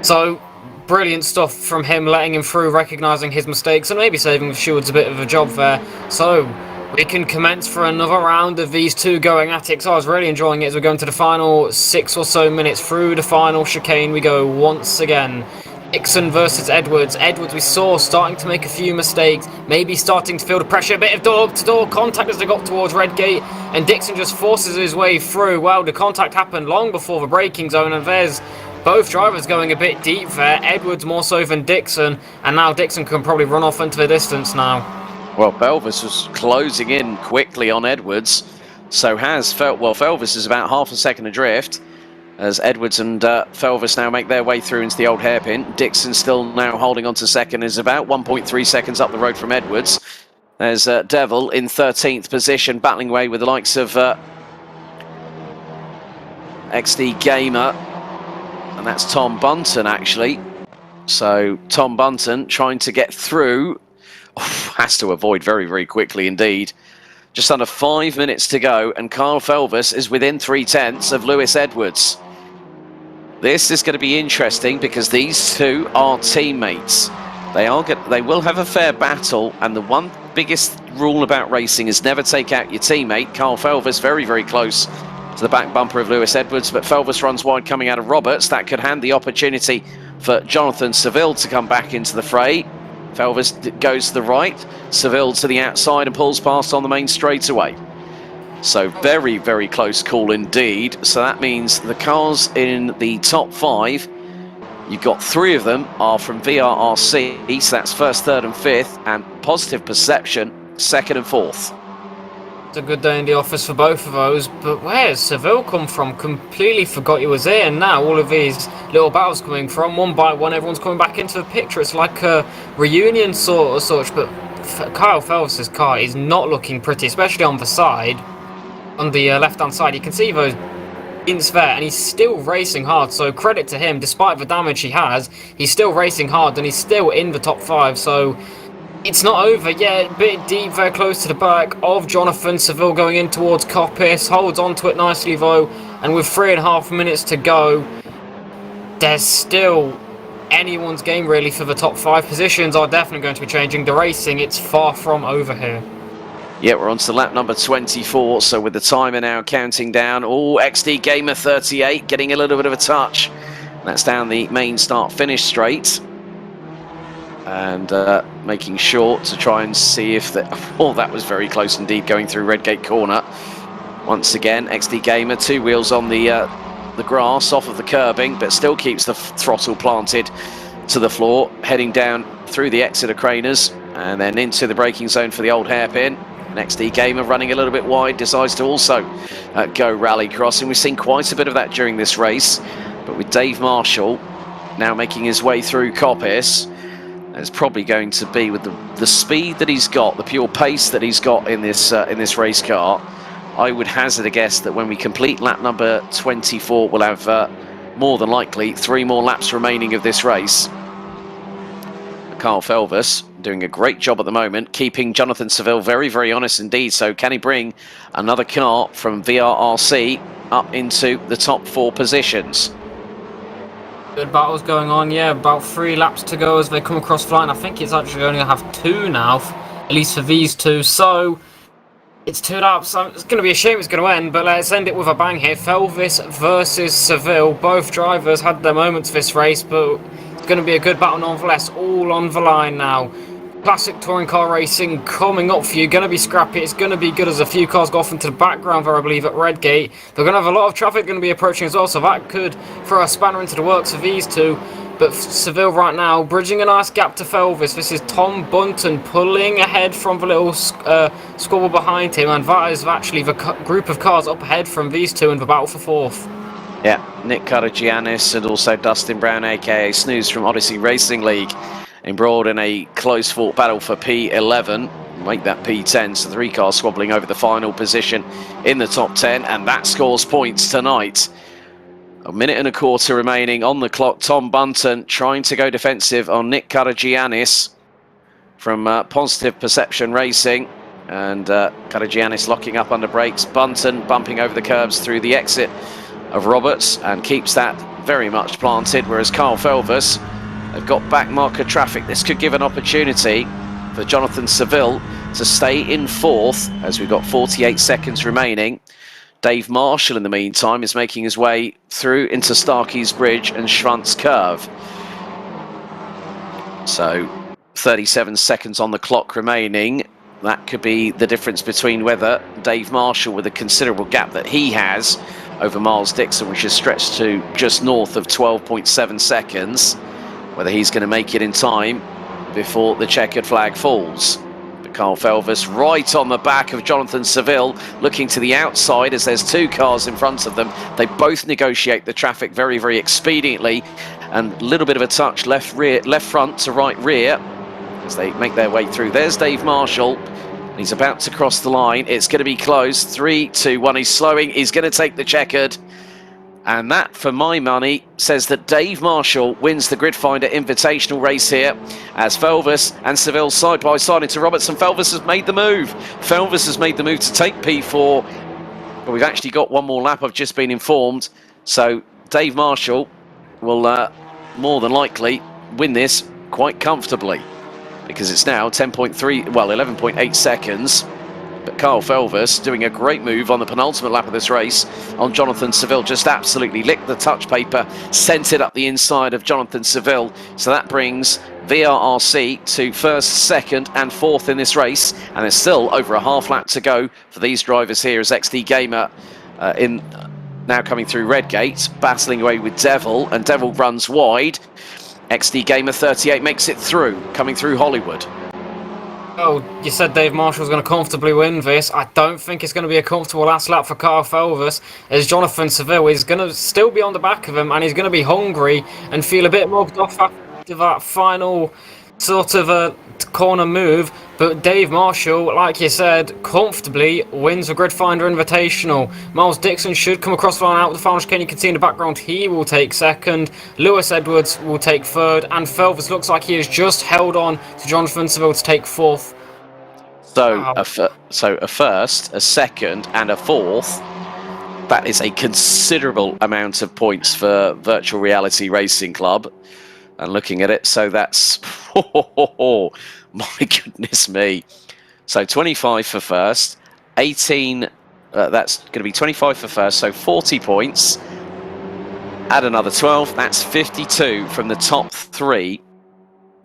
So, brilliant stuff from him, letting him through, recognising his mistakes, and maybe saving the stewards a bit of a job there. So, we can commence for another round of these two going at it. So I was really enjoying it as we're going to the final 6 or so minutes through the final chicane. We go once again. Dixon versus Edwards. Edwards we saw starting to make a few mistakes, maybe starting to feel the pressure, a bit of door-to-door contact as they got towards Redgate, and Dixon just forces his way through. Well, the contact happened long before the braking zone, and there's both drivers going a bit deep there. Edwards more so than Dixon, and now Dixon can probably run off into the distance now. Well, Felvis was closing in quickly on Edwards, so has Felvis is about half a second adrift as Edwards and Felvis now make their way through into the old hairpin. Dixon still now holding on to second, is about 1.3 seconds up the road from Edwards. There's Devil in 13th position, battling away with the likes of XD Gamer, and that's Tom Bunton actually. So Tom Bunton trying to get through. Has to avoid very, very quickly indeed. Just under 5 minutes to go, and Carl Felvis is within 3/10 of Lewis Edwards. This is going to be interesting because these two are teammates. They will have a fair battle, and the one biggest rule about racing is never take out your teammate. Carl Felvis very, very close to the back bumper of Lewis Edwards, but Felvis runs wide coming out of Roberts. That could hand the opportunity for Jonathan Seville to come back into the fray. Felvis goes to the right, Seville to the outside and pulls past on the main straightaway. So very, very close call indeed. So that means the cars in the top 5, you've got 3 of them are from VRRC, so that's first, third and fifth, and Positive Perception, second and fourth. It's a good day in the office for both of those, but where's Seville come from? Completely forgot he was here, and now all of these little battles coming from, one by one, everyone's coming back into the picture. It's like a reunion sort of such, but Kyle Felvis's car is not looking pretty, especially on the side, on the left-hand side. You can see those dents there, and he's still racing hard, so credit to him. Despite the damage he has, he's still racing hard, and he's still in the top 5, so it's not over yet. A bit deep, very close to the back of Jonathan Seville going in towards Coppice. Holds on to it nicely though, and with 3.5 minutes to go, there's still anyone's game really for the top 5. Positions are definitely going to be changing. The racing, it's far from over here. Yeah, we're on to lap number 24, so with the timer now counting down. Oh, XD Gamer 38 getting a little bit of a touch. That's down the main start-finish straight. And making short to try and see if oh, that was very close indeed, going through Redgate corner. Once again, XD Gamer, 2 wheels on the grass off of the curbing, but still keeps the throttle planted to the floor, heading down through the Exeter Craners and then into the braking zone for the old hairpin. And XD Gamer running a little bit wide, decides to also go rally crossing. We've seen quite a bit of that during this race, but with Dave Marshall now making his way through Coppice, it's probably going to be with the speed that he's got, the pure pace that he's got in this race car. I would hazard a guess that when we complete lap number 24, we'll have more than likely 3 more laps remaining of this race. Carl Felvis doing a great job at the moment, keeping Jonathan Seville very, very honest indeed. So can he bring another car from VRRC up into the top 4 positions? Good battles going on, yeah. About 3 laps to go as they come across the line. I think it's actually only going to have 2 now, at least for these two. So it's 2 laps. It's going to be a shame it's going to end, but let's end it with a bang here. Felvis versus Seville. Both drivers had their moments this race, but it's going to be a good battle nonetheless. All on the line now. Classic touring car racing coming up for you. Going to be scrappy. It's going to be good as a few cars go off into the background there, I believe, at Redgate. They're going to have a lot of traffic going to be approaching as well, so that could throw a spanner into the works of these two. But Seville right now, bridging a nice gap to Felvis. This is Tom Bunton pulling ahead from the little squabble behind him, and that is actually the group of cars up ahead from these two in the battle for 4th. Yeah, Nick Karagiannis and also Dustin Brown, aka Snooze from Odyssey Racing League, embroiled in a close-fought battle for P11, make that P10, so 3 cars squabbling over the final position in the top 10, and that scores points tonight. A minute and a quarter remaining on the clock. Tom Bunton trying to go defensive on Nick Karagiannis from Positive Perception Racing, and Karagiannis locking up under brakes. Bunton bumping over the curbs through the exit of Roberts and keeps that very much planted, whereas Carl Felvis, they've got back marker traffic. This could give an opportunity for Jonathan Seville to stay in 4th as we've got 48 seconds remaining. Dave Marshall, in the meantime, is making his way through into Starkey's Bridge and Schwantz Curve. So 37 seconds on the clock remaining. That could be the difference between whether Dave Marshall, with a considerable gap that he has over Miles Dixon, which is stretched to just north of 12.7 seconds, whether he's going to make it in time before the checkered flag falls. But Carl Felvis right on the back of Jonathan Seville, looking to the outside as there's 2 cars in front of them. They both negotiate the traffic very, very expediently, and a little bit of a touch left front to right rear as they make their way through. There's Dave Marshall. He's about to cross the line. It's going to be close. 3, 2, 1. He's slowing. He's going to take the checkered. And that, for my money, says that Dave Marshall wins the Gridfinder Invitational race here, as Felvis and Seville side by side into Robertson. Felvis has made the move. Felvis has made the move to take P4. But we've actually got one more lap, I've just been informed. So Dave Marshall will more than likely win this quite comfortably, because it's now 11.8 seconds. But Carl Felvis doing a great move on the penultimate lap of this race on Jonathan Seville. Just absolutely licked the touch paper, sent it up the inside of Jonathan Seville. So that brings VRRC to 1st, 2nd and 4th in this race. And there's still over a half lap to go for these drivers here, as XD Gamer now coming through Redgate, battling away with Devil, and Devil runs wide. XD Gamer 38 makes it through, coming through Hollywood. Oh, you said Dave Marshall's going to comfortably win this. I don't think it's going to be a comfortable last lap for Carl Felvis, as Jonathan Seville is going to still be on the back of him, and he's going to be hungry and feel a bit mugged off after that final sort of a corner move. But Dave Marshall, like you said, comfortably wins the Gridfinder Invitational. Miles Dixon should come across the line out with the final chicane. You can see in the background he will take 2nd. Lewis Edwards will take 3rd. And Felvis looks like he has just held on to Jonathan Seville to take 4th. So, wow. a 1st, a 2nd and a 4th. That is a considerable amount of points for Virtual Reality Racing Club. And looking at it, so that's, oh, my goodness me. So 25 for 1st, 18, that's going to be 25 for 1st, so 40 points. Add another 12, that's 52 from the top 3.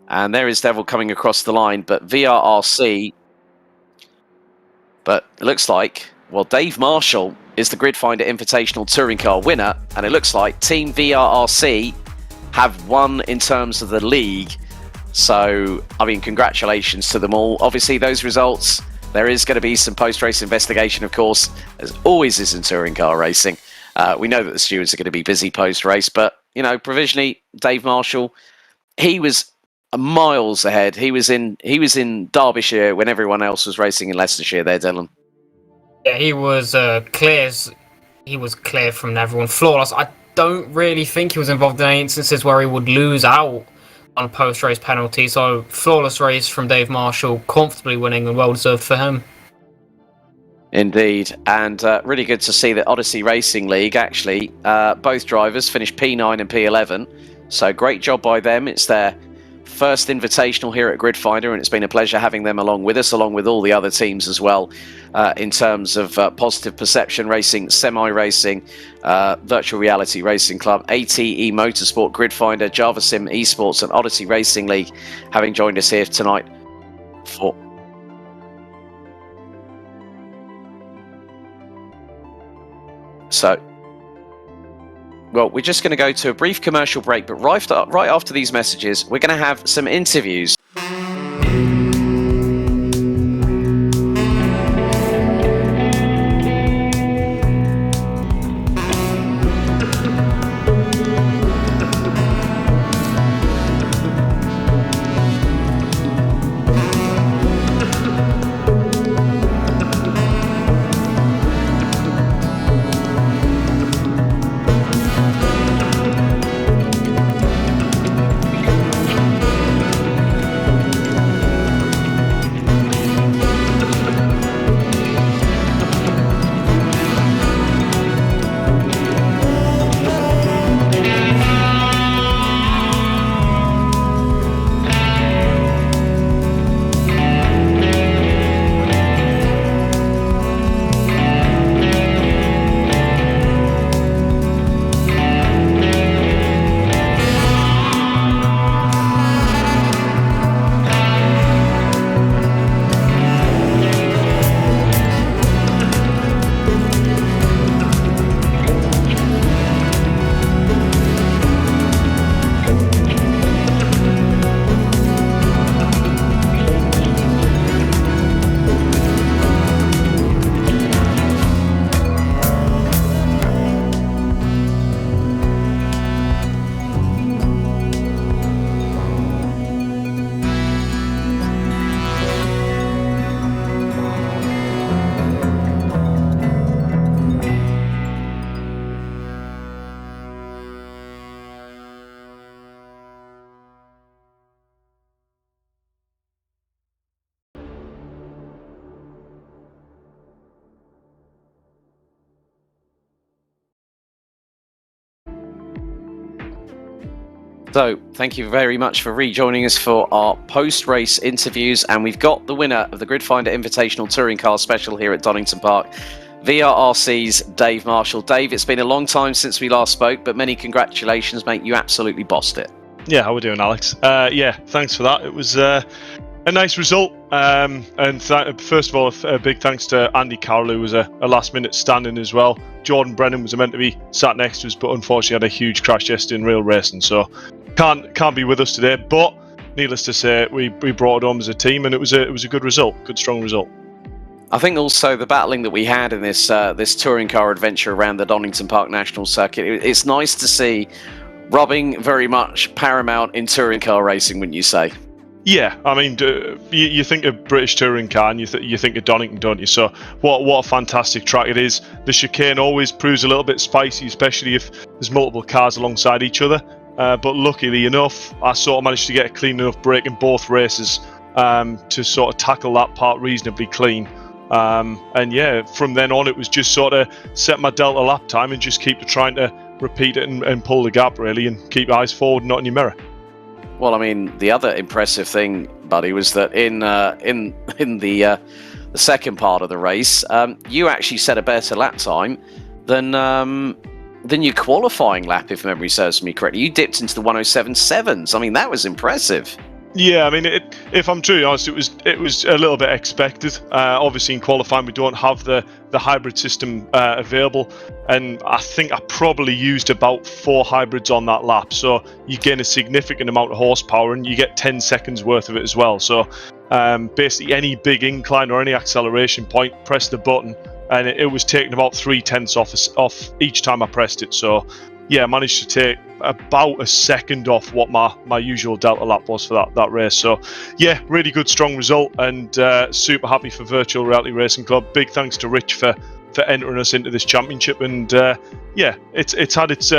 And there is Devil coming across the line, but VRRC, but it looks like, well, Dave Marshall is the Gridfinder Invitational Touring Car winner, and it looks like Team VRRC have won in terms of the league. So, I mean, congratulations to them all. Obviously, those results, there is going to be some post-race investigation, of course, as always is in touring car racing. We know that the stewards are going to be busy post-race, but, you know, provisionally, Dave Marshall, he was miles ahead. He was in Derbyshire when everyone else was racing in Leicestershire there, Dylan. Yeah, he was clear. He was clear from everyone. Flawless. I don't really think he was involved in any instances where he would lose out on a post-race penalty. So flawless race from Dave Marshall, comfortably winning and well deserved for him. Indeed, and really good to see that Odyssey Racing League, actually, both drivers finished P9 and P11, so great job by them. It's their first invitational here at Gridfinder, and it's been a pleasure having them along with us, along with all the other teams as well, in terms of Positive Perception Racing, Semi-Racing, Virtual Reality Racing Club, ATE Motorsport, Gridfinder, JavaSim Esports and Odyssey Racing League having joined us here tonight for... So, well, we're just going to go to a brief commercial break, but right after these messages, we're going to have some interviews. So, thank you very much for rejoining us for our post-race interviews, and we've got the winner of the Gridfinder Invitational Touring Car Special here at Donington Park, VRRC's Dave Marshall. Dave, it's been a long time since we last spoke, but many congratulations, mate. You absolutely bossed it. Yeah, how are we doing, Alex? Yeah, thanks for that. It was a nice result. And first of all, a big thanks to Andy Carroll, who was a last-minute stand-in as well. Jordan Brennan was meant to be sat next to us, but unfortunately had a huge crash yesterday in real racing, so can't be with us today. But needless to say, we brought it home as a team, and it was a good result, good strong result. I think also the battling that we had in this touring car adventure around the Donington Park National Circuit, it's nice to see rubbing very much paramount in touring car racing, wouldn't you say? Yeah, I mean, you think of British touring car and you think of Donington, don't you? So what a fantastic track it is. The chicane always proves a little bit spicy, especially if there's multiple cars alongside each other. But luckily enough, I sort of managed to get a clean enough break in both races to sort of tackle that part reasonably clean. And yeah, from then on, it was just sort of set my delta lap time and just keep trying to repeat it and pull the gap, really, and keep your eyes forward, not in your mirror. Well, I mean, the other impressive thing, buddy, was that in the second part of the race, you actually set a better lap time than your qualifying lap, if memory serves me correctly. You dipped into the 107.7s. I mean, that was impressive. Yeah, I mean, if I'm truly honest, it was a little bit expected. Obviously, in qualifying, we don't have the hybrid system available, and I think I probably used about 4 hybrids on that lap. So you gain a significant amount of horsepower, and you get 10 seconds worth of it as well. So basically, any big incline or any acceleration point, press the button, and it was taking about 0.3 off each time I pressed it. So yeah, I managed to take about a second off what my usual delta lap was for that race. So yeah, really good strong result, and super happy for Virtual Reality Racing Club. Big thanks to Rich for entering us into this championship, and yeah, it's had its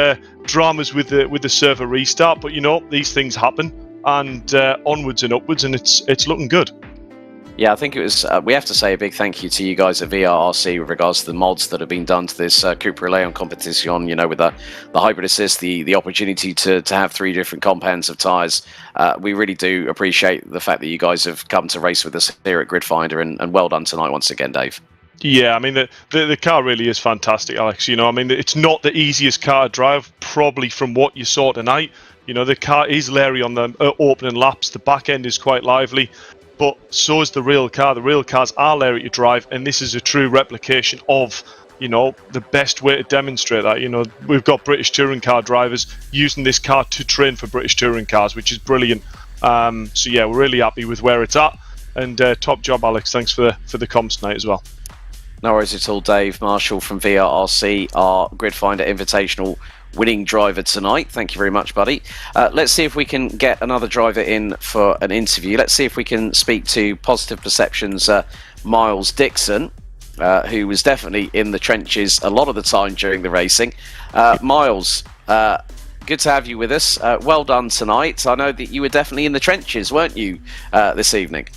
dramas with the server restart, but you know, these things happen. and onwards and upwards, and it's looking good. Yeah, I think it was. We have to say a big thank you to you guys at VRRC with regards to the mods that have been done to this Cooper Leon competition. You know, with the hybrid assist, the opportunity to have 3 different compounds of tyres. We really do appreciate the fact that you guys have come to race with us here at Gridfinder, and well done tonight once again, Dave. Yeah, I mean the car really is fantastic, Alex. You know, I mean it's not the easiest car to drive, probably from what you saw tonight. You know, the car is leery on the opening laps. The back end is quite lively. But so is the real car. The real cars are leery to drive, and this is a true replication of, you know, the best way to demonstrate that. You know, we've got British touring car drivers using this car to train for British touring cars, which is brilliant. So yeah, we're really happy with where it's at, and top job, Alex. Thanks for the comps tonight as well. No worries at all. Dave Marshall from VRRC, our Gridfinder Invitational winning driver tonight. Thank you very much, buddy. Let's see if we can get another driver in for an interview. Let's see if we can speak to Positive Perception's Miles Dixon, who was definitely in the trenches a lot of the time during the racing. Miles, good to have you with us. Well done tonight. I know that you were definitely in the trenches, weren't you, this evening?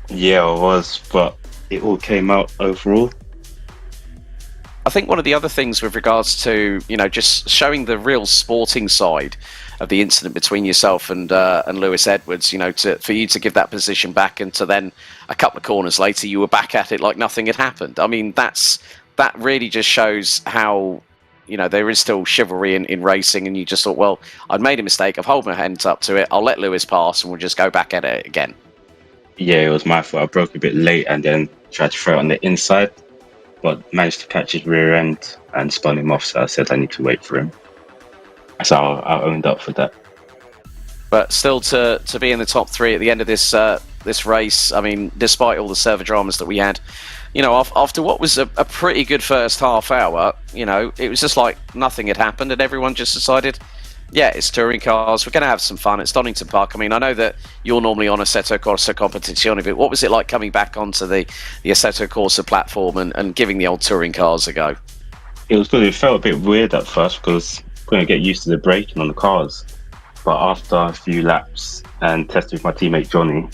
Yeah, I was, but it all came out overall. I think one of the other things with regards to, you know, just showing the real sporting side of the incident between yourself and Lewis Edwards, you know, for you to give that position back, and to then a couple of corners later you were back at it like nothing had happened. I mean, that really just shows how, you know, there is still chivalry in racing, and you just thought, well, I'd made a mistake, I've held my hands up to it, I'll let Lewis pass and we'll just go back at it again. Yeah, it was my fault. I broke a bit late and then tried to throw it on the inside, but managed to catch his rear end and spun him off, so I said I need to wait for him. So I owned up for that. But still, to be in the top 3 at the end of this race, I mean, despite all the server dramas that we had, you know, after what was a pretty good first half hour, you know, it was just like nothing had happened, and everyone just decided, yeah, it's touring cars, we're going to have some fun. It's Donington Park. I mean, I know that you're normally on Assetto Corsa Competizione, but what was it like coming back onto the Assetto Corsa platform and giving the old touring cars a go? It was good. It felt a bit weird at first because I couldn't get used to the braking on the cars. But after a few laps and testing with my teammate Johnny,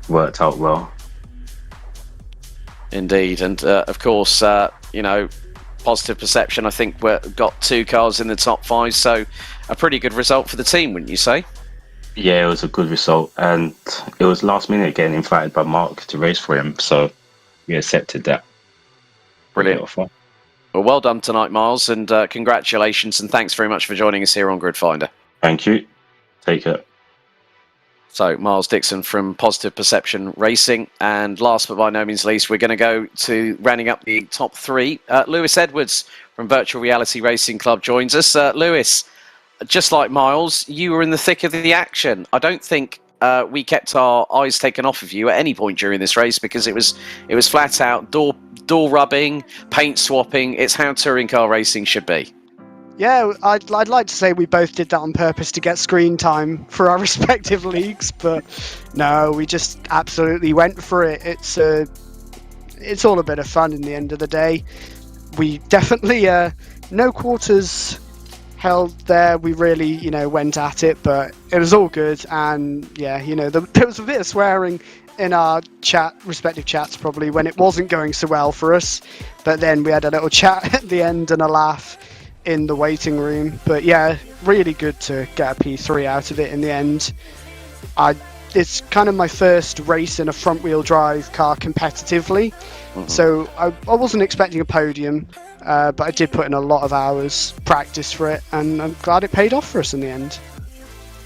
worked out well. Indeed. And of course, you know, Positive Perception, I think got 2 cars in the top 5, so a pretty good result for the team, wouldn't you say? Yeah, it was a good result, and it was last minute getting invited by Mark to race for him, so we accepted that. Brilliant. Well done tonight, Miles, and congratulations, and thanks very much for joining us here on Gridfinder. Thank you. Take care. So, Miles Dixon from Positive Perception Racing. And last but by no means least, we're going to go to rounding up the top 3. Lewis Edwards from Virtual Reality Racing Club joins us. Lewis, just like Miles, you were in the thick of the action. I don't think we kept our eyes taken off of you at any point during this race, because it was flat out door rubbing, paint swapping. It's how touring car racing should be. Yeah, I'd like to say we both did that on purpose to get screen time for our respective leagues, but no, we just absolutely went for it. It's all a bit of fun in the end of the day. We definitely no quarters held there. We really, you know, went at it, but it was all good. And yeah, you know, there was a bit of swearing in our respective chats probably when it wasn't going so well for us, but then we had a little chat at the end and a laugh in the waiting room. But yeah, really good to get a P3 out of it in the end. It's kind of my first race in a front wheel drive car competitively, so I wasn't expecting a podium, but I did put in a lot of hours practice for it, and I'm glad it paid off for us in the end.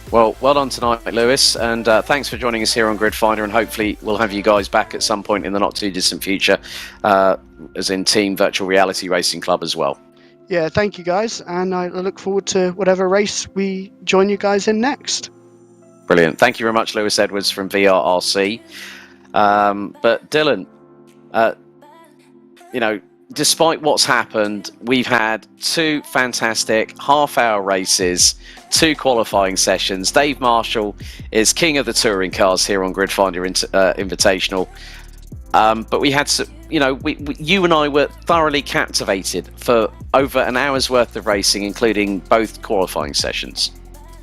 Well done tonight, Lewis, and thanks for joining us here on Gridfinder, and hopefully we'll have you guys back at some point in the not too distant future, as in Team Virtual Reality Racing Club as well. Yeah, thank you guys, and I look forward to whatever race we join you guys in next. Brilliant. Thank you very much, Lewis Edwards from VRRC. But Dylan, you know, despite what's happened, we've had 2 fantastic half-hour races, 2 qualifying sessions. Dave Marshall is king of the touring cars here on Gridfinder Invitational. But we had, you know, you and I were thoroughly captivated for over an hour's worth of racing, including both qualifying sessions.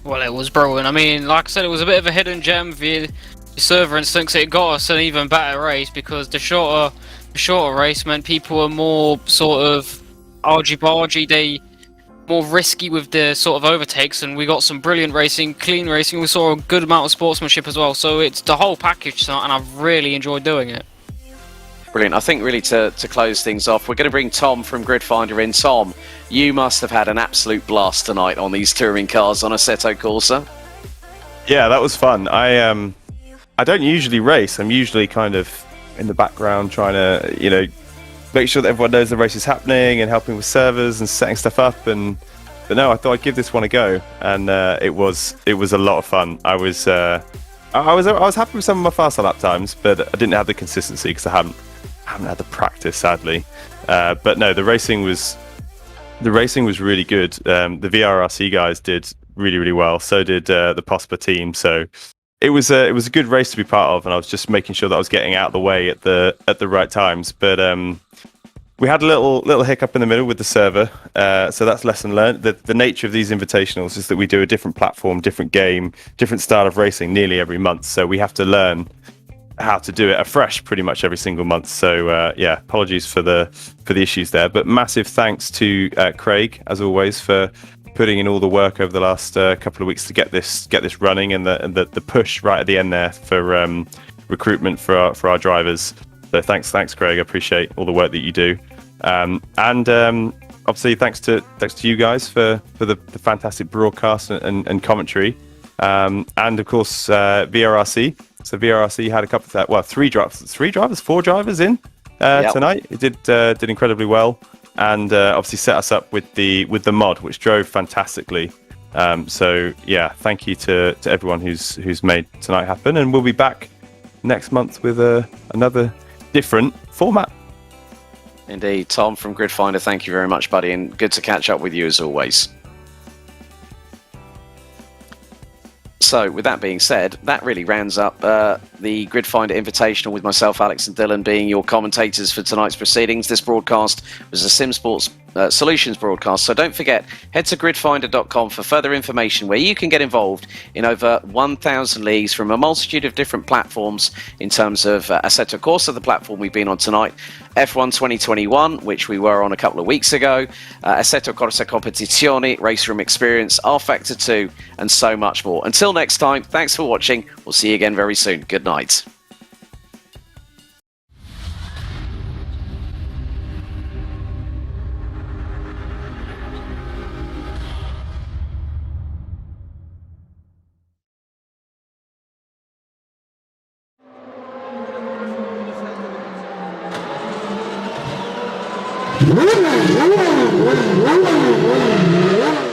Well, it was brilliant. I mean, like I said, it was a bit of a hidden gem via the server instance. It got us an even better race because the shorter race meant people were more sort of argy-bargy. They more risky with the sort of overtakes, and we got some brilliant racing, clean racing. We saw a good amount of sportsmanship as well. So it's the whole package tonight, and I've really enjoyed doing it. Brilliant. I think really to close things off, we're going to bring Tom from Gridfinder in. Tom, you must have had an absolute blast tonight on these touring cars on Assetto Corsa. Yeah, that was fun. I don't usually race. I'm usually kind of in the background trying to, make sure that everyone knows the race is happening and helping with servers and setting stuff up. But no, I thought I'd give this one a go, and it was a lot of fun. I was happy with some of my faster lap times, but I didn't have the consistency because I haven't had the practice, sadly. But no, the racing was really good. The VRRC guys did really, really well. So did the POSPA team. So it was a good race to be part of, and I was just making sure that I was getting out of the way at the right times. But we had a little hiccup in the middle with the server, so that's lesson learned. The nature of these invitationals is that we do a different platform, different game, different style of racing nearly every month. So we have to learn how to do it afresh pretty much every single month. So yeah, apologies for the issues there, but massive thanks to Craig as always for putting in all the work over the last couple of weeks to get this running, and the push right at the end there for recruitment for our drivers. So thanks Craig, I appreciate all the work that you do, and obviously thanks to you guys for the fantastic broadcast and commentary, and of course VRRC. So VRRC had a couple of that. Well, four drivers in tonight. It did incredibly well, and obviously set us up with the mod, which drove fantastically. So yeah, thank you to everyone who's made tonight happen, and we'll be back next month with another different format. Indeed, Tom from Gridfinder, thank you very much, buddy, and good to catch up with you as always. So, with that being said, that really rounds up the Gridfinder Invitational with myself, Alex and Dylan being your commentators for tonight's proceedings. This broadcast was a SimSports Solutions broadcast, so don't forget, head to gridfinder.com for further information where you can get involved in over 1,000 leagues from a multitude of different platforms in terms of Assetto Corsa, the platform we've been on tonight, F1 2021, which we were on a couple of weeks ago, Assetto Corsa Competizione, Race Room Experience, R Factor 2, and so much more. Until next time, thanks for watching. We'll see you again very soon. Good night. Woo!